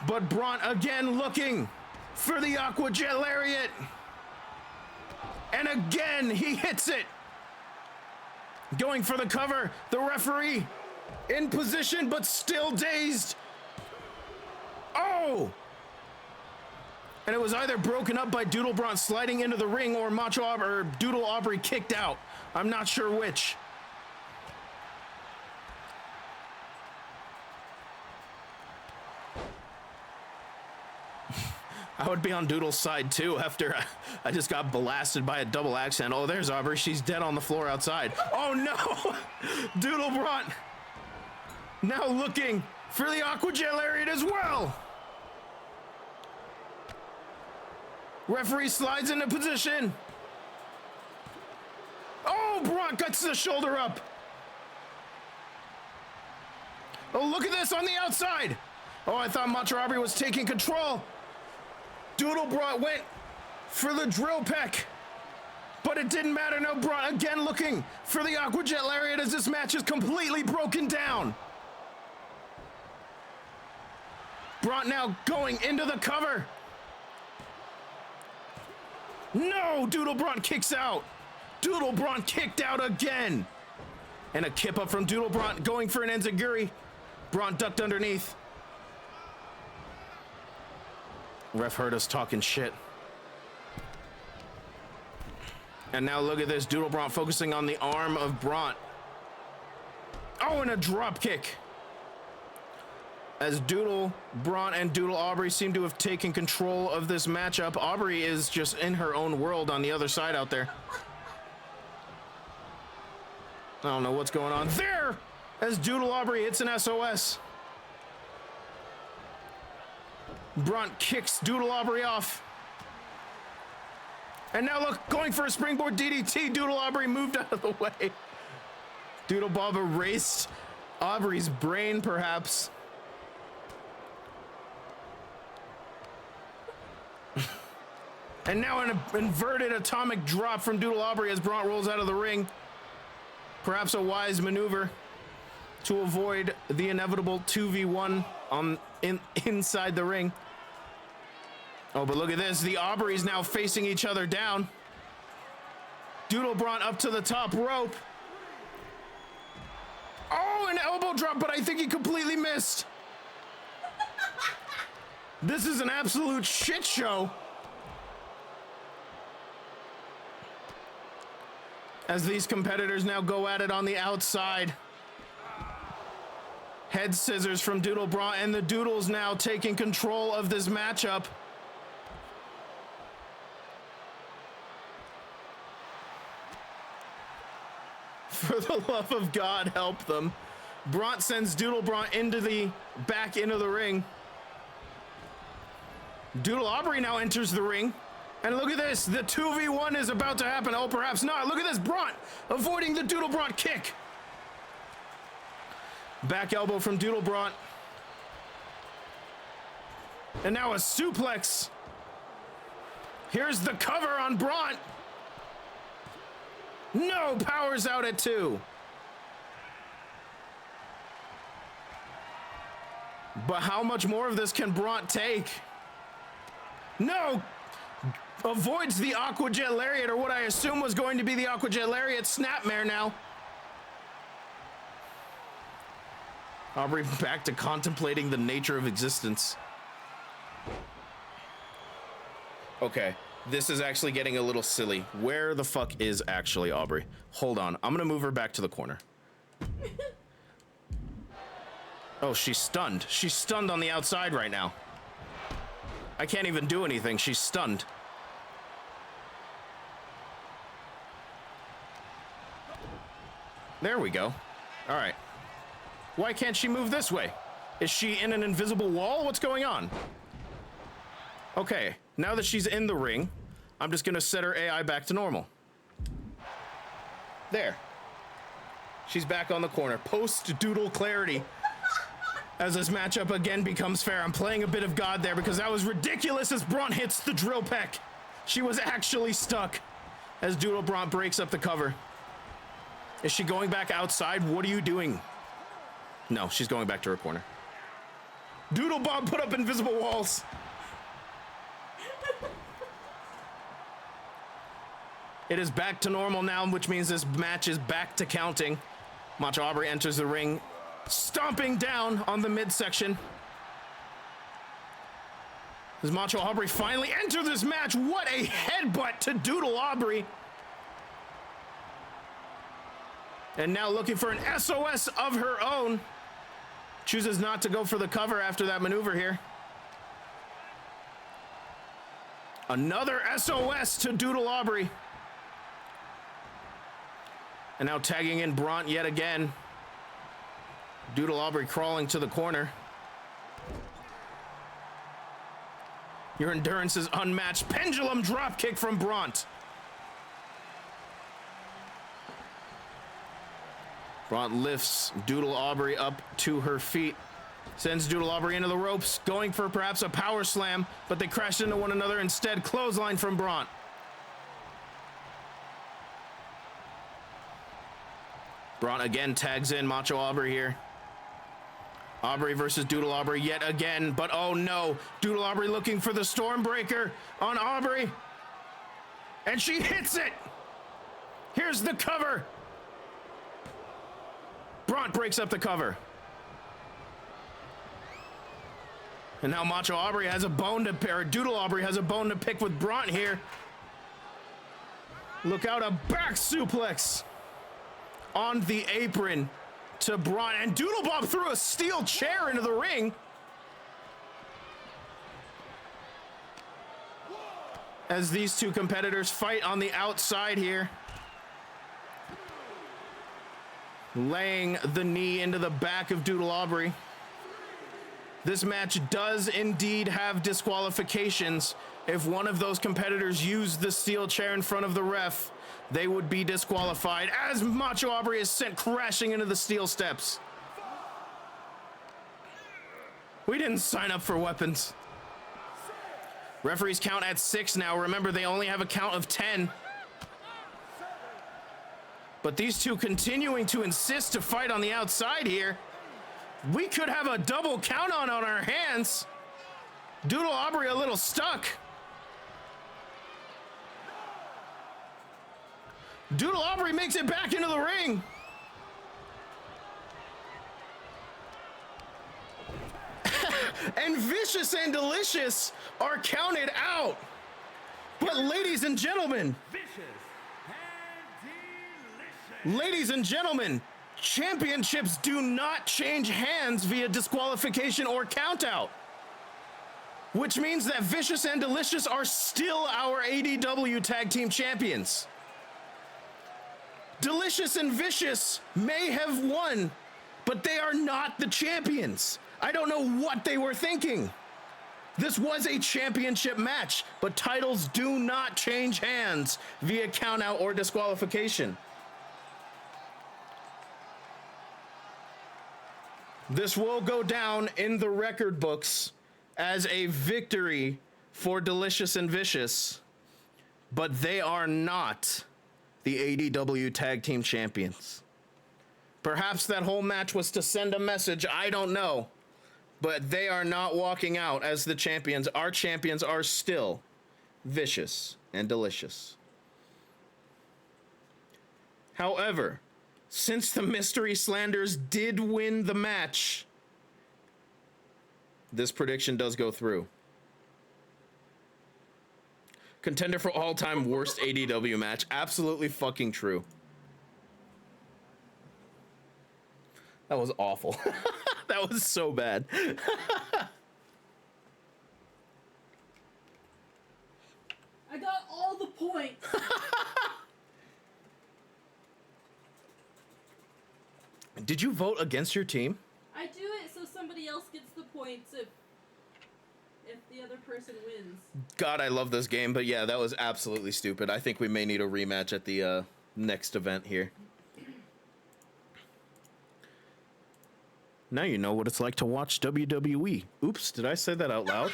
But Brought again looking for the Aquajet Lariat. And again, he hits it. Going for the cover. The referee in position, but still dazed. Oh! And it was either broken up by Doodle Brought sliding into the ring or Doodle Aubrey kicked out. I'm not sure which. I would be on Doodle's side too after I just got blasted by a double axe handle. Oh, there's Aubrey. She's dead on the floor outside. Oh no! Doodle Brought now looking for the Aquajet Lariat as well. Referee slides into position. Oh, Brought gets the shoulder up. Oh, look at this on the outside. Oh, I thought Macho Aubrey was taking control. Doodle Brought went for the drill peck, but it didn't matter. No, Brought again looking for the Aquajet Lariat as this match is completely broken down. Brought now going into the cover. No, Doodle Brought kicks out. Doodle Brought kicked out again. And a kip up from Doodle Brought going for an enziguri. Brought ducked underneath. Ref heard us talking shit. And now look at this. Doodle Brought focusing on the arm of Brought. Oh, and a drop kick. As Doodle Brought and Doodle Aubrey seem to have taken control of this matchup. Aubrey is just in her own world on the other side out there. I don't know what's going on there as Doodle Aubrey hits an SOS. Brought kicks Doodle Aubrey off. And now look, going for a springboard DDT. Doodle Aubrey moved out of the way. Doodle Bob erased Aubrey's brain, perhaps. And now an inverted atomic drop from Doodle Aubrey as Brought rolls out of the ring. Perhaps a wise maneuver to avoid the inevitable 2v1 inside the ring. Oh, but look at this. The Aubreys now facing each other down. Doodle Brought up to the top rope. Oh, an elbow drop, but I think he completely missed. This is an absolute shit show. As these competitors now go at it on the outside. Head scissors from Doodle Brought, and the Doodles now taking control of this matchup. For the love of God, help them. Brought sends Doodle Brought back into the ring. Doodle Aubrey now enters the ring. And look at this, the 2v1 is about to happen. Oh, perhaps not. Look at this, Brought avoiding the Doodle Brought kick. Back elbow from Doodle Brought. And now a suplex. Here's the cover on Brought. No, powers out at 2. But how much more of this can Brought take? No. Avoids the Aquajet Lariat, or what I assume was going to be the Aquajet Lariat. Snapmare now. Aubrey back to contemplating the nature of existence. Okay, this is actually getting a little silly. Where the fuck is actually Aubrey? Hold on, I'm gonna move her back to the corner. Oh, she's stunned. She's stunned on the outside right now. I can't even do anything. She's stunned. There we go. All right. Why can't she move this way? Is she in an invisible wall? What's going on? Okay, now that she's in the ring, I'm just gonna set her AI back to normal. There. She's back on the corner. Post-doodle clarity. As this matchup again becomes fair, I'm playing a bit of God there because that was ridiculous as Braun hits the drill peck. She was actually stuck as Doodle Braun breaks up the cover. Is she going back outside? What are you doing? No, she's going back to her corner. Doodle Bob put up invisible walls. It is back to normal now, which means this match is back to counting. Macho Aubrey enters the ring, stomping down on the midsection. Does Macho Aubrey finally enter this match? What a headbutt to Doodle Aubrey. And now looking for an SOS of her own. Chooses not to go for the cover after that maneuver here. Another SOS to Doodle Aubrey. And now tagging in Bront yet again. Doodle Aubrey crawling to the corner. Your endurance is unmatched. Pendulum dropkick from Bront. Bront lifts Doodle Aubrey up to her feet. Sends Doodle Aubrey into the ropes, going for perhaps a power slam, but they crash into one another instead. Clothesline from Bront. Bront again tags in Macho Aubrey here. Aubrey versus Doodle Aubrey yet again, but oh no. Doodle Aubrey looking for the Stormbreaker on Aubrey. And she hits it. Here's the cover. Bront breaks up the cover. And now Macho Aubrey has a bone to pick, or Doodle Aubrey has a bone to pick with Bront here. Look out, a back suplex on the apron to Bront, and Doodle Bob threw a steel chair into the ring. As these two competitors fight on the outside here. Laying the knee into the back of Doodle Aubrey. This match does indeed have disqualifications. If one of those competitors used the steel chair in front of the ref, they would be disqualified as Macho Aubrey is sent crashing into the steel steps. We didn't sign up for weapons. Referees count at 6 now. Remember, they only have a count of 10. But these two continuing to insist to fight on the outside here. We could have a double count on our hands. Doodle Aubrey a little stuck. Doodle Aubrey makes it back into the ring. And Vicious and Delicious are counted out. But ladies and gentlemen, ladies and gentlemen, championships do not change hands via disqualification or countout. Which means that Vicious and Delicious are still our ADW Tag Team Champions. Delicious and Vicious may have won, but they are not the champions. I don't know what they were thinking. This was a championship match, but titles do not change hands via countout or disqualification. This will go down in the record books as a victory for Delicious and Vicious, but they are not the ADW Tag Team Champions. Perhaps that whole match was to send a message, I don't know, but they are not walking out as the champions. Our champions are still Vicious and Delicious. However, since the Mystery Slanders did win the match, this prediction does go through. Contender for all-time worst ADW match. Absolutely fucking true. That was awful. That was so bad. I got all the points. Did you vote against your team? I do it so somebody else gets the points if the other person wins. God, I love this game, but yeah, that was absolutely stupid. I think we may need a rematch at the next event here. Now you know what it's like to watch WWE. Oops, did I say that out loud?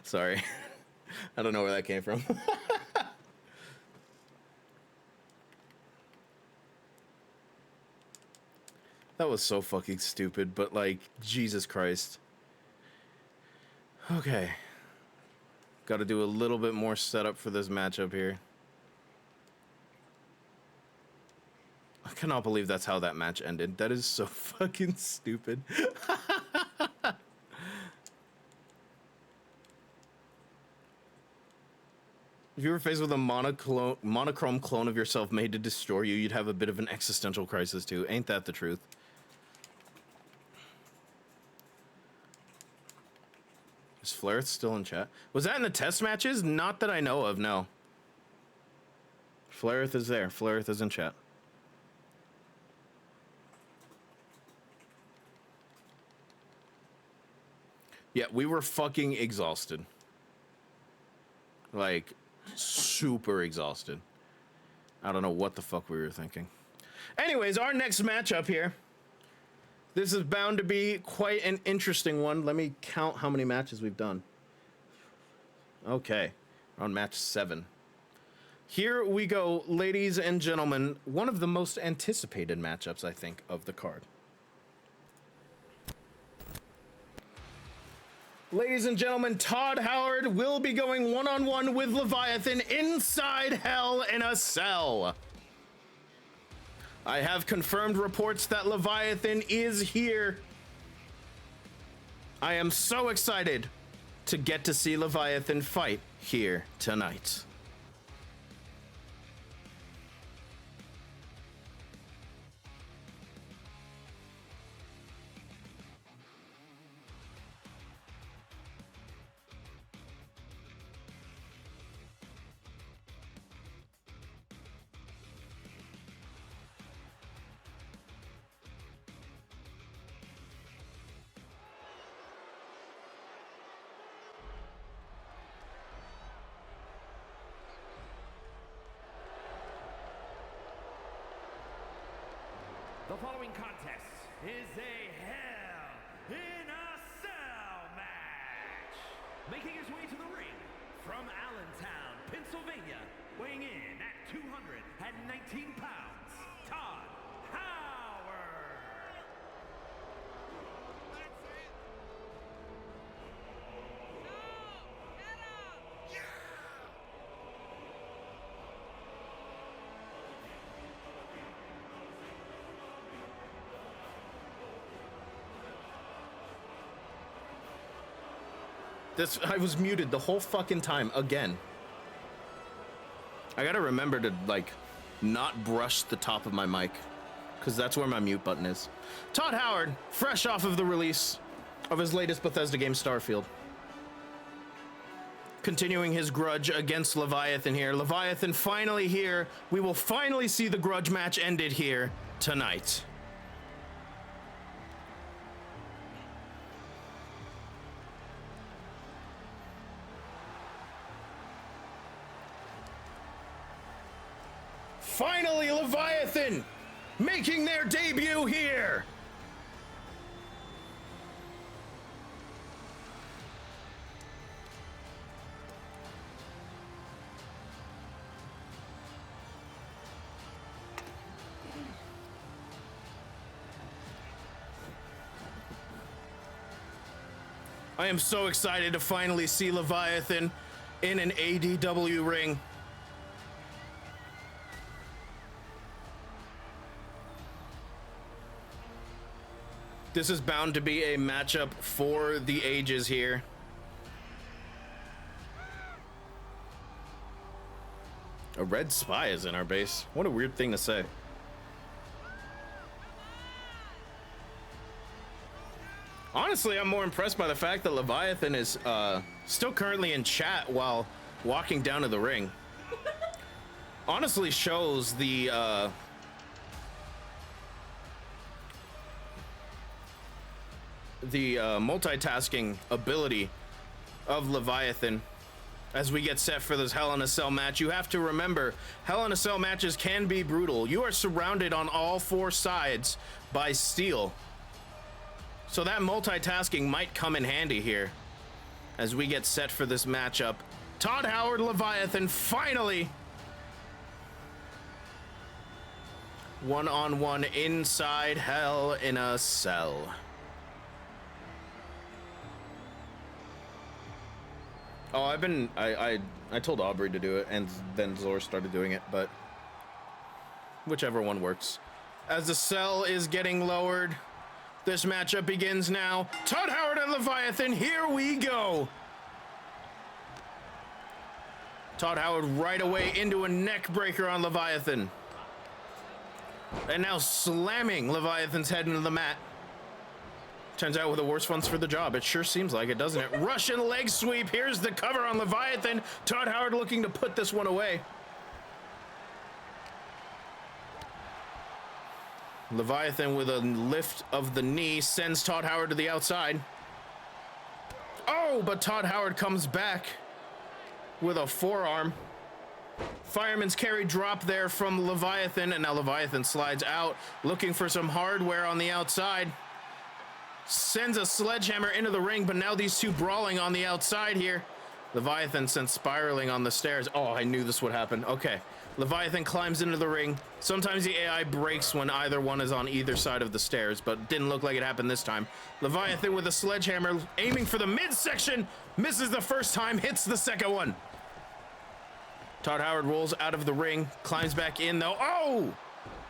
Sorry. I don't know where that came from. That was so fucking stupid, but like, Jesus Christ. Okay. Gotta do a little bit more setup for this matchup here. I cannot believe that's how that match ended. That is so fucking stupid. If you were faced with a monochrome clone of yourself made to destroy you, you'd have a bit of an existential crisis too. Ain't that the truth? Is Flareth still in chat? Was that in the test matches? Not that I know of, no. Flareth is there. Flareth is in chat. Yeah, we were fucking exhausted. Like, super exhausted. I don't know what the fuck we were thinking. Anyways, our next matchup here. This is bound to be quite an interesting one. Let me count how many matches we've done. Okay, we're on match 7. Here we go, ladies and gentlemen. One of the most anticipated matchups, I think, of the card. Ladies and gentlemen, Todd Howard will be going one-on-one with Leviathan inside Hell in a Cell. I have confirmed reports that Leviathan is here. I am so excited to get to see Leviathan fight here tonight. The following contest is a Hell in a Cell match. Making his way to the ring from Allentown, Pennsylvania, weighing in at 219 pounds, Todd Howard. I was muted the whole fucking time again. I gotta remember to like not brush the top of my mic because that's where my mute button is. Todd Howard, fresh off of the release of his latest Bethesda game, Starfield. Continuing his grudge against Leviathan here. Leviathan finally here. We will finally see the grudge match ended here tonight. Finally, Leviathan making their debut here. I am so excited to finally see Leviathan in an ADW ring. This is bound to be a matchup for the ages here. A red spy is in our base. What a weird thing to say. Honestly, I'm more impressed by the fact that Leviathan is still currently in chat while walking down to the ring. Honestly shows the multitasking ability of Leviathan as we get set for this Hell in a Cell match. You have to remember, Hell in a Cell matches can be brutal. You are surrounded on all four sides by steel. So that multitasking might come in handy here as we get set for this matchup. Todd Howard, Leviathan, finally one-on-one inside Hell in a Cell. Oh, I told Aubrey to do it, and then Zor started doing it, but whichever one works. As the cell is getting lowered, this matchup begins now. Todd Howard and Leviathan, here we go. Todd Howard right away into a neck breaker on Leviathan. And now slamming Leviathan's head into the mat. Turns out with the worst ones for the job. It sure seems like it, doesn't it? Russian leg sweep. Here's the cover on Leviathan. Todd Howard looking to put this one away. Leviathan with a lift of the knee sends Todd Howard to the outside. Oh, but Todd Howard comes back with a forearm. Fireman's carry drop there from Leviathan, and now Leviathan slides out, looking for some hardware on the outside. Sends a sledgehammer into the ring, but now these two brawling on the outside here. Leviathan sent spiraling on the stairs. Oh, I knew this would happen. Okay. Leviathan climbs into the ring. Sometimes the AI breaks when either one is on either side of the stairs, but didn't look like it happened this time. Leviathan with a sledgehammer, aiming for the midsection, misses the first time, hits the second one. Todd Howard rolls out of the ring, climbs back in though. Oh!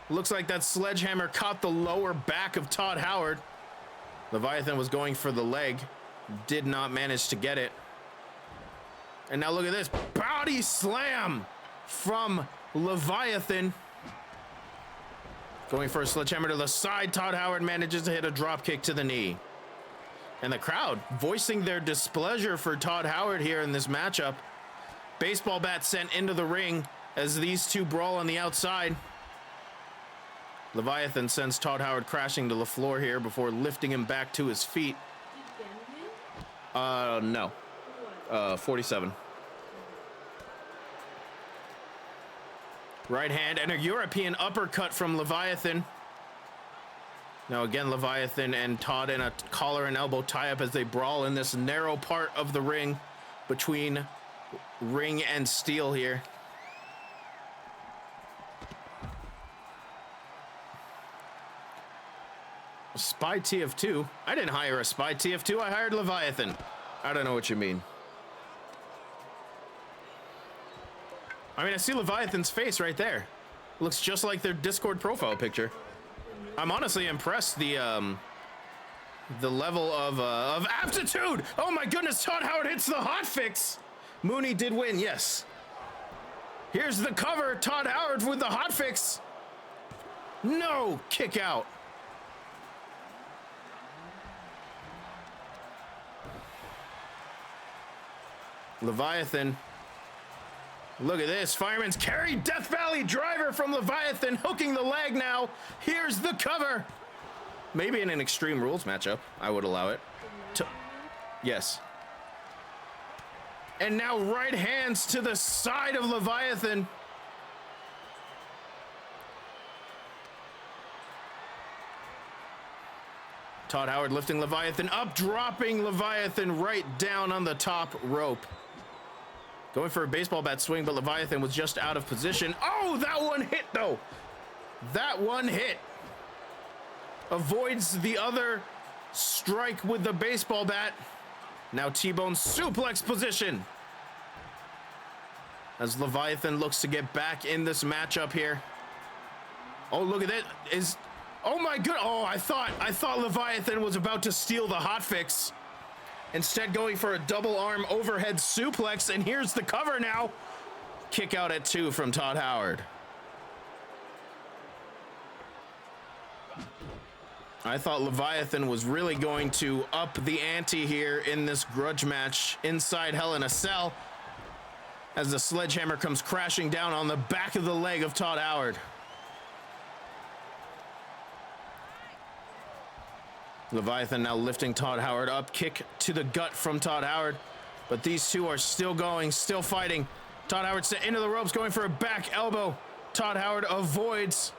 Looks like that sledgehammer caught the lower back of Todd Howard. Leviathan was going for the leg, did not manage to get it. And now look at this, body slam from Leviathan. Going for a sledgehammer to the side, Todd Howard manages to hit a drop kick to the knee. And the crowd voicing their displeasure for Todd Howard here in this matchup. Baseball bat sent into the ring as these two brawl on the outside. Leviathan sends Todd Howard crashing to the floor here before lifting him back to his feet. No. 47. Right hand and a European uppercut from Leviathan. Now again, Leviathan and Todd in a collar and elbow tie-up as they brawl in this narrow part of the ring between ring and steel here. Spy TF2? I didn't hire a spy TF2, I hired Leviathan. I don't know what you mean. I mean, I see Leviathan's face right there. Looks just like their Discord profile picture. I'm honestly impressed the level of aptitude. Oh my goodness, Todd Howard hits the hotfix. Mooney did win, yes. Here's the cover, Todd Howard with the hotfix. No, kick out. Leviathan. Look at this. Fireman's carry. Death Valley driver from Leviathan. Hooking the leg now. Here's the cover. Maybe in an Extreme Rules matchup, I would allow it. Yes. And now right hands to the side of Leviathan. Todd Howard lifting Leviathan up, dropping Leviathan right down on the top rope. Going for a baseball bat swing, but Leviathan was just out of position. Oh, that one hit, though. That one hit. Avoids the other strike with the baseball bat. Now T-Bone suplex position. as Leviathan looks to get back in this matchup here. Oh, look at that. Oh my god. Oh, I thought Leviathan was about to steal the hotfix. Instead going for a double arm overhead suplex, and here's the cover now. Kick out at 2 from Todd Howard. I thought Leviathan was really going to up the ante here in this grudge match inside Hell in a Cell as the sledgehammer comes crashing down on the back of the leg of Todd Howard. Leviathan now lifting Todd Howard up. Kick to the gut from Todd Howard. But these two are still going, still fighting. Todd Howard set into the ropes, going for a back elbow. Todd Howard avoids.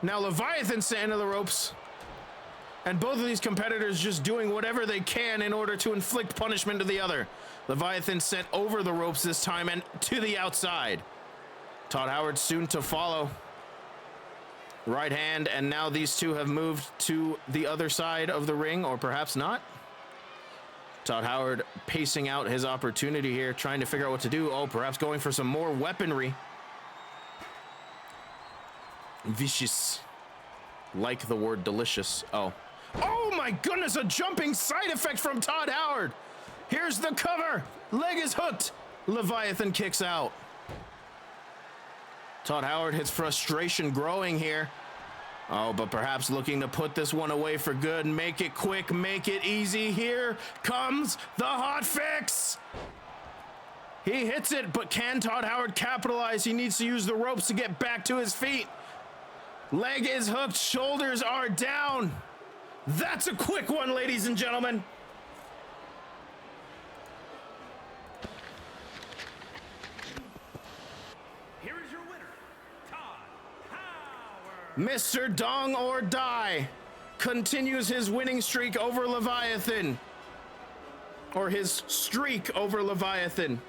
Now Leviathan set into the ropes. And both of these competitors just doing whatever they can in order to inflict punishment to the other. Leviathan sent over the ropes this time and to the outside. Todd Howard soon to follow. Right hand, and now these two have moved to the other side of the ring, or perhaps not. Todd Howard pacing out his opportunity here, trying to figure out what to do. Oh, perhaps going for some more weaponry. Vicious. Like the word delicious. Oh. Oh my goodness, a jumping side effect from Todd Howard. Here's the cover. Leg is hooked. Leviathan kicks out. Todd Howard, his frustration growing here. Oh, but perhaps looking to put this one away for good. Make it quick, make it easy. Here comes the hot fix. He hits it, but can Todd Howard capitalize? He needs to use the ropes to get back to his feet. Leg is hooked, shoulders are down. That's a quick one, ladies and gentlemen. Mr. Dong or Die continues his winning streak over Leviathan. Or his streak over Leviathan.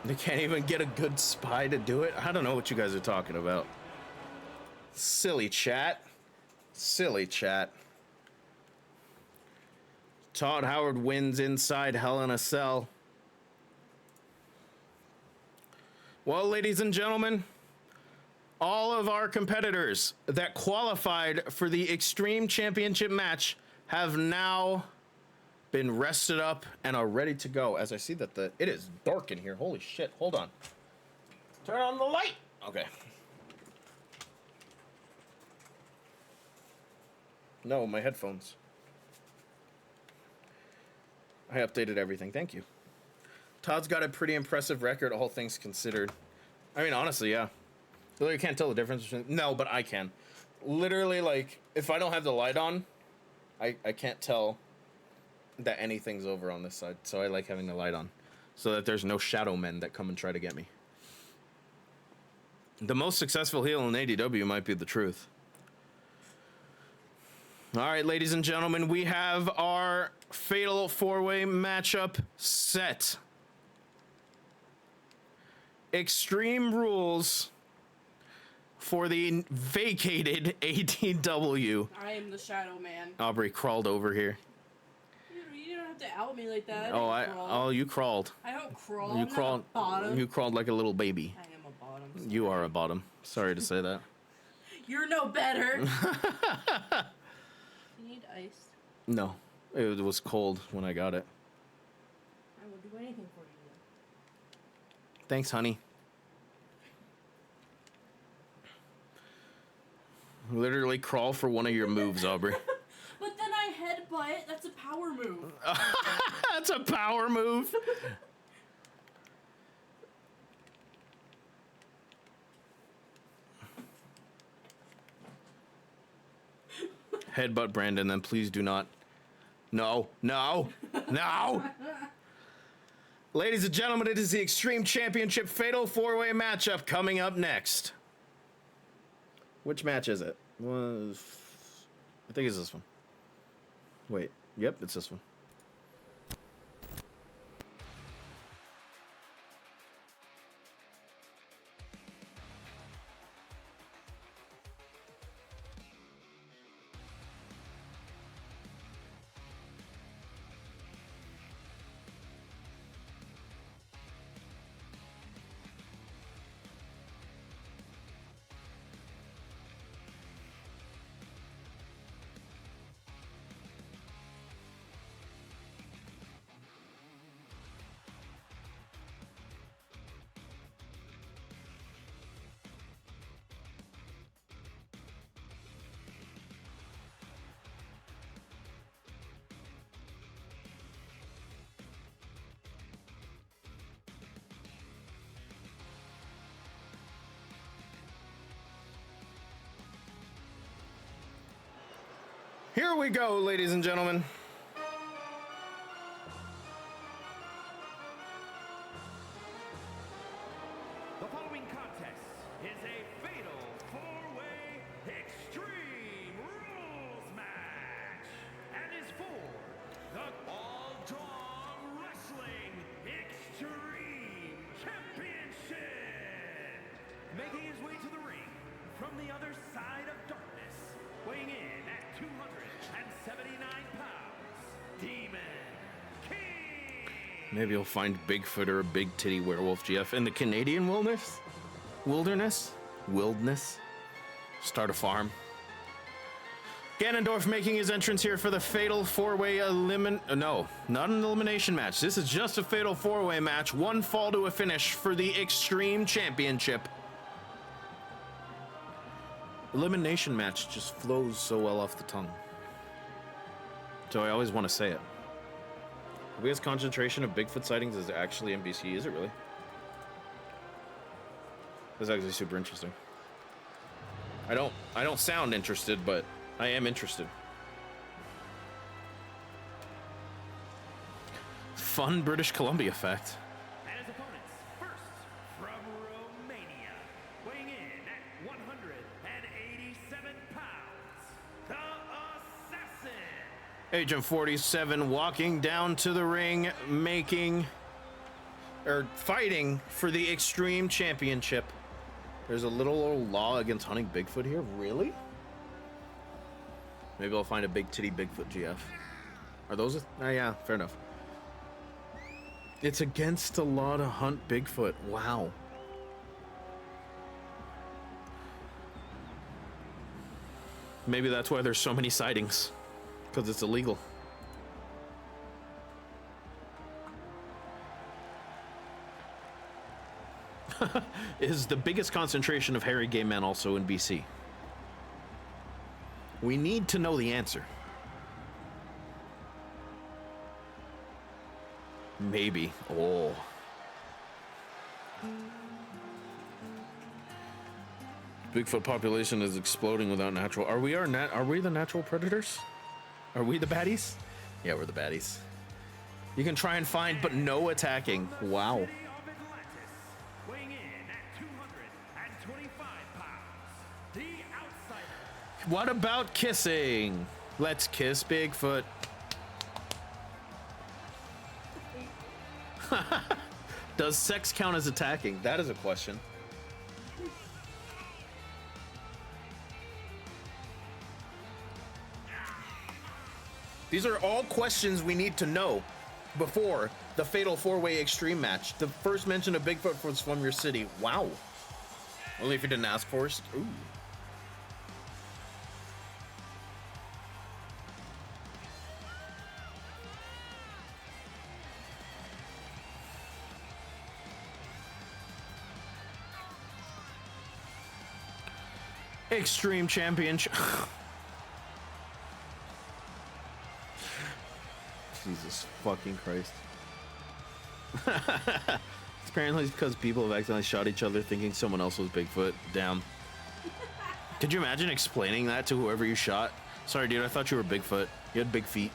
They can't even get a good spy to do it. I don't know what you guys are talking about. Silly chat. Silly chat. Todd Howard wins inside Hell in a Cell. Well, ladies and gentlemen, all of our competitors that qualified for the Extreme Championship match have now been rested up and are ready to go. As I see that it is dark in here. Holy shit, hold on. Turn on the light. Okay. No, my headphones. I updated everything. Thank you. Todd's got a pretty impressive record, all things considered. I mean, honestly, yeah. You can't tell the difference between... No, but I can. Literally, like, if I don't have the light on, I can't tell that anything's over on this side. So I like having the light on, so that there's no shadow men that come and try to get me. The most successful heel in ADW might be the truth. All right, ladies and gentlemen, we have our fatal four-way matchup set. Extreme Rules for the vacated ADW. I am the Shadow Man. Aubrey crawled over here. You don't have to out me like that. You crawled. I don't crawl. You crawled. Not a bottom. You crawled like a little baby. I am a bottom. Sorry. You are a bottom. Sorry to say that. You're no better. You need ice. No, it was cold when I got it. I will do anything for you. Thanks, honey. Literally crawl for one of your moves, Aubrey. But then I headbutt. That's a power move. That's a power move. Headbutt Brandon, then please do not. No, no, no. Ladies and gentlemen, it is the Extreme Championship Fatal 4-Way matchup coming up next. Which match is it? I think it's this one. Wait, yep, it's this one. Here we go, ladies and gentlemen. The following contest is a fatal four-way Extreme Rules match and is for the All Draw Wrestling Extreme Championship. Making his way to the ring from the other side of darkness, weighing in at 279 pounds, Demon King. Maybe you'll find Bigfoot or a big titty werewolf GF in the Canadian wilderness. Start a farm. Ganondorf making his entrance here for the fatal four-way no, not an elimination match. This is just a fatal four-way match. One fall to a finish for the Extreme Championship. Elimination match just flows so well off the tongue. So I always want to say it. The biggest concentration of Bigfoot sightings is actually in BC. Is it really? That's actually super interesting. I don't sound interested, but I am interested. Fun British Columbia fact. And his opponents, first from Romania, weighing in at 187 pounds, the Assassin. Agent 47 walking down to the ring, fighting for the Extreme Championship. There's a little old law against hunting Bigfoot here. Really? Maybe I'll find a big titty Bigfoot GF. Are those? Oh yeah, fair enough. It's against the law to hunt Bigfoot. Wow. Maybe that's why there's so many sightings. Because it's illegal. Is the biggest concentration of hairy gay men also in BC? We need to know the answer. Maybe. Oh. Bigfoot population is exploding without natural. Are we the natural predators? Are we the baddies? Yeah, we're the baddies. You can try and find, but no attacking. Wow. City of Atlantis, weighing in at 225 pounds, the Outsider. What about kissing? Let's kiss Bigfoot. Does sex count as attacking? That is a question. These are all questions we need to know before the fatal four-way extreme match. The first mention of Bigfoot was from your city. Wow. Only if you didn't ask first. Ooh. Extreme Championship. Jesus fucking Christ. Apparently it's because people have accidentally shot each other thinking someone else was Bigfoot. Damn. Could you imagine explaining that to whoever you shot? Sorry, dude, I thought you were Bigfoot. You had big feet.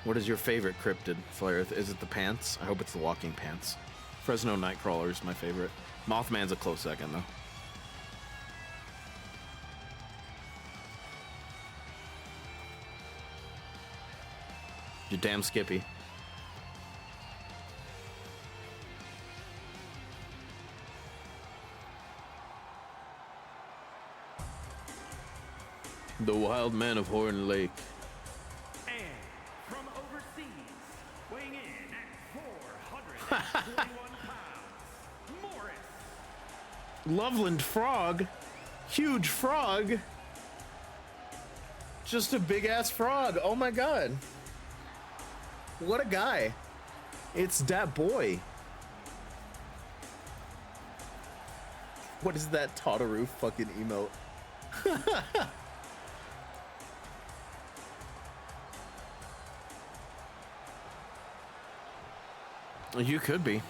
What is your favorite cryptid, Flareth? Is it the pants? I hope it's the walking pants. Fresno Nightcrawler is my favorite. Mothman's a close second, though. You damn Skippy. The Wild Man of Horn Lake. And from overseas, weighing in at 421 pounds, Morris. Loveland Frog. Huge frog. Just a big ass frog. Oh my god. What a guy. It's that boy. What is that Totteroo fucking emote? You could be.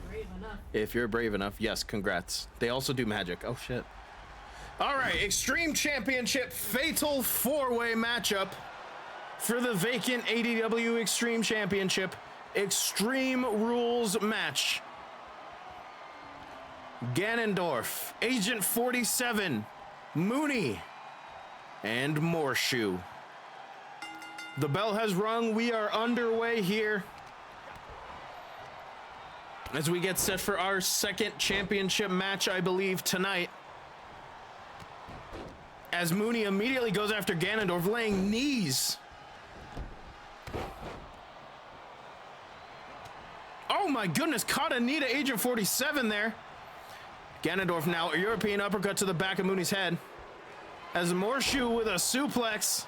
Brave enough. If you're brave enough. Yes, congrats. They also do magic. Oh shit. All right, Extreme Championship Fatal 4-Way matchup for the vacant ADW Extreme Championship Extreme Rules match. Ganondorf, Agent 47, Mooney, and Morshoe. The bell has rung. We are underway here as we get set for our second championship match, I believe, tonight. As Mooney immediately goes after Ganondorf, laying knees. Oh my goodness, caught a knee to Agent 47 there. Ganondorf now, a European uppercut to the back of Mooney's head. As Morshoe with a suplex.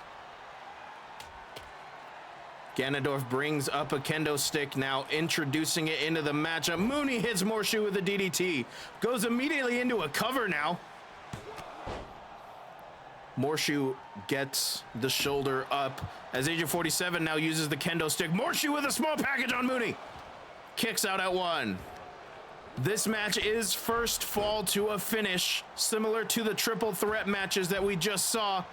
Ganondorf brings up a kendo stick, now introducing it into the matchup. Mooney hits Morshoe with a DDT. Goes immediately into a cover now. Morshoe gets the shoulder up as Agent 47 now uses the kendo stick. Morshoe with a small package on Mooney. Kicks out at 1. This match is first fall to a finish, similar to the triple threat matches that we just saw.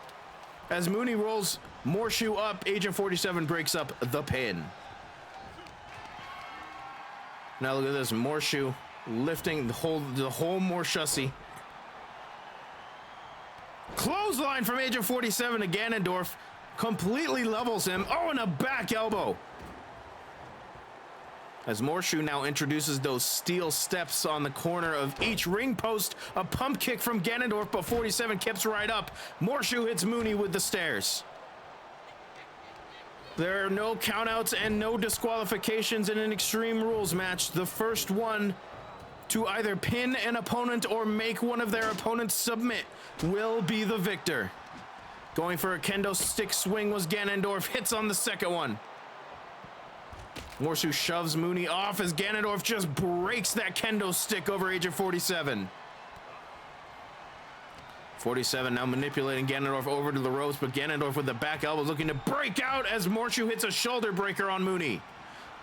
As Mooney rolls Morshoe up, Agent 47 breaks up the pin. Now look at this, Morshoe lifting the whole Morshussie. Clothesline from Agent 47 to Ganondorf, completely levels him. Oh, and a back elbow. As Morshoe now introduces those steel steps on the corner of each ring post. A pump kick from Ganondorf, but 47 kips right up. Morshoe hits Mooney with the stairs. There are no countouts and no disqualifications in an Extreme Rules match. The first one to either pin an opponent or make one of their opponents submit will be the victor. Going for a kendo stick swing was Ganondorf. Hits on the second one. Morshoe shoves Mooney off as Ganondorf just breaks that kendo stick over Agent 47. 47 now manipulating Ganondorf over to the ropes, but Ganondorf with the back elbow looking to break out as Morshoe hits a shoulder breaker on Mooney.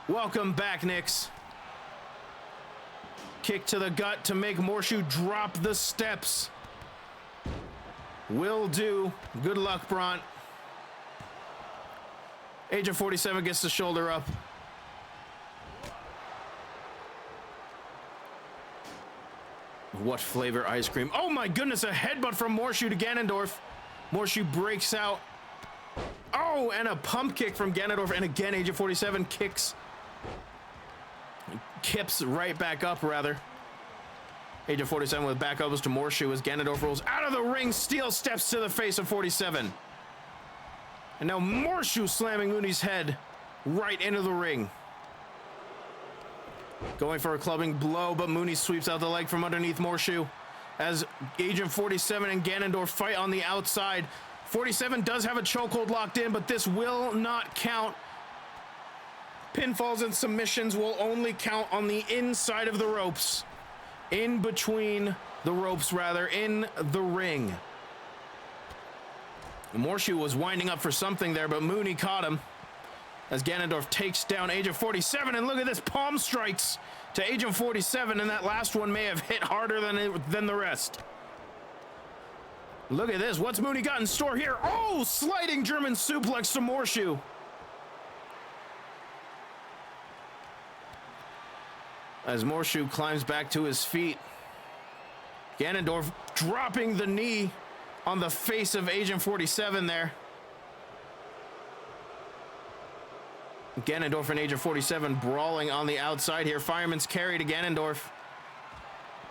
Welcome back, Nix. Kick to the gut to make Morshoe drop the steps. Will do. Good luck, Bront. Agent 47 gets the shoulder up. What flavor ice cream? Oh my goodness, a headbutt from Morshoe to Ganondorf. Morshoe breaks out. Oh, and a pump kick from Ganondorf. And again, Agent 47 kips right back up, rather. Agent 47 with back elbows to Morshoe as Ganondorf rolls out of the ring. Steel steps to the face of 47. And now Morshoe slamming Mooney's head right into the ring. Going for a clubbing blow, but Mooney sweeps out the leg from underneath Morshoe as Agent 47 and Ganondorf fight on the outside. 47 does have a chokehold locked in, but this will not count. Pinfalls and submissions will only count on the inside of the ropes. In between the ropes, rather, in the ring. Morshoe was winding up for something there, but Mooney caught him. As Ganondorf takes down Agent 47, and look at this, palm strikes to Agent 47, and that last one may have hit harder than the rest. Look at this, what's Mooney got in store here? Oh, sliding German suplex to Morshoe. As Morshoe climbs back to his feet, Ganondorf dropping the knee on the face of Agent 47 there. Ganondorf and Agent 47 brawling on the outside here. Fireman's carry to Ganondorf.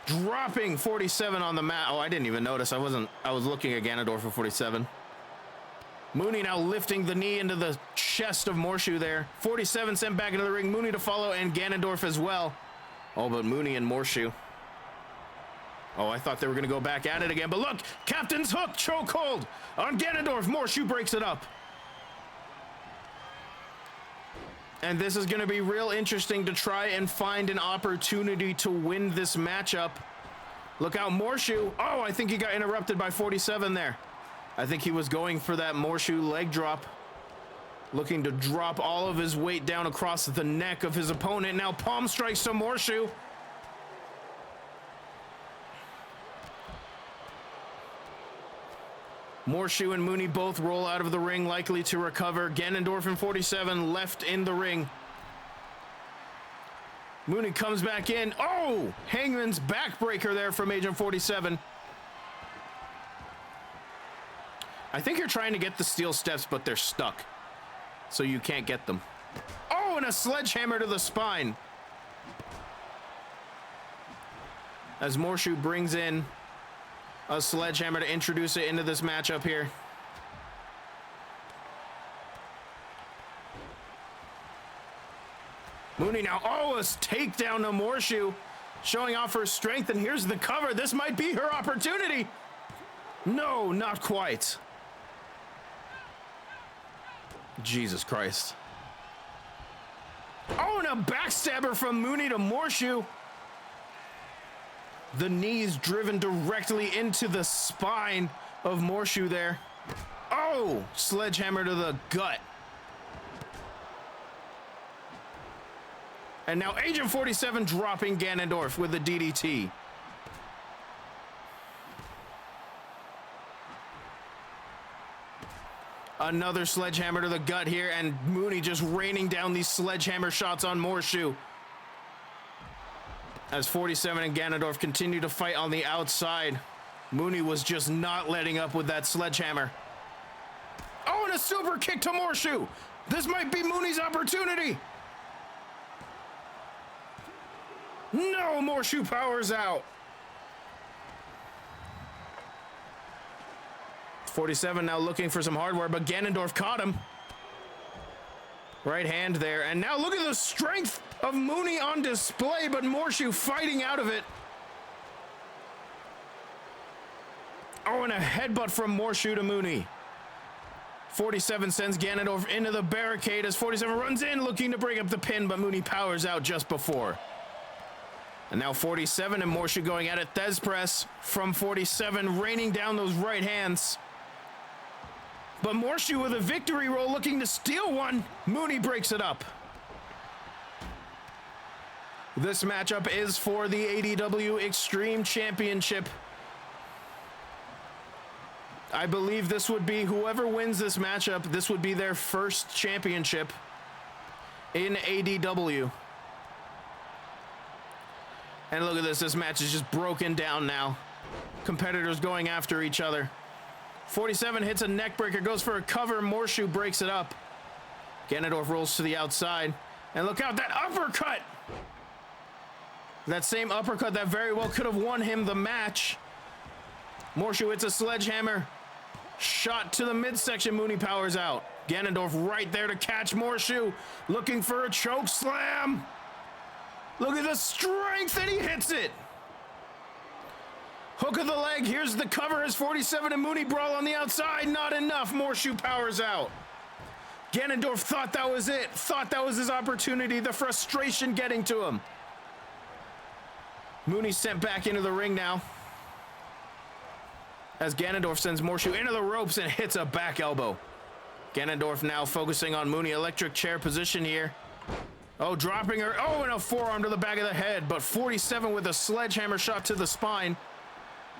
Dropping 47 on the mat. Oh, I didn't even notice. I was looking at Ganondorf for 47. Mooney now lifting the knee into the chest of Morshoe there. 47 sent back into the ring. Mooney to follow and Ganondorf as well. Oh, but Mooney and Morshoe. Oh, I thought they were going to go back at it again. But look, Captain's Hook chokehold on Ganondorf. Morshoe breaks it up. And this is going to be real interesting to try and find an opportunity to win this matchup. Look out, Morshoe. Oh, I think he got interrupted by 47 there. I think he was going for that Morshoe leg drop. Looking to drop all of his weight down across the neck of his opponent. Now palm strikes to Morshoe. Morshu and Mooney both roll out of the ring, likely to recover. Ganondorf and 47 left in the ring. Mooney comes back in. Oh! Hangman's backbreaker there from Agent 47. I think you're trying to get the steel steps, but they're stuck. So you can't get them. Oh, and a sledgehammer to the spine. As Morshu brings in a sledgehammer to introduce it into this matchup here. Mooney now, oh, a takedown to Morshu, showing off her strength, and here's the cover. This might be her opportunity. No, not quite. Jesus Christ. Oh, and a backstabber from Mooney to Morshu. The knees driven directly into the spine of Morshu there. Oh, sledgehammer to the gut. And now Agent 47 dropping Ganondorf with the DDT. Another sledgehammer to the gut here, and Mooney just raining down these sledgehammer shots on Morshu. As 47 and Ganondorf continue to fight on the outside, Mooney was just not letting up with that sledgehammer. Oh, and a super kick to Morshu. This might be Mooney's opportunity. No, Morshu powers out. 47 now looking for some hardware, but Ganondorf caught him. Right hand there, and now look at the strength of Mooney on display, but Morshu fighting out of it. Oh, and a headbutt from Morshu to Mooney. 47 sends Ganondorf into the barricade as 47 runs in looking to break up the pin, but Mooney powers out just before. And now 47 and Morshu going at it. Thez press from 47, raining down those right hands. But Morshu with a victory roll looking to steal one. Mooney breaks it up. This matchup is for the ADW Extreme Championship. I believe this would be whoever wins this matchup, this would be their first championship in ADW. And look at this, this match is just broken down now. Competitors going after each other. 47 hits a neck breaker, goes for a cover. Morshu breaks it up. Ganondorf rolls to the outside. And look out, that uppercut! That same uppercut that very well could have won him the match. Morshu hits a sledgehammer. Shot to the midsection, Mooney powers out. Ganondorf right there to catch Morshu. Looking for a choke slam. Look at the strength, and he hits it. Hook of the leg, here's the cover as 47 and Mooney brawl on the outside. Not enough, Morshu powers out. Ganondorf thought that was it, thought that was his opportunity, the frustration getting to him. Mooney sent back into the ring now. As Ganondorf sends Morshu into the ropes and hits a back elbow. Ganondorf now focusing on Mooney, electric chair position here. Oh, dropping her, oh, and a forearm to the back of the head, but 47 with a sledgehammer shot to the spine.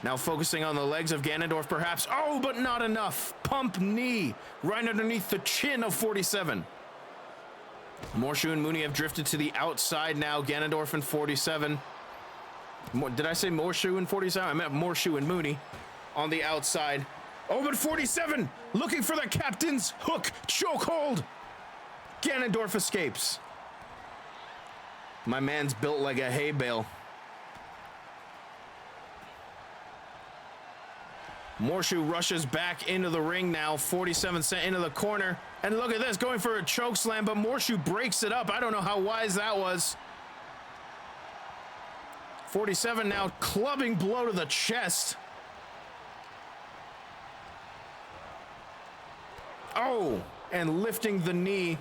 Now focusing on the legs of Ganondorf perhaps. Oh, but not enough. Pump knee right underneath the chin of 47. Morshu and Mooney have drifted to the outside now. Ganondorf and 47. Did I say Morshu and 47? I meant Morshu and Mooney on the outside. Oh, but 47 looking for the captain's hook chokehold. Ganondorf escapes. My man's built like a hay bale. Morshu rushes back into the ring now. 47 sent into the corner. And look at this, going for a choke slam, but Morshu breaks it up. I don't know how wise that was. 47 now clubbing blow to the chest. Oh, and lifting the knee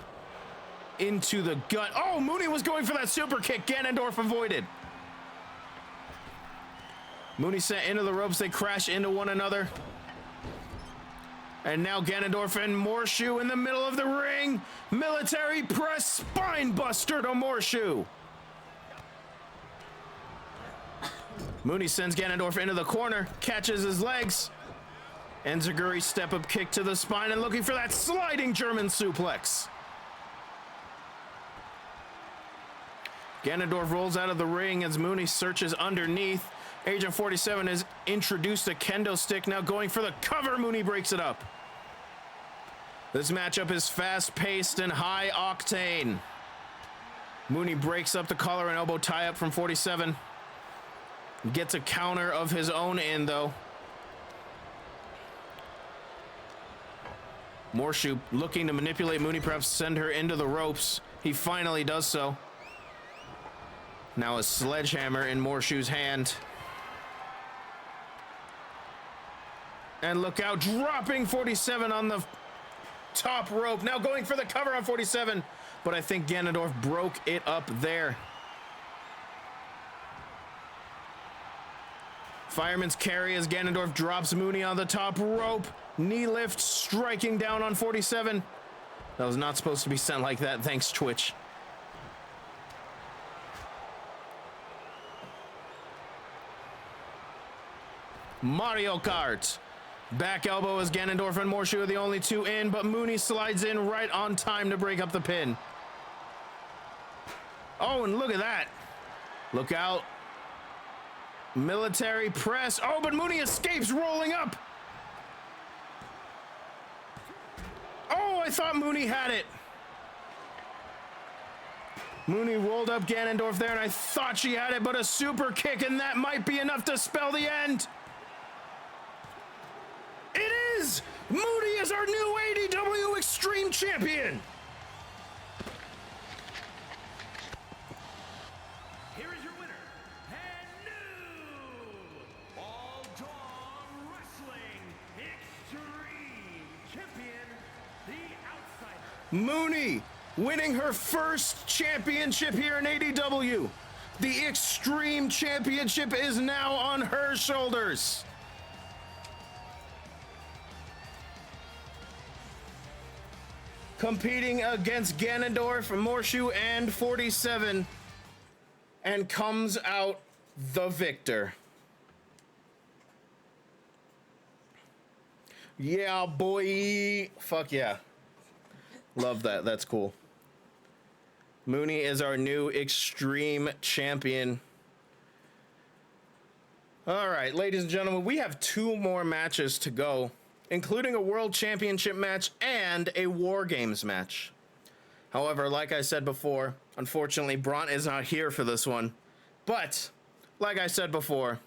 into the gut. Oh, Mooney was going for that super kick. Ganondorf avoided. Mooney sent into the ropes. They crash into one another. And now Ganondorf and Morshu in the middle of the ring. Military press spine buster to Morshu. Mooney sends Ganondorf into the corner, catches his legs. Enziguri step-up kick to the spine and looking for that sliding German suplex. Ganondorf rolls out of the ring as Mooney searches underneath. Agent 47 has introduced a kendo stick, now going for the cover. Mooney breaks it up. This matchup is fast-paced and high-octane. Mooney breaks up the collar and elbow tie-up from 47. Gets a counter of his own in, though. Morshu looking to manipulate Mooney, perhaps send her into the ropes. He finally does so. Now a sledgehammer in Morshu's hand. And look out, dropping 47 on the top rope. Now going for the cover on 47, but I think Ganondorf broke it up there. Fireman's carry as Ganondorf drops Mooney on the top rope. Knee lift, striking down on 47. That was not supposed to be sent like that. Thanks, Twitch. Mario Kart. Back elbow as Ganondorf and Morshu are the only two in, but Mooney slides in right on time to break up the pin. Oh, and look at that. Look out. Military press. Oh, but Mooney escapes, rolling up. Oh, I thought Mooney had it. Mooney rolled up Ganondorf there, and I thought she had it, but a super kick, and that might be enough to spell the end. It is! Mooney is our new ADW Extreme Champion! Here is your winner, and new All Dawn Wrestling Extreme Champion, the Outsider. Mooney winning her first championship here in ADW. The Extreme Championship is now on her shoulders. Competing against Ganondorf, Morshu, and 47, and comes out the victor. Yeah, boy. Fuck yeah. Love that. That's cool. Mooney is our new Extreme Champion. All right, ladies and gentlemen, we have 2 more matches to go, including a World Championship match and a War Games match. However, like I said before, unfortunately, Bront is not here for this one. But, like I said before,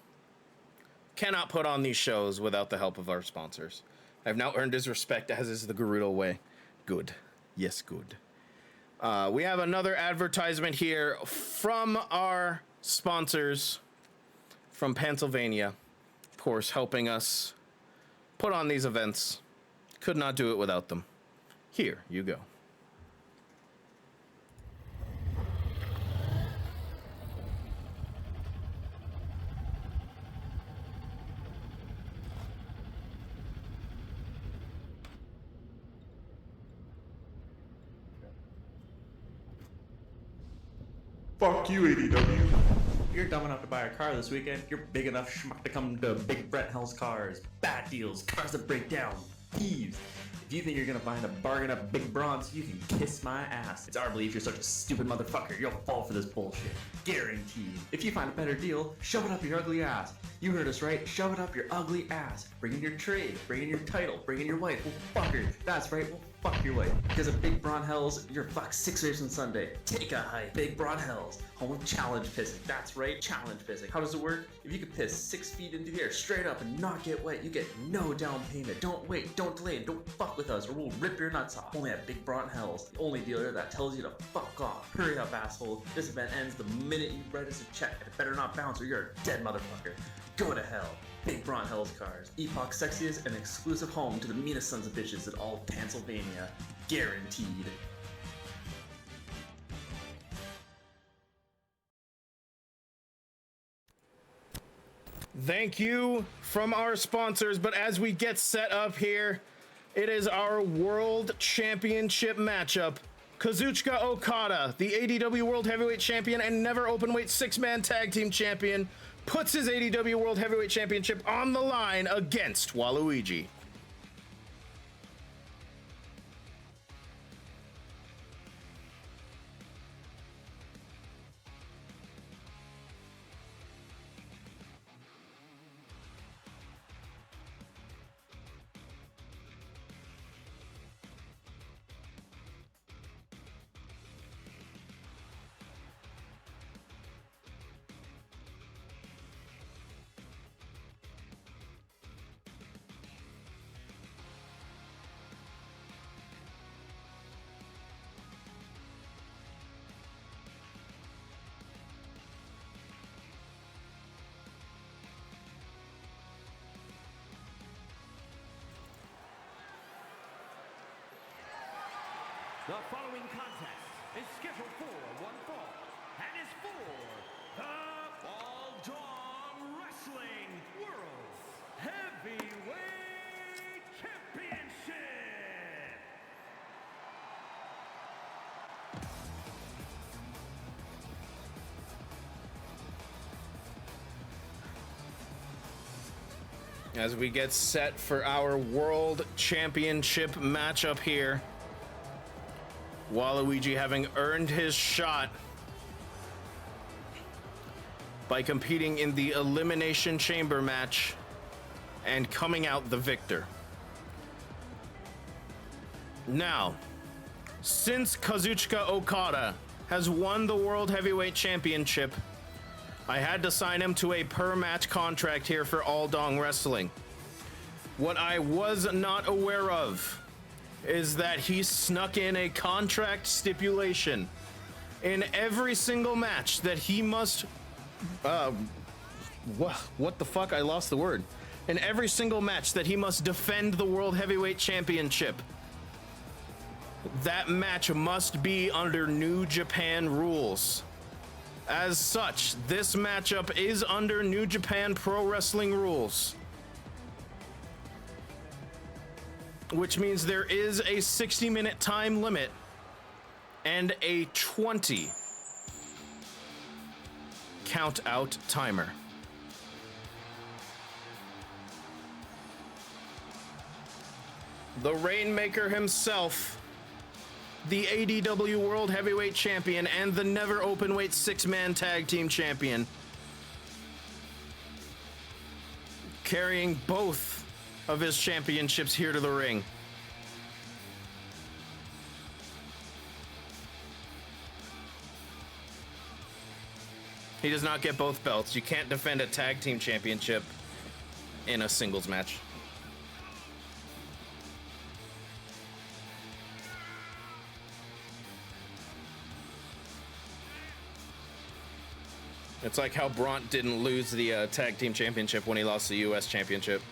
cannot put on these shows without the help of our sponsors. I've now earned his respect, as is the Gerudo way. Good. Yes, good. We have another advertisement here from our sponsors from Pennsylvania, of course, helping us put on these events. Could not do it without them. Here you go. Fuck you, ADW. You're dumb enough to buy a car this weekend. You're big enough schmuck to come to Big Brett Hell's Cars. Bad deals, cars that break down, thieves. If you think you're gonna find a bargain at Big Bronze, you can kiss my ass. It's our belief you're such a stupid motherfucker, you'll fall for this bullshit. Guaranteed. If you find a better deal, shove it up your ugly ass. You heard us right, shove it up your ugly ass. Bring in your trade, bring in your title, bring in your wife. Well, fuck her. That's right, well, fuck your wife. Because at Big Braun Hells, you're fucked 6 days on Sunday. Take a hike. Big Braun Hells, home of challenge pissing. That's right, challenge pissing. How does it work? If you can piss 6 feet into the air straight up and not get wet, you get no down payment. Don't wait, don't delay, and don't fuck with us or we'll rip your nuts off. Only at Big Braun Hells, the only dealer that tells you to fuck off. Hurry up, asshole. This event ends the minute you write us a check. It better not bounce or you're a dead motherfucker. Go to hell. Big Braun Hell's Cars. Epoch's sexiest and exclusive home to the meanest sons of bitches in all Pennsylvania. Guaranteed. Thank you from our sponsors, but as we get set up here, it is our World Championship matchup. Kazuchika Okada, the ADW World Heavyweight Champion and never Openweight 6-man Tag Team Champion, puts his ADW World Heavyweight Championship on the line against Waluigi. The following contest is scheduled for one fall and is for the All Dong Wrestling World's Heavyweight Championship. As we get set for our World Championship matchup here, Waluigi having earned his shot by competing in the Elimination Chamber match and coming out the victor. Now, since Kazuchika Okada has won the World Heavyweight Championship, I had to sign him to a per-match contract here for All Dong Wrestling. What I was not aware of is that he snuck in a contract stipulation in every single match that he must... what the fuck? I lost the word. In every single match that he must defend the World Heavyweight Championship. That match must be under New Japan rules. As such, this matchup is under New Japan Pro Wrestling rules, which means there is a 60-minute time limit and a 20 count out timer. The Rainmaker himself, the ADW World Heavyweight Champion and the Never Openweight 6-man Tag Team Champion, carrying both of his championships here to the ring. He does not get both belts. You can't defend a Tag Team Championship in a singles match. It's like how Bront didn't lose the Tag Team Championship when he lost the US Championship.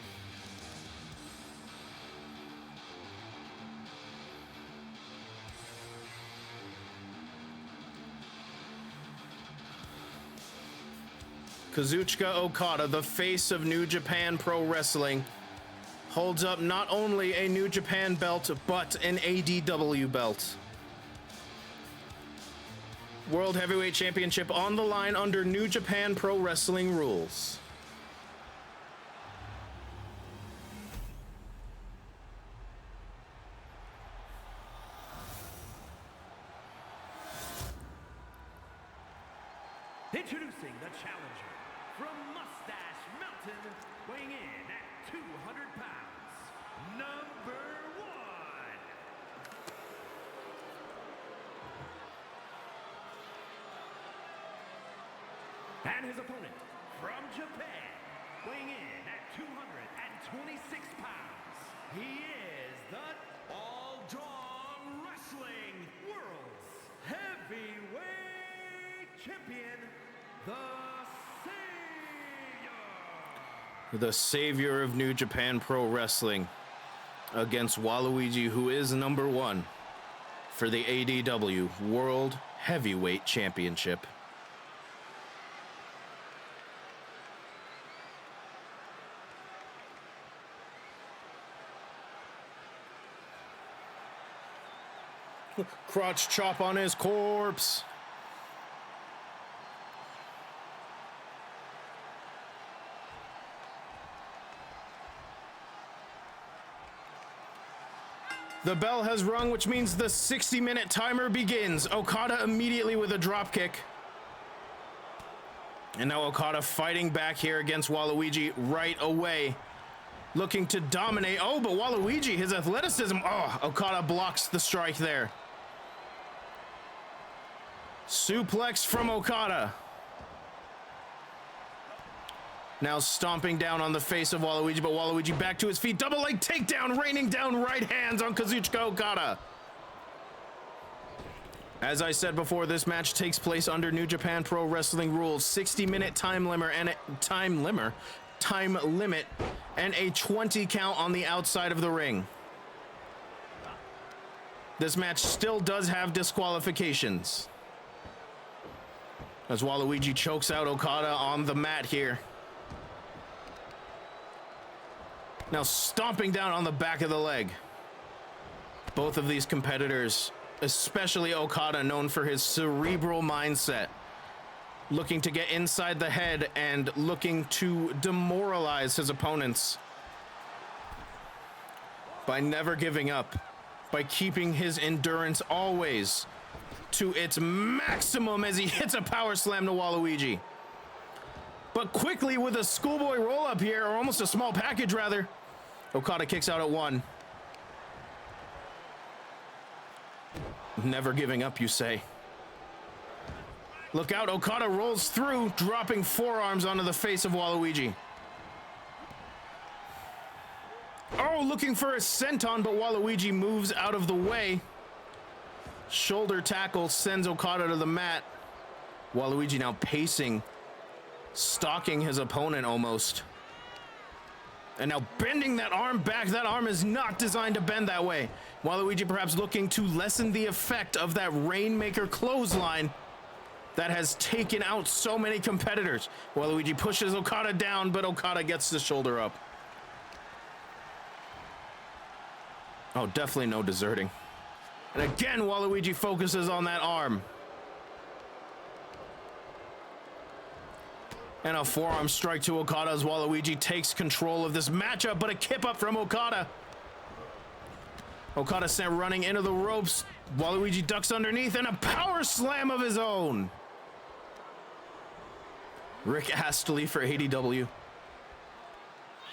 Kazuchika Okada, the face of New Japan Pro Wrestling, holds up not only a New Japan belt, but an ADW belt. World Heavyweight Championship on the line under New Japan Pro Wrestling rules. Introducing the challenger from Mustache Mountain, weighing in at 200 pounds, number 1. And his opponent from Japan, weighing in at 226 pounds, he is the All Dong Wrestling World's Heavyweight Champion, the Savior. The savior of New Japan Pro Wrestling against Waluigi, who is number 1 for the ADW World Heavyweight Championship. Crotch chop on his corpse. The bell has rung, which means the 60-minute timer begins. Okada immediately with a drop kick. And now Okada fighting back here against Waluigi right away. Looking to dominate. Oh, but Waluigi, his athleticism. Oh, Okada blocks the strike there. Suplex from Okada. Now stomping down on the face of Waluigi, but Waluigi back to his feet. Double leg takedown, raining down right hands on Kazuchika Okada. As I said before, this match takes place under New Japan Pro Wrestling rules. 60-minute time limit and a 20 count on the outside of the ring. This match still does have disqualifications, as Waluigi chokes out Okada on the mat here. Now stomping down on the back of the leg. Both of these competitors, especially Okada, known for his cerebral mindset, looking to get inside the head and looking to demoralize his opponents by never giving up, by keeping his endurance always to its maximum as he hits a power slam to Waluigi. But quickly with a schoolboy roll up here, or almost a small package rather, Okada kicks out at 1. Never giving up, you say. Look out, Okada rolls through, dropping forearms onto the face of Waluigi. Oh, looking for a senton, but Waluigi moves out of the way. Shoulder tackle sends Okada to the mat. Waluigi now pacing, stalking his opponent almost. And now bending that arm back. That arm is not designed to bend that way. Waluigi perhaps looking to lessen the effect of that Rainmaker clothesline that has taken out so many competitors. Waluigi pushes Okada down, but Okada gets the shoulder up. Oh, definitely no deserting. And again, Waluigi focuses on that arm. And a forearm strike to Okada as Waluigi takes control of this matchup, but a kip up from Okada. Okada sent running into the ropes. Waluigi ducks underneath and a power slam of his own. Rick Astley for ADW.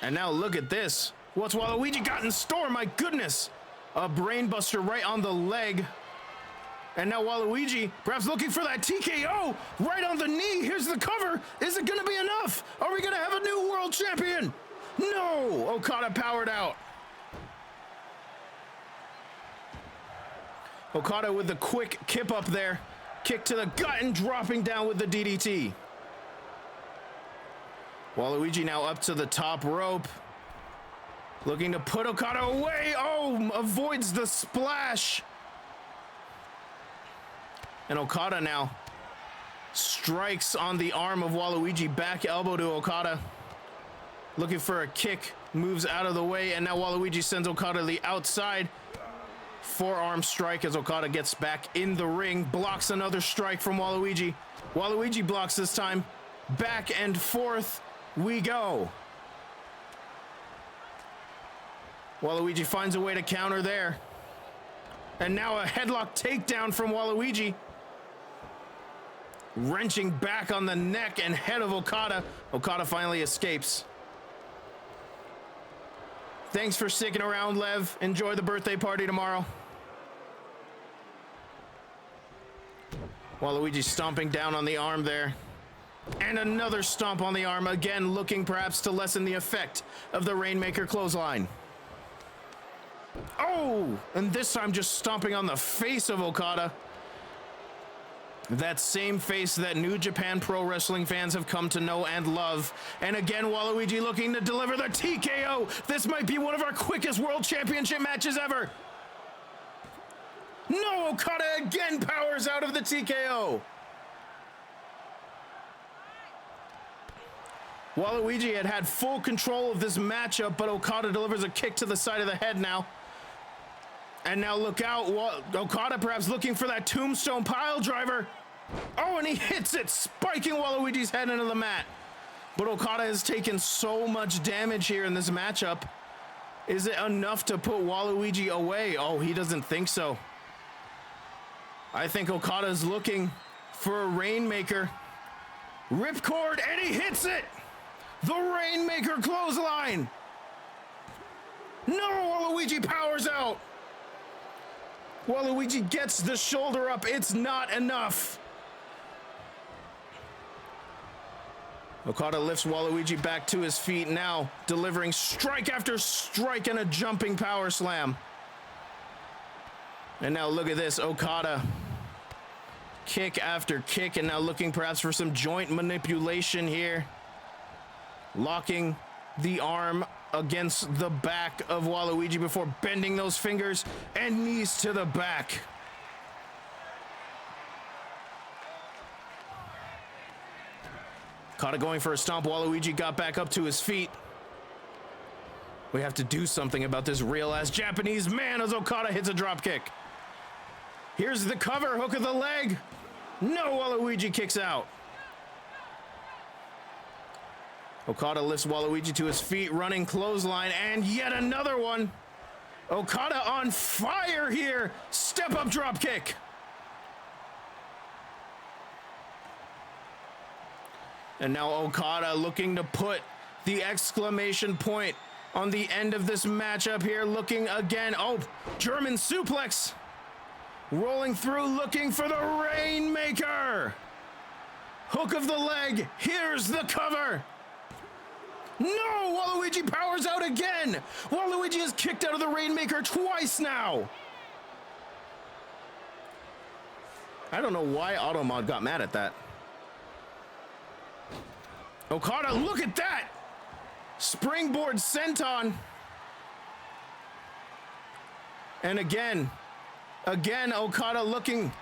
And now look at this. What's Waluigi got in store? My goodness. A brainbuster right on the leg. And now Waluigi, perhaps looking for that TKO right on the knee. Here's the cover. Is it going to be enough? Are we going to have a new world champion? No! Okada powered out. Okada with the quick kip up there. Kick to the gut and dropping down with the DDT. Waluigi now up to the top rope. Looking to put Okada away. Oh, avoids the splash. And Okada now strikes on the arm of Waluigi. Back elbow to Okada. Looking for a kick. Moves out of the way. And now Waluigi sends Okada to the outside. Forearm strike as Okada gets back in the ring. Blocks another strike from Waluigi. Waluigi blocks this time. Back and forth we go. Waluigi finds a way to counter there. And now a headlock takedown from Waluigi. Wrenching back on the neck and head of Okada. Okada finally escapes. Thanks for sticking around, Lev. Enjoy the birthday party tomorrow. Waluigi stomping down on the arm there. And another stomp on the arm, again looking perhaps to lessen the effect of the Rainmaker clothesline. Oh, and this time just stomping on the face of Okada. That same face that New Japan Pro Wrestling fans have come to know and love. And again, Waluigi looking to deliver the TKO. This might be one of our quickest World Championship matches ever. No, Okada again powers out of the TKO. Waluigi had full control of this matchup, but Okada delivers a kick to the side of the head now. And now look out, Okada perhaps looking for that tombstone pile driver. Oh, and he hits it, spiking Waluigi's head into the mat. But Okada has taken so much damage here in this matchup. Is it enough to put Waluigi away? Oh, he doesn't think so. I think Okada's looking for a Rainmaker. Ripcord, and he hits it! The Rainmaker clothesline! No, Waluigi powers out! Waluigi gets the shoulder up. It's not enough. Okada lifts Waluigi back to his feet now, delivering strike after strike and a jumping power slam. And now look at this, Okada. Kick after kick, and now looking perhaps for some joint manipulation here. Locking the arm against the back of Waluigi before bending those fingers and knees to the back. Okada going for a stomp. Waluigi got back up to his feet. We have to do something about this real-ass Japanese man as Okada hits a drop kick. Here's the cover, hook of the leg. No, Waluigi kicks out. Okada lifts Waluigi to his feet, running clothesline, and yet another one. Okada on fire here. Step up drop kick. And now Okada looking to put the exclamation point on the end of this matchup here, looking again. Oh, German suplex. Rolling through, looking for the Rainmaker. Hook of the leg. Here's the cover. No, Waluigi powers out again. Waluigi is kicked out of the Rainmaker twice now. I don't know why Automod got mad at that. Okada, look at that. Springboard senton. And again, Okada looking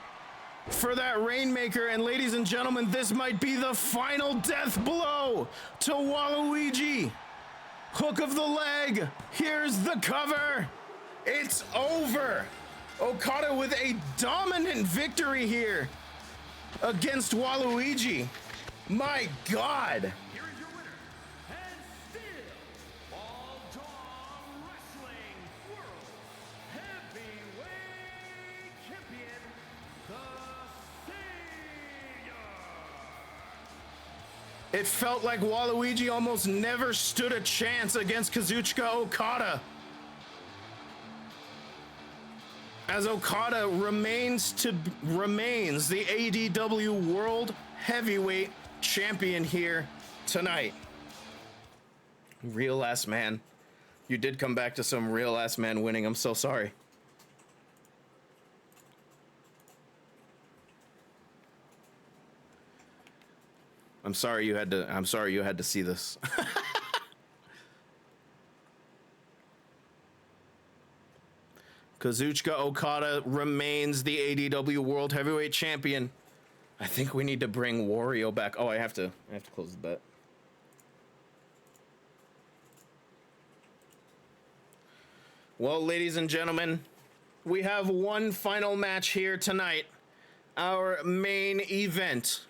for that Rainmaker. And ladies and gentlemen, this might be the final death blow to Waluigi. Hook of the leg. Here's the cover. It's over. Okada with a dominant victory here against Waluigi. My God. Here is your winner, and still all-time wrestling world heavyweight champion, the Savior. It felt like Waluigi almost never stood a chance against Kazuchika Okada, as Okada remains the ADW World Heavyweight Champion here tonight. Real ass man. You did come back to some real ass man winning. I'm so sorry. I'm sorry you had to see this. Kazuchika Okada remains the ADW World Heavyweight Champion. I think we need to bring Wario back. Oh, I have to close the bet. Well, ladies and gentlemen, we have one final match here tonight. Our main event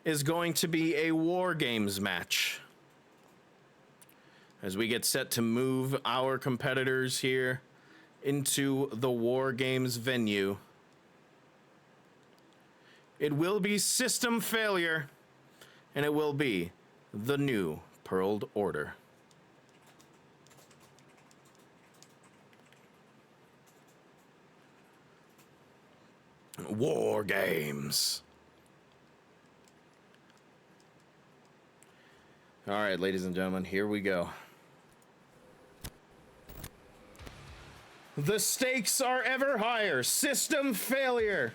is going to be a War Games match, as we get set to move our competitors here into the War Games venue. It will be System Failure, and it will be the New Pearl Order. War Games. All right, ladies and gentlemen, here we go. The stakes are ever higher. System Failure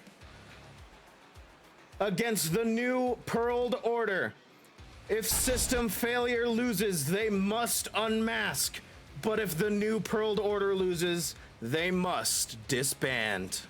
against the New Pearl Order. If System Failure loses, they must unmask. But if the New Pearl Order loses, they must disband.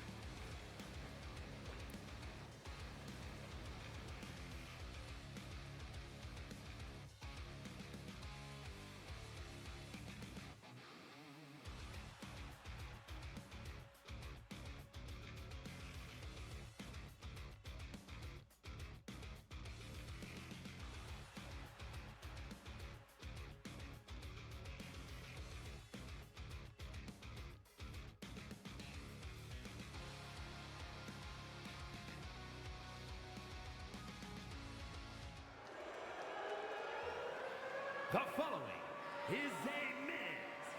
The following is a men's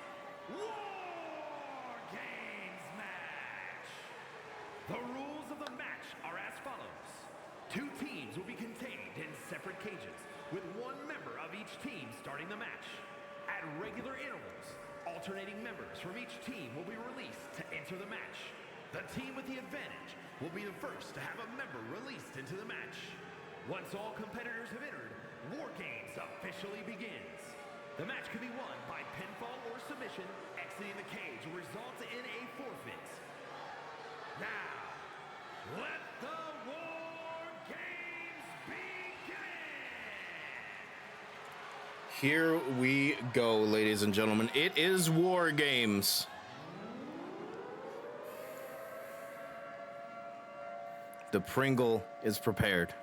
War Games match. The rules of the match are as follows. Two teams will be contained in separate cages, with one member of each team starting the match. At regular intervals, alternating members from each team will be released to enter the match. The team with the advantage will be the first to have a member released into the match. Once all competitors have entered, War Games officially begins. The match could be won by pinfall or submission. Exiting the cage results in a forfeit. Now, let the War Games begin! Here we go, ladies and gentlemen. It is War Games. The Pringle is prepared.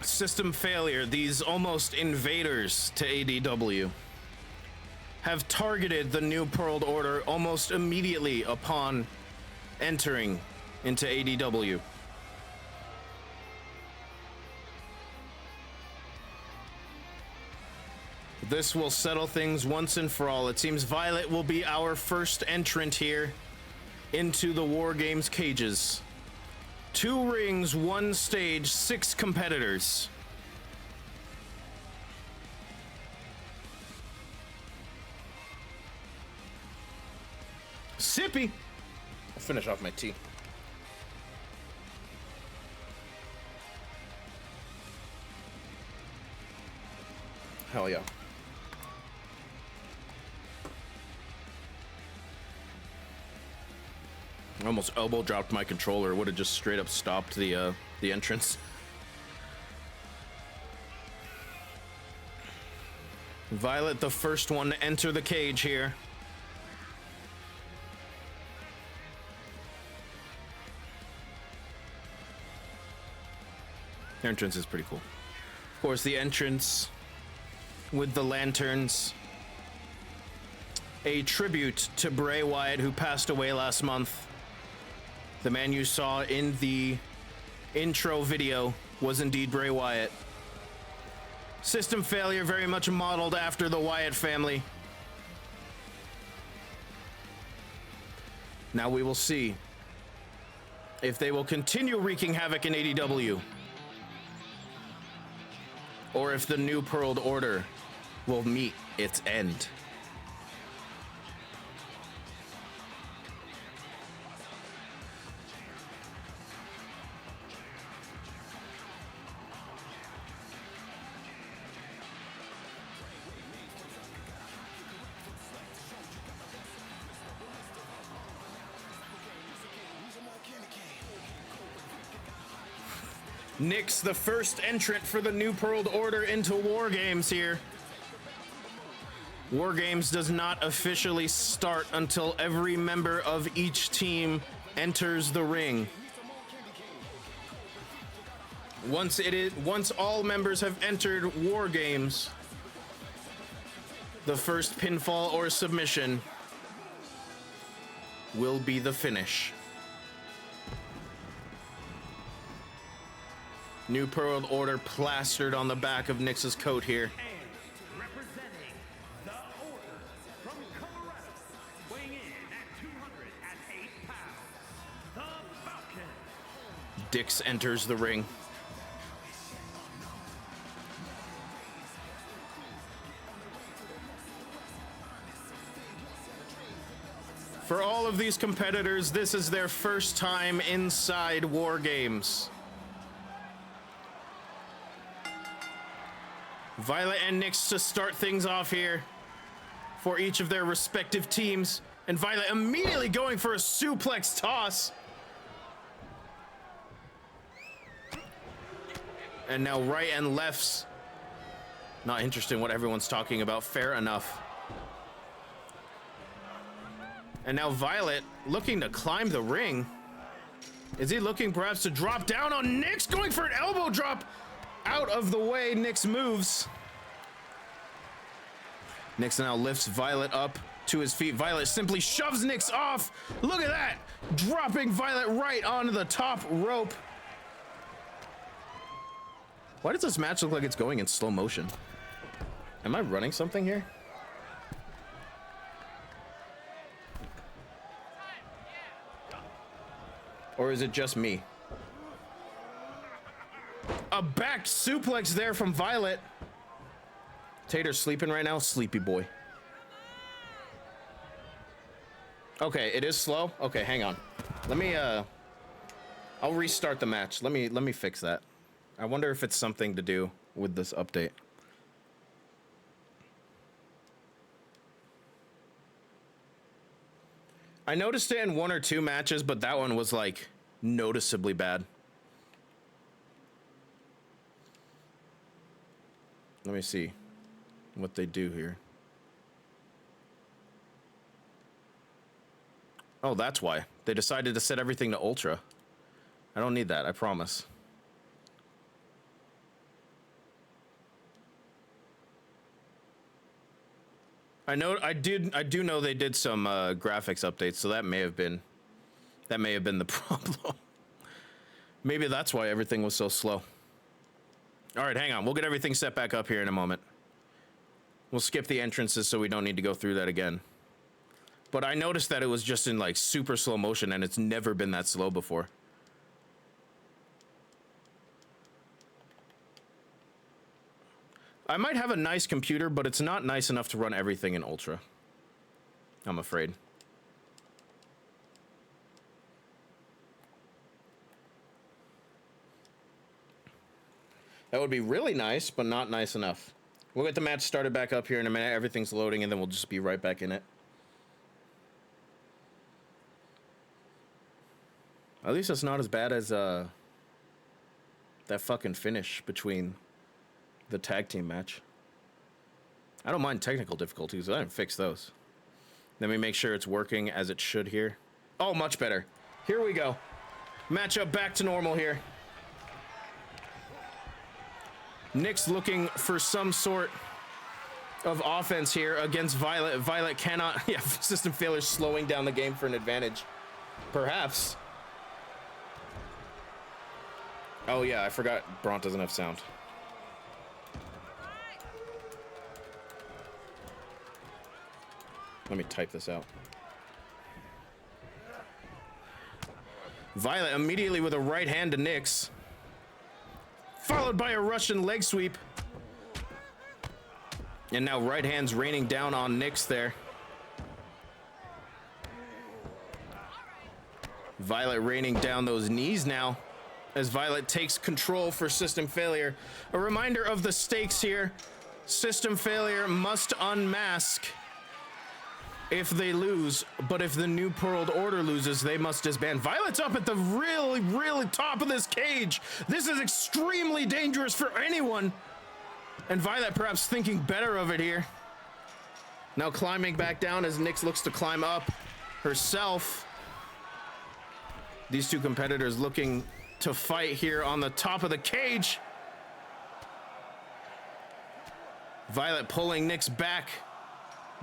System failure. These almost invaders to ADW have targeted the New World Order almost immediately upon entering into ADW. This will settle things once and for all. It seems Violet will be our first entrant here into the War Games cages. 2 rings, 1 stage, 6 competitors. Sippy! I'll finish off my tea. Hell yeah. I almost elbow dropped my controller. Would have just straight up stopped the entrance. Violet, the first one to enter the cage here. The entrance is pretty cool. Of course, the entrance with the lanterns. A tribute to Bray Wyatt, who passed away last month. The man you saw in the intro video was indeed Bray Wyatt. System failure very much modeled after the Wyatt family. Now we will see if they will continue wreaking havoc in ADW, or if the New World Order will meet its end. Nick's the first entrant for the New World Order into War Games here. War Games does not officially start until every member of each team enters the ring. Once all members have entered War Games, the first pinfall or submission will be the finish. New World Order plastered on the back of Nyx's coat here. And representing the Order from Colorado, weighing in at 208 pounds, the Falcon. Dix enters the ring. For all of these competitors, this is their first time inside War Games. Violet and Nyx to start things off here for each of their respective teams. And Violet immediately going for a suplex toss. And now right and lefts. Not interested in what everyone's talking about. Fair enough. And now Violet looking to climb the ring. Is he looking perhaps to drop down on Nyx? Going for an elbow drop. Out of the way, Nyx moves. Nyx now lifts Violet up to his feet. Violet simply shoves Nyx off. Look at that. Dropping Violet right onto the top rope. Why does this match look like it's going in slow motion? Am I running something here? Or is it just me? A back suplex there from Violet. Tater's sleeping right now. Sleepy boy. Okay, it is slow. Okay, hang on. Let me I'll restart the match. Let me fix that. I wonder if it's something to do with this update. I noticed it in 1 or 2 matches, but that one was like noticeably bad. Let me see what they do here. Oh, that's why. They decided to set everything to ultra. I don't need that, I promise. I do know they did some graphics updates, so that may have been the problem. Maybe that's why everything was so slow. All right, hang on. We'll get everything set back up here in a moment. We'll skip the entrances so we don't need to go through that again. But I noticed that it was just in like super slow motion, and it's never been that slow before. I might have a nice computer, but it's not nice enough to run everything in ultra, I'm afraid. That would be really nice, but not nice enough. We'll get the match started back up here in a minute. Everything's loading, and then we'll just be right back in it. At least it's not as bad as that fucking finish between the tag team match. I don't mind technical difficulties. I didn't fix those. Let me make sure it's working as it should here. Oh, much better. Here we go. Matchup back to normal here. Nick's looking for some sort of offense here against Violet. Violet cannot... Yeah, system failure slowing down the game for an advantage. Perhaps. Oh, yeah, I forgot Bront doesn't have sound. Let me type this out. Violet immediately with a right hand to Nyx. Followed by a Russian leg sweep. And now right hand's raining down on Nyx there. Violet raining down those knees now as Violet takes control for system failure. A reminder of the stakes here. System failure must unmask if they lose, but if the New World Order loses, they must disband. Violet's up at the really top of this cage. This is extremely dangerous for anyone. And Violet perhaps thinking better of it here. Now climbing back down as Nyx looks to climb up herself. These two competitors looking to fight here on the top of the cage. Violet pulling Nyx back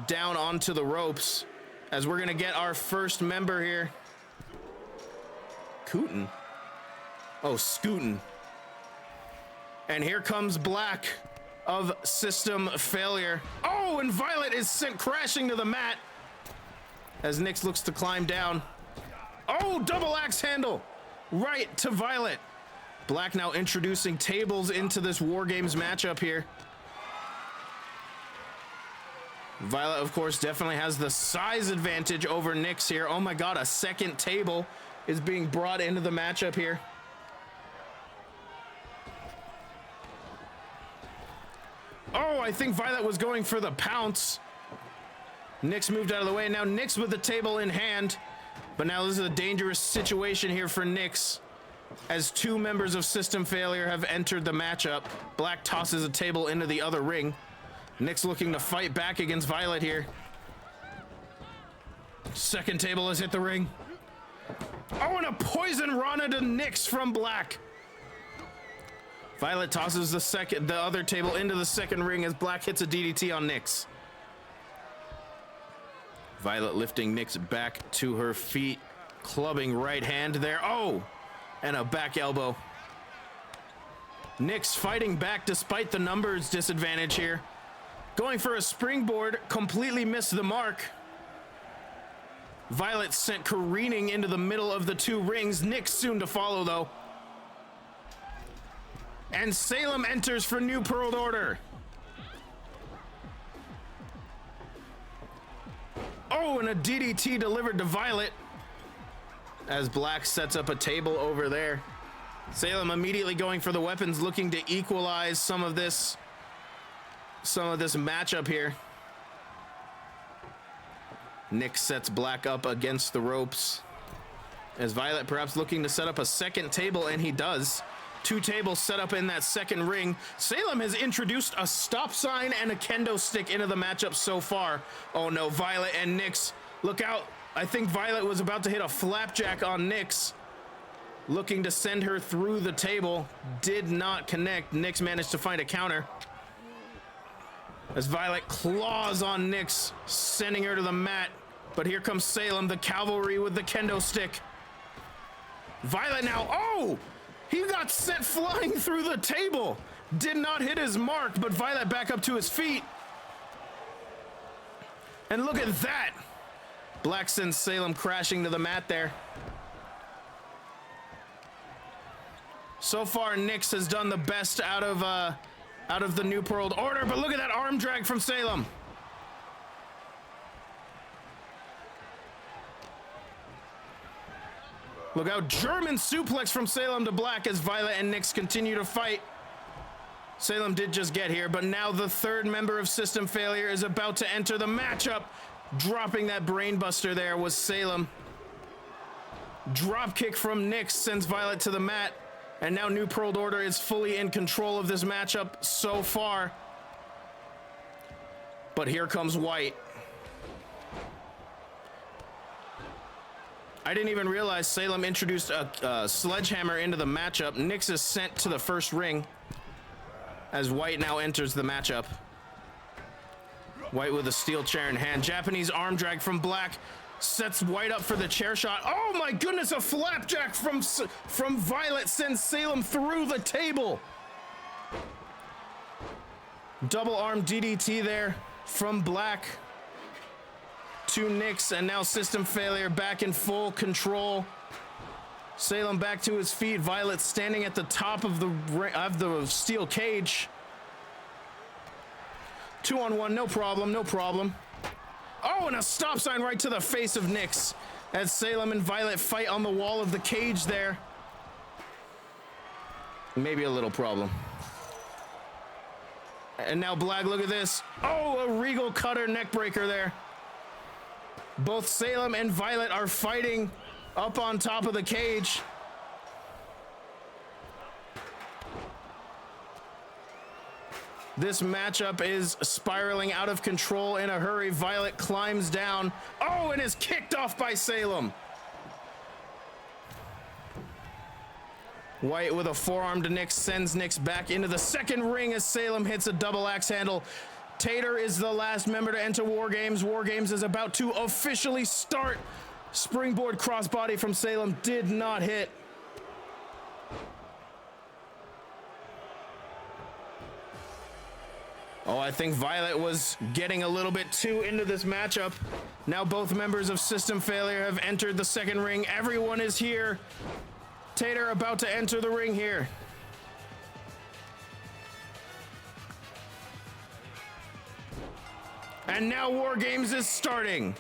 down onto the ropes as we're gonna get our first member here. Cootin. Oh, Scootin. And here comes Black of System Failure. Oh, and Violet is sent crashing to the mat as Nyx looks to climb down. Oh, double axe handle right to Violet. Black now introducing tables into this War Games matchup here. Violet, of course, definitely has the size advantage over Nyx here. Oh my god, a second table is being brought into the matchup here. Oh, I think Violet was going for the pounce. Nyx moved out of the way. Now Nyx with the table in hand. But now this is a dangerous situation here for Nyx, as two members of System Failure have entered the matchup. Black tosses a table into the other ring. Nyx looking to fight back against Violet here. Second table has hit the ring. Oh, and a poison Rana to Nyx from Black. Violet tosses the other table into the second ring as Black hits a DDT on Nyx. Violet lifting Nyx back to her feet, clubbing right hand there. Oh, and a back elbow. Nyx fighting back despite the numbers disadvantage here. Going for a springboard, completely missed the mark. Violet sent careening into the middle of the two rings. Nyx soon to follow, though. And Salem enters for New World Order. Oh, and a DDT delivered to Violet as Black sets up a table over there. Salem immediately going for the weapons, looking to equalize some of this matchup here. Nick sets Black up against the ropes as Violet perhaps looking to set up a second table, and he does. 2 tables set up in that second ring. Salem has introduced a stop sign and a kendo stick into the matchup so far. Oh no, Violet and Nyx, look out. I think Violet was about to hit a flapjack on Nyx, looking to send her through the table. Did not connect. Nyx managed to find a counter as Violet claws on Nyx, sending her to the mat. But here comes Salem, the cavalry with the kendo stick. Violet now, oh! He got sent flying through the table. Did not hit his mark, but Violet back up to his feet. And look at that. Black sends Salem crashing to the mat there. So far, Nyx has done the best out of the New World Order, but look at that arm drag from Salem. Look out, German suplex from Salem to Black as Violet and Nyx continue to fight. Salem did just get here, but now the third member of System Failure is about to enter the matchup. Dropping that brainbuster there was Salem. Drop kick from Nyx sends Violet to the mat. And now New World Order is fully in control of this matchup so far. But here comes White. I didn't even realize Salem introduced a sledgehammer into the matchup. Nyx is sent to the first ring as White now enters the matchup. White with a steel chair in hand. Japanese arm drag from Black sets White up for the chair shot. Oh my goodness, a flapjack from Violet sends Salem through the table. Double arm DDT there from Black to Nyx, and now System Failure back in full control. Salem back to his feet. Violet standing at the top of the steel cage. 2-on-1, no problem, no problem. Oh, and a stop sign right to the face of Nyx as Salem and Violet fight on the wall of the cage there. Maybe a little problem. And now Black, look at this. Oh, a Regal Cutter neckbreaker there. Both Salem and Violet are fighting up on top of the cage. This matchup is spiraling out of control in a hurry. Violet climbs down. Oh, and is kicked off by Salem. White with a forearm to Nyx sends Nyx back into the second ring as Salem hits a double axe handle. Tater is the last member to enter War Games. War Games is about to officially start. Springboard crossbody from Salem did not hit. Oh, I think Violet was getting a little bit too into this matchup. Now both members of System Failure have entered the second ring. Everyone is here. Tater about to enter the ring here. And now War Games is starting.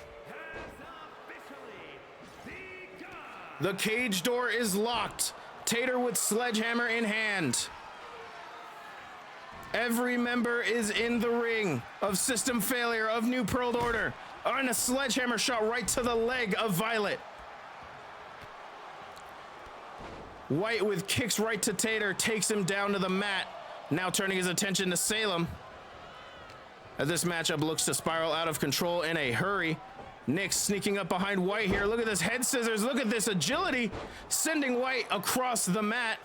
The cage door is locked. Tater with sledgehammer in hand. Every member is in the ring of System Failure, of New World Order. And a sledgehammer shot right to the leg of Violet. White with kicks right to Tater, takes him down to the mat. Now turning his attention to Salem, as this matchup looks to spiral out of control in a hurry. Nyx sneaking up behind White here. Look at this head scissors. Look at this agility, sending White across the mat.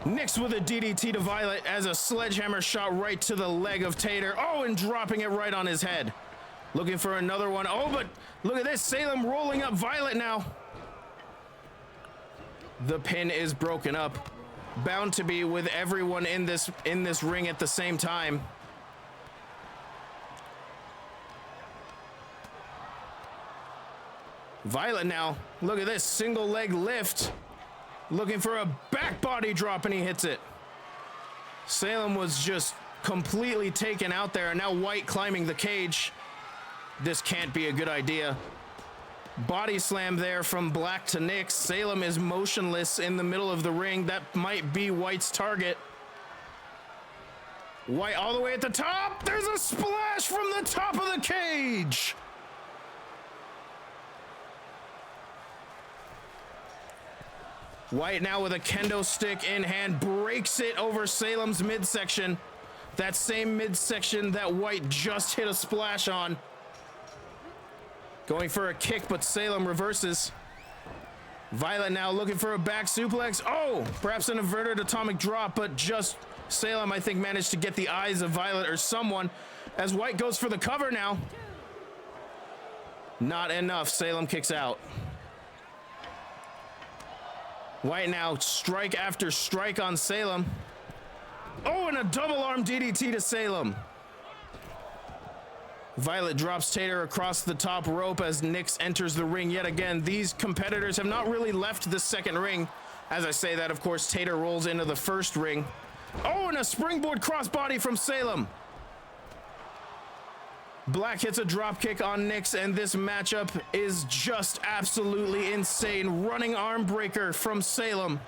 Nyx with a DDT to Violet as a sledgehammer shot right to the leg of Tater. Oh, and dropping it right on his head. Looking for another one. Oh, but look at this. Salem rolling up Violet now. The pin is broken up. Bound to be with everyone in this ring at the same time. Violet now. Look at this. Single leg lift. Looking for a back body drop, and he hits it. Salem was just completely taken out there. And now White climbing the cage. This can't be a good idea. Body slam there from Black to Nix. Salem is motionless in the middle of the ring. That might be White's target. White all the way at the top. There's a splash from the top of the cage. White now with a kendo stick in hand breaks it over Salem's midsection. That same midsection that White just hit a splash on. Going for a kick, but Salem reverses. Violet now looking for a back suplex. Oh, perhaps an inverted atomic drop, but just Salem, I think, managed to get the eyes of Violet or someone as White goes for the cover now. Not enough. Salem kicks out. White now strike after strike on Salem. Oh, and a double arm DDT to Salem. Violet drops Tater across the top rope as Nix enters the ring yet again. These competitors have not really left the second ring. As I say that, of course, Tater rolls into the first ring. Oh, and a springboard crossbody from Salem. Black hits a drop kick on Nix, and this matchup is just absolutely insane. Running arm breaker from Salem.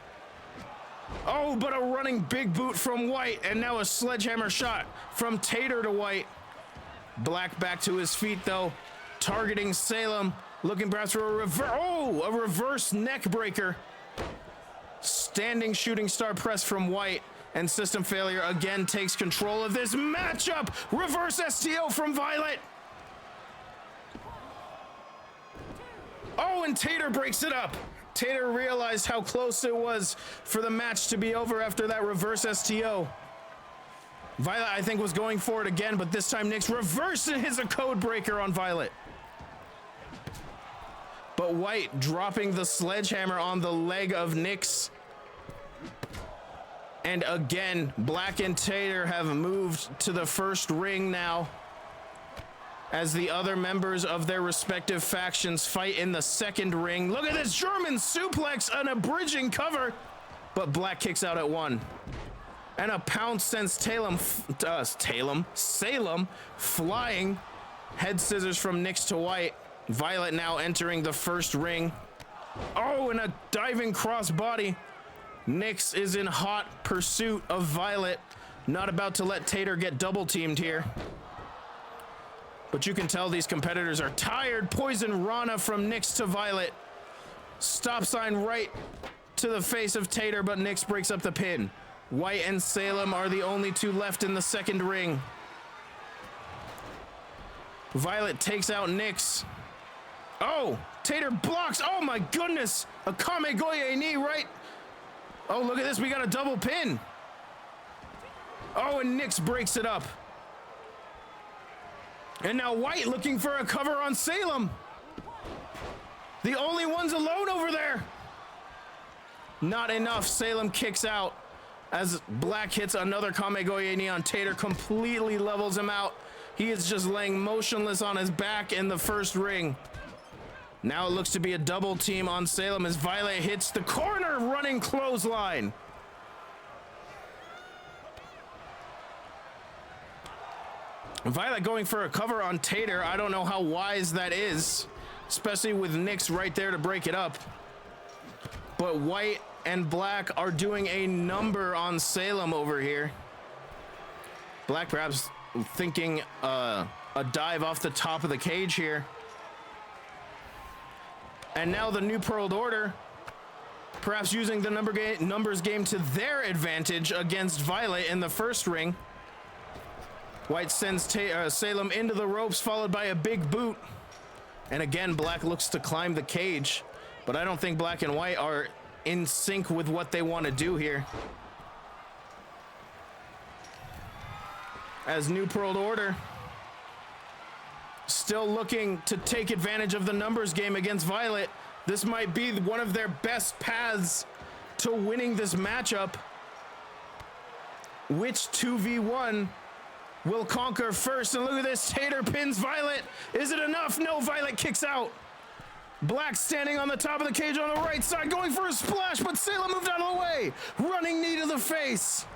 Oh, but a running big boot from White, and now a sledgehammer shot from Tater to White. Black back to his feet, though, targeting Salem, looking perhaps for a reverse neck breaker. Standing shooting star press from White, and system failure again takes control of this matchup. Reverse STO from Violet. Oh, and Tater breaks it up. Tater realized how close it was for the match to be over after that reverse STO. Violet, I think, was going for it again, but this time Nix reverses a code breaker on Violet. But White dropping the sledgehammer on the leg of Nix. And again, Black and Tater have moved to the first ring now, as the other members of their respective factions fight in the second ring. Look at this German suplex, an abridging cover, but Black kicks out at one. And a pounce sends Salem flying. Head scissors from Nix to White. Violet now entering the first ring. Oh, and a diving crossbody. Nix is in hot pursuit of Violet. Not about to let Tater get double teamed here. But you can tell these competitors are tired. Poison Rana from Nix to Violet. Stop sign right to the face of Tater, but Nix breaks up the pin. White and Salem are the only two left in the second ring. Violet takes out Nix. Oh, Tater blocks. Oh my goodness. A Kamegoye knee right. Oh, look at this. We got a double pin. Oh, and Nix breaks it up. And now White looking for a cover on Salem. The only ones alone over there. Not enough. Salem kicks out as Black hits another Kamegoye knee on Tater, completely levels him out. He is just laying motionless on his back in the first ring. Now it looks to be a double team on Salem as Violet hits the corner running clothesline. Violet going for a cover on Tater. I don't know how wise that is, especially with Nix right there to break it up. But White and Black are doing a number on Salem over here. Black perhaps thinking a dive off the top of the cage here. And now the New Pearl Order perhaps using the numbers game to their advantage against Violet in the first ring. White sends Salem into the ropes, followed by a big boot. And again, Black looks to climb the cage, but I don't think Black and White are in sync with what they want to do here. As New Pearl Order still looking to take advantage of the numbers game against Violet. This might be one of their best paths to winning this matchup. Which 2v1 will conquer first? And look at this, Tater pins Violet. Is it enough? No, Violet kicks out. Black standing on the top of the cage on the right side, going for a splash, but Salem moved out of the way. Running knee to the face.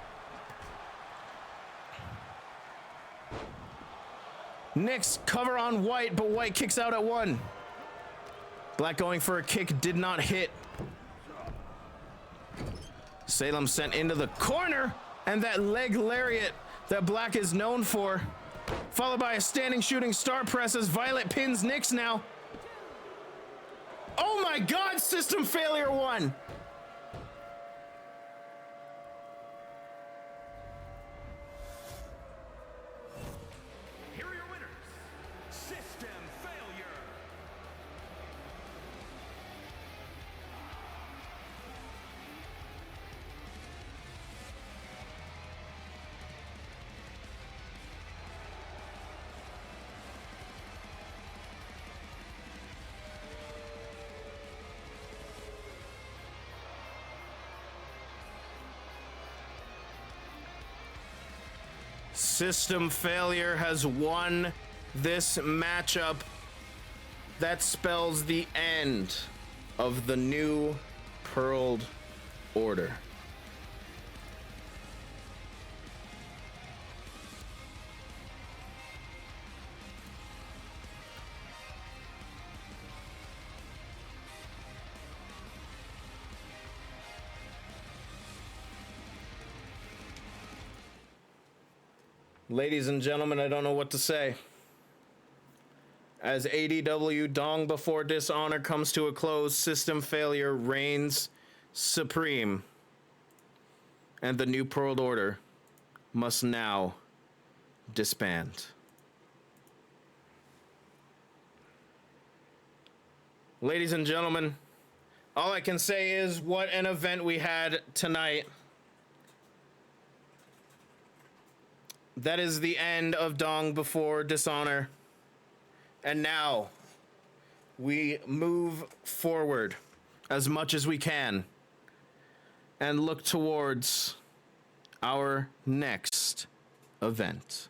Nyx cover on White, but White kicks out at 1. Black going for a kick, did not hit. Salem sent into the corner, and that leg lariat that Black is known for, followed by a standing shooting star press as Violet pins Nyx now. Oh my God, system failure 1. Here are your winners. System failure. System failure has won this matchup. That spells the end of the new Pearled Order. Ladies and gentlemen, I don't know what to say. As ADW Dong Before Dishonor comes to a close, system failure reigns supreme. And the new Pearled Order must now disband. Ladies and gentlemen, all I can say is what an event we had tonight. That is the end of Dong Before Dishonor. And now we move forward as much as we can and look towards our next event.